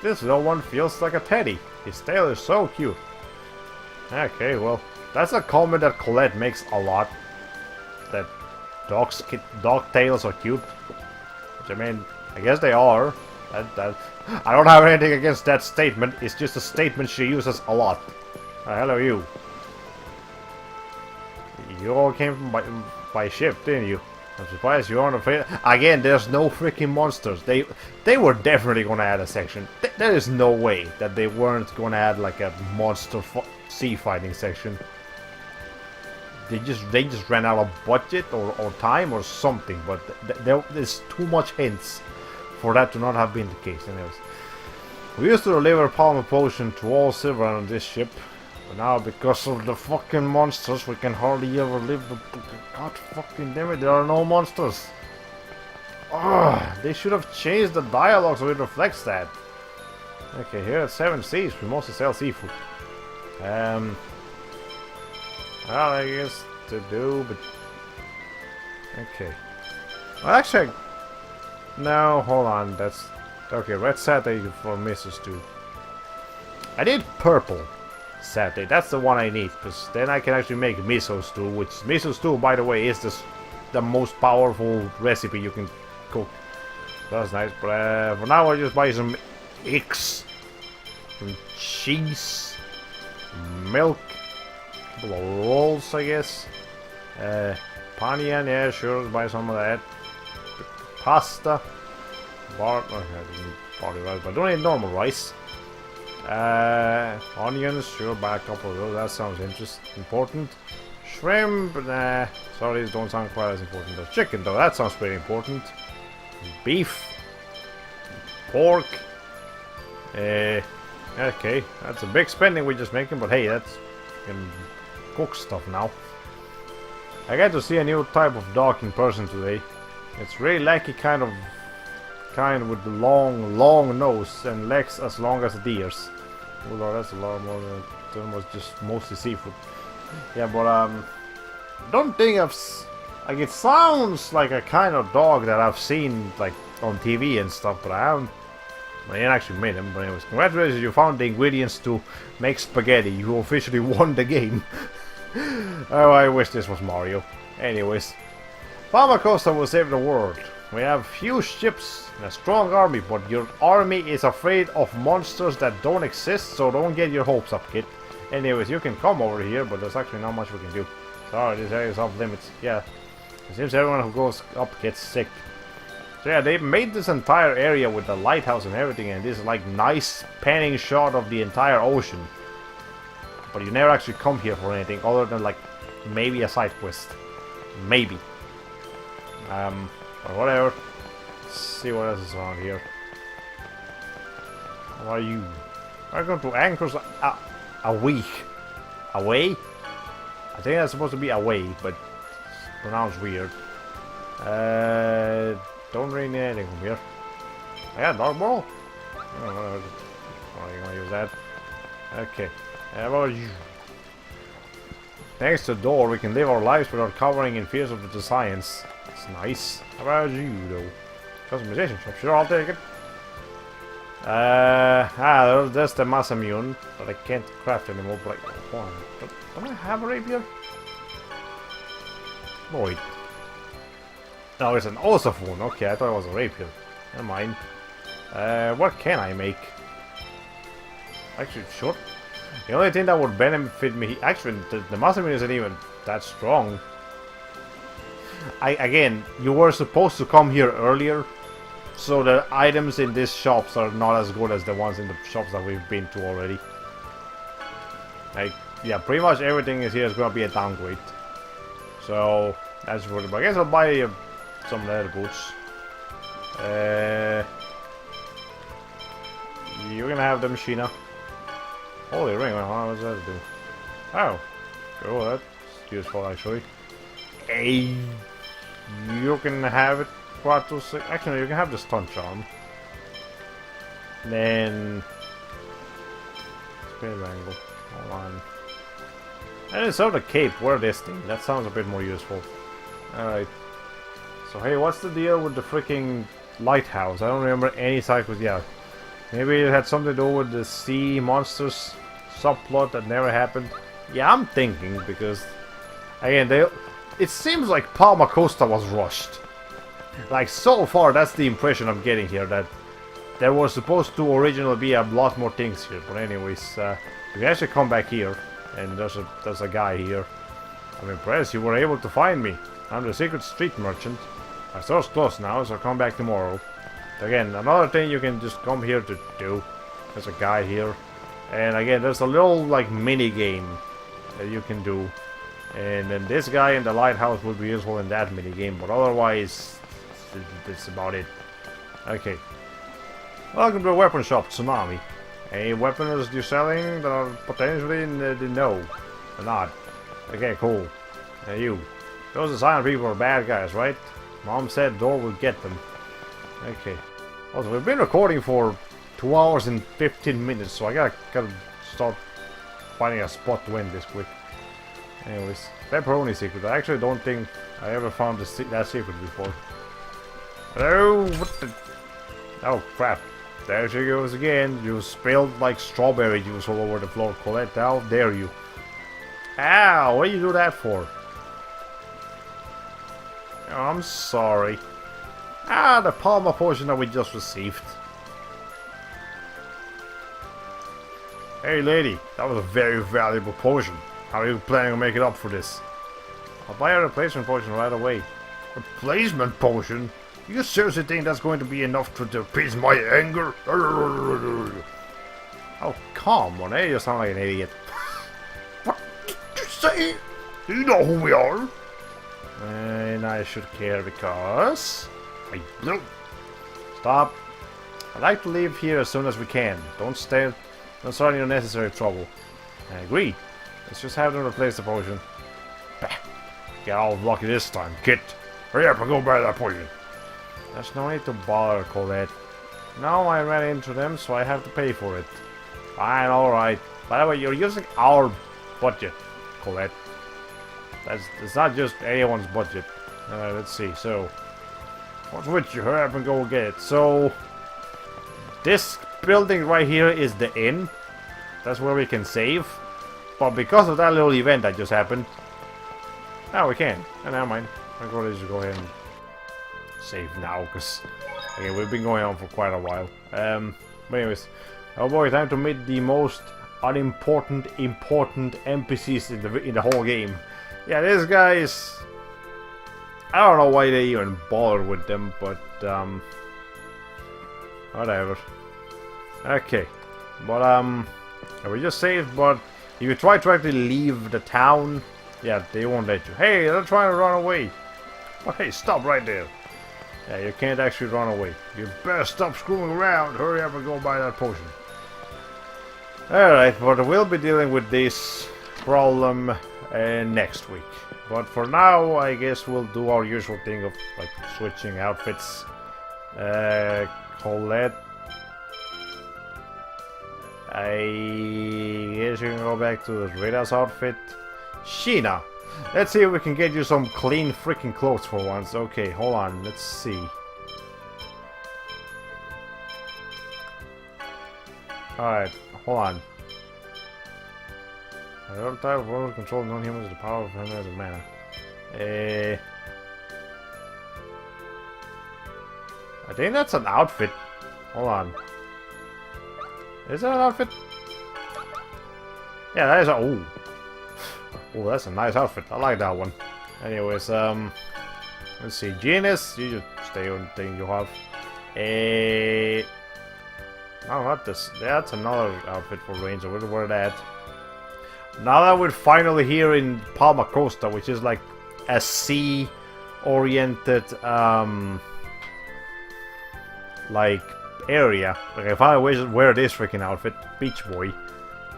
This little one feels like a teddy. His tail is so cute. Okay, well, that's a comment that Colette makes a lot. That dog tails are cute. Which, I mean, I guess they are. I don't have anything against that statement. It's just a statement she uses a lot. Hello, you. You all came from by ship, didn't you? I'm surprised you aren't afraid. Again, there's no freaking monsters. They were definitely gonna add a section. There is no way that they weren't gonna add like a monster sea fighting section. They just ran out of budget or time or something. But there's too much hints for that to not have been the case. Anyways, we used to deliver Palmer Potion to all Silver on this ship. But now, because of the fucking monsters, we can hardly ever live the... God fucking damn it, there are no monsters. Ugh, they should have changed the dialogue so it reflects that. Okay, here at Seven Seas, we mostly sell seafood. Well, I guess to do, but... Okay. Well, actually... No, hold on, that's... Okay, red satay for Mrs. Stew. I need purple satay. That's the one I need, because then I can actually make miso stew, which miso stew, by the way, is the most powerful recipe you can cook. That's nice, but for now I'll just buy some eggs, some cheese, milk, a couple of rolls, I guess. Panian, yeah, sure, buy some of that. Pasta, okay, I didn't barley rice, but I don't need normal rice. Onions, sure, buy a couple of those. That sounds important. Shrimp, nah. Sorry, these don't sound quite as important as chicken, though. That sounds pretty important. Beef, pork. Okay, that's a big spending we're just making, but hey, that's you can cook stuff now. I got to see a new type of dog in person today. It's really lanky kind with the long nose and legs as long as a deer's. Oh Lord, that's a lot more than was just mostly seafood. Yeah, but don't think like it sounds like a kind of dog that I've seen like on TV and stuff, but I ain't actually made them. But anyways, congratulations, you found the ingredients to make spaghetti. You officially won the game. Oh, I wish this was Mario. Anyways, Palmacosta will save the world. We have few ships and a strong army, but your army is afraid of monsters that don't exist, so don't get your hopes up, kid. Anyways, you can come over here, but there's actually not much we can do. Sorry, this area is off limits. Yeah, it seems everyone who goes up gets sick. So yeah, they made this entire area with the lighthouse and everything, and this like nice panning shot of the entire ocean. But you never actually come here for anything other than like maybe a side quest. Maybe. Or whatever. Let's see what else is around here. How are you? Welcome to Anchors Away. Away? I think that's supposed to be away, but it's pronounced weird. Don't really need anything from here. Yeah, dog ball. Oh, you're gonna use that. Okay. How about you? Thanks to the door, we can live our lives without covering in fears of the science. It's nice. How about you, though? Customization shop. Sure, I'll take it. That's the mass immune, but I can't craft anymore. But one. Don't I have a rapier? Void. No, it's an Osaphone. Okay, I thought it was a rapier. Never mind. What can I make? Actually, sure. The only thing that would benefit me... Actually, the mass immune isn't even that strong. Again, you were supposed to come here earlier. So the items in these shops are not as good as the ones in the shops that we've been to already. Like, yeah, pretty much everything is here is gonna be a downgrade. So that's what. I guess I'll buy some leather boots. You're gonna have the machina. Holy ring! What does that do? Oh, cool. That's useful actually. Hey, you can have it. Actually, you can have the stun charm. Then spin angle. Hold on. And it's out the cape. Wear this thing. That sounds a bit more useful. Alright. So hey, what's the deal with the freaking lighthouse? I don't remember any cycles. Yeah. Maybe it had something to do with the sea monsters subplot that never happened. Yeah, I'm thinking because again, it seems like Palma Costa was rushed. Like, so far, that's the impression I'm getting here, that there was supposed to originally be a lot more things here. But anyways, you can actually come back here, and there's a guy here. I'm impressed you were able to find me. I'm the secret street merchant. My store's closed now, so come back tomorrow. Again, another thing you can just come here to do. There's a guy here. And again, there's a little, like, mini game that you can do. And then this guy in the lighthouse will be useful in that mini game, but otherwise... that's about it. Okay. Welcome to the weapon shop, Tsunami. Any weapons you're selling that are potentially in the no? Or not? Okay, cool. You. Those designer people are bad guys, right? Mom said Door will get them. Okay. Also, we've been recording for 2 hours and 15 minutes, so I gotta start finding a spot to end this quick. Anyways, pepperoni secret. I actually don't think I ever found that secret before. Hello? What the... Oh, crap. There she goes again. You spilled like strawberry juice all over the floor, Colette. How dare you? Ow! What do you do that for? Oh, I'm sorry. Ah, the Palma potion that we just received. Hey lady, that was a very valuable potion. How are you planning to make it up for this? I'll buy a replacement potion right away. Replacement potion? You seriously think that's going to be enough to appease my anger? Oh, come on, eh? You sound like an idiot. What did you say? Do you know who we are? And I should care because... I do. Stop. I'd like to leave here as soon as we can. Don't start any unnecessary trouble. I agree. Let's just have them replace the potion. Bah. Get all lucky this time, kid. Hurry up and go buy that potion. There's no need to bother, Colette. Now I ran into them, so I have to pay for it. Fine, alright. By the way, you're using our budget, Colette. It's not just anyone's budget. Let's see, so... what's with you? Hurry up and go get it. So... this building right here is the inn. That's where we can save. But because of that little event that just happened... now we can. Oh, never mind. I'm going to just go ahead and... save now, because again, we've been going on for quite a while. But anyways, oh boy, time to meet the most unimportant, important NPCs in the whole game. Yeah, these guys, I don't know why they even bother with them, but whatever. Okay, but we just saved. But if you try to actually leave the town, yeah, they won't let you. Hey, they're trying to run away. Oh, hey, stop right there. Yeah, you can't actually run away. You better stop screwing around. Hurry up and go buy that potion. Alright, but we'll be dealing with this problem next week. But for now, I guess we'll do our usual thing of like switching outfits. Colette. I guess you can go back to Rita's outfit. Sheena. Let's see if we can get you some clean freaking clothes for once. Okay, hold on. Let's see. Alright, hold on. I don't type of world control non-humans the power of him as a mana. I think that's an outfit. Hold on. Is that an outfit? Yeah, that is a... Ooh. Oh, that's a nice outfit. I like that one. Anyways, let's see. Genius, you just stay on the thing you have. Oh, not this. That's another outfit for Ranger. Where's the word at? Now that we're finally here in Palma Costa, which is like a sea-oriented, like area. Like if I wear this freaking outfit, Beach Boy,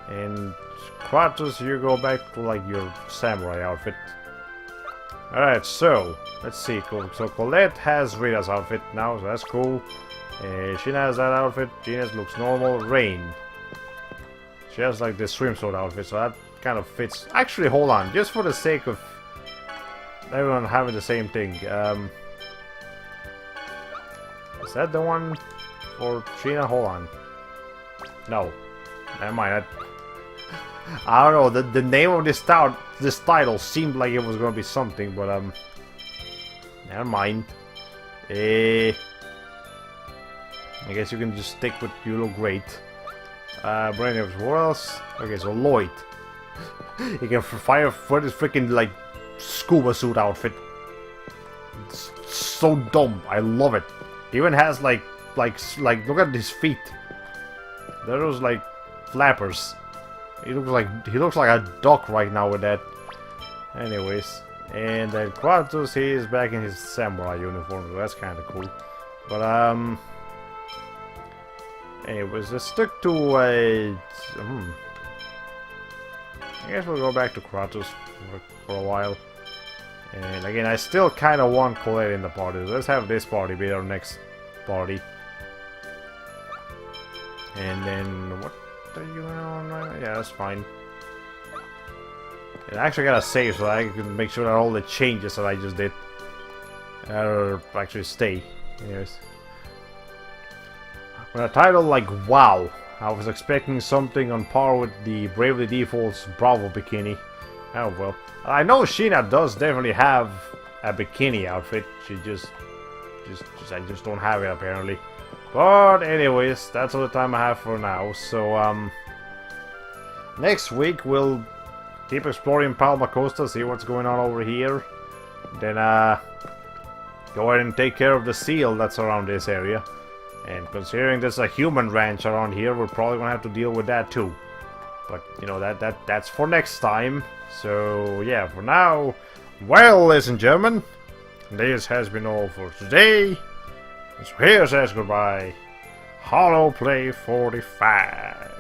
and Kratos, you go back to like your samurai outfit. Alright, so let's see. Cool. So Colette has Rita's outfit now, so that's cool. Sheena has that outfit. Genius looks normal. Rain. She has like this swimsuit outfit, so that kind of fits. Actually, hold on, just for the sake of everyone having the same thing. Is that the one for Sheena? Hold on. No, never mind. I don't know. The name of this title seemed like it was gonna be something, but never mind. I guess you can just stick with "You Look Great." Brain of what else? Okay, so Lloyd. He can fire for this freaking like scuba suit outfit. It's so dumb. I love it. He even has like look at his feet. Those like flappers. He looks like a duck right now with that. Anyways, and then Kratos, he is back in his samurai uniform, so that's kind of cool. But anyways, let's stick to I guess we'll go back to Kratos for a while. And again, I still kind of want Colette in the party. So let's have this party be our next party. And then what are you on right now? Yeah, that's fine. And I actually gotta save so I can make sure that all the changes that I just did actually stay. Anyways. With a title like WoW, I was expecting something on par with the Bravely Default's Bravo bikini. Oh well. I know Sheena does definitely have a bikini outfit. She I just don't have it apparently. But anyways, that's all the time I have for now. So next week we'll keep exploring Palma Costa, see what's going on over here. Then go ahead and take care of the seal that's around this area. And considering there's a human ranch around here, we're probably gonna have to deal with that too. But you know that's for next time. So yeah, for now, well, ladies and gentlemen, this has been all for today. So here says goodbye, Hollow Play 45.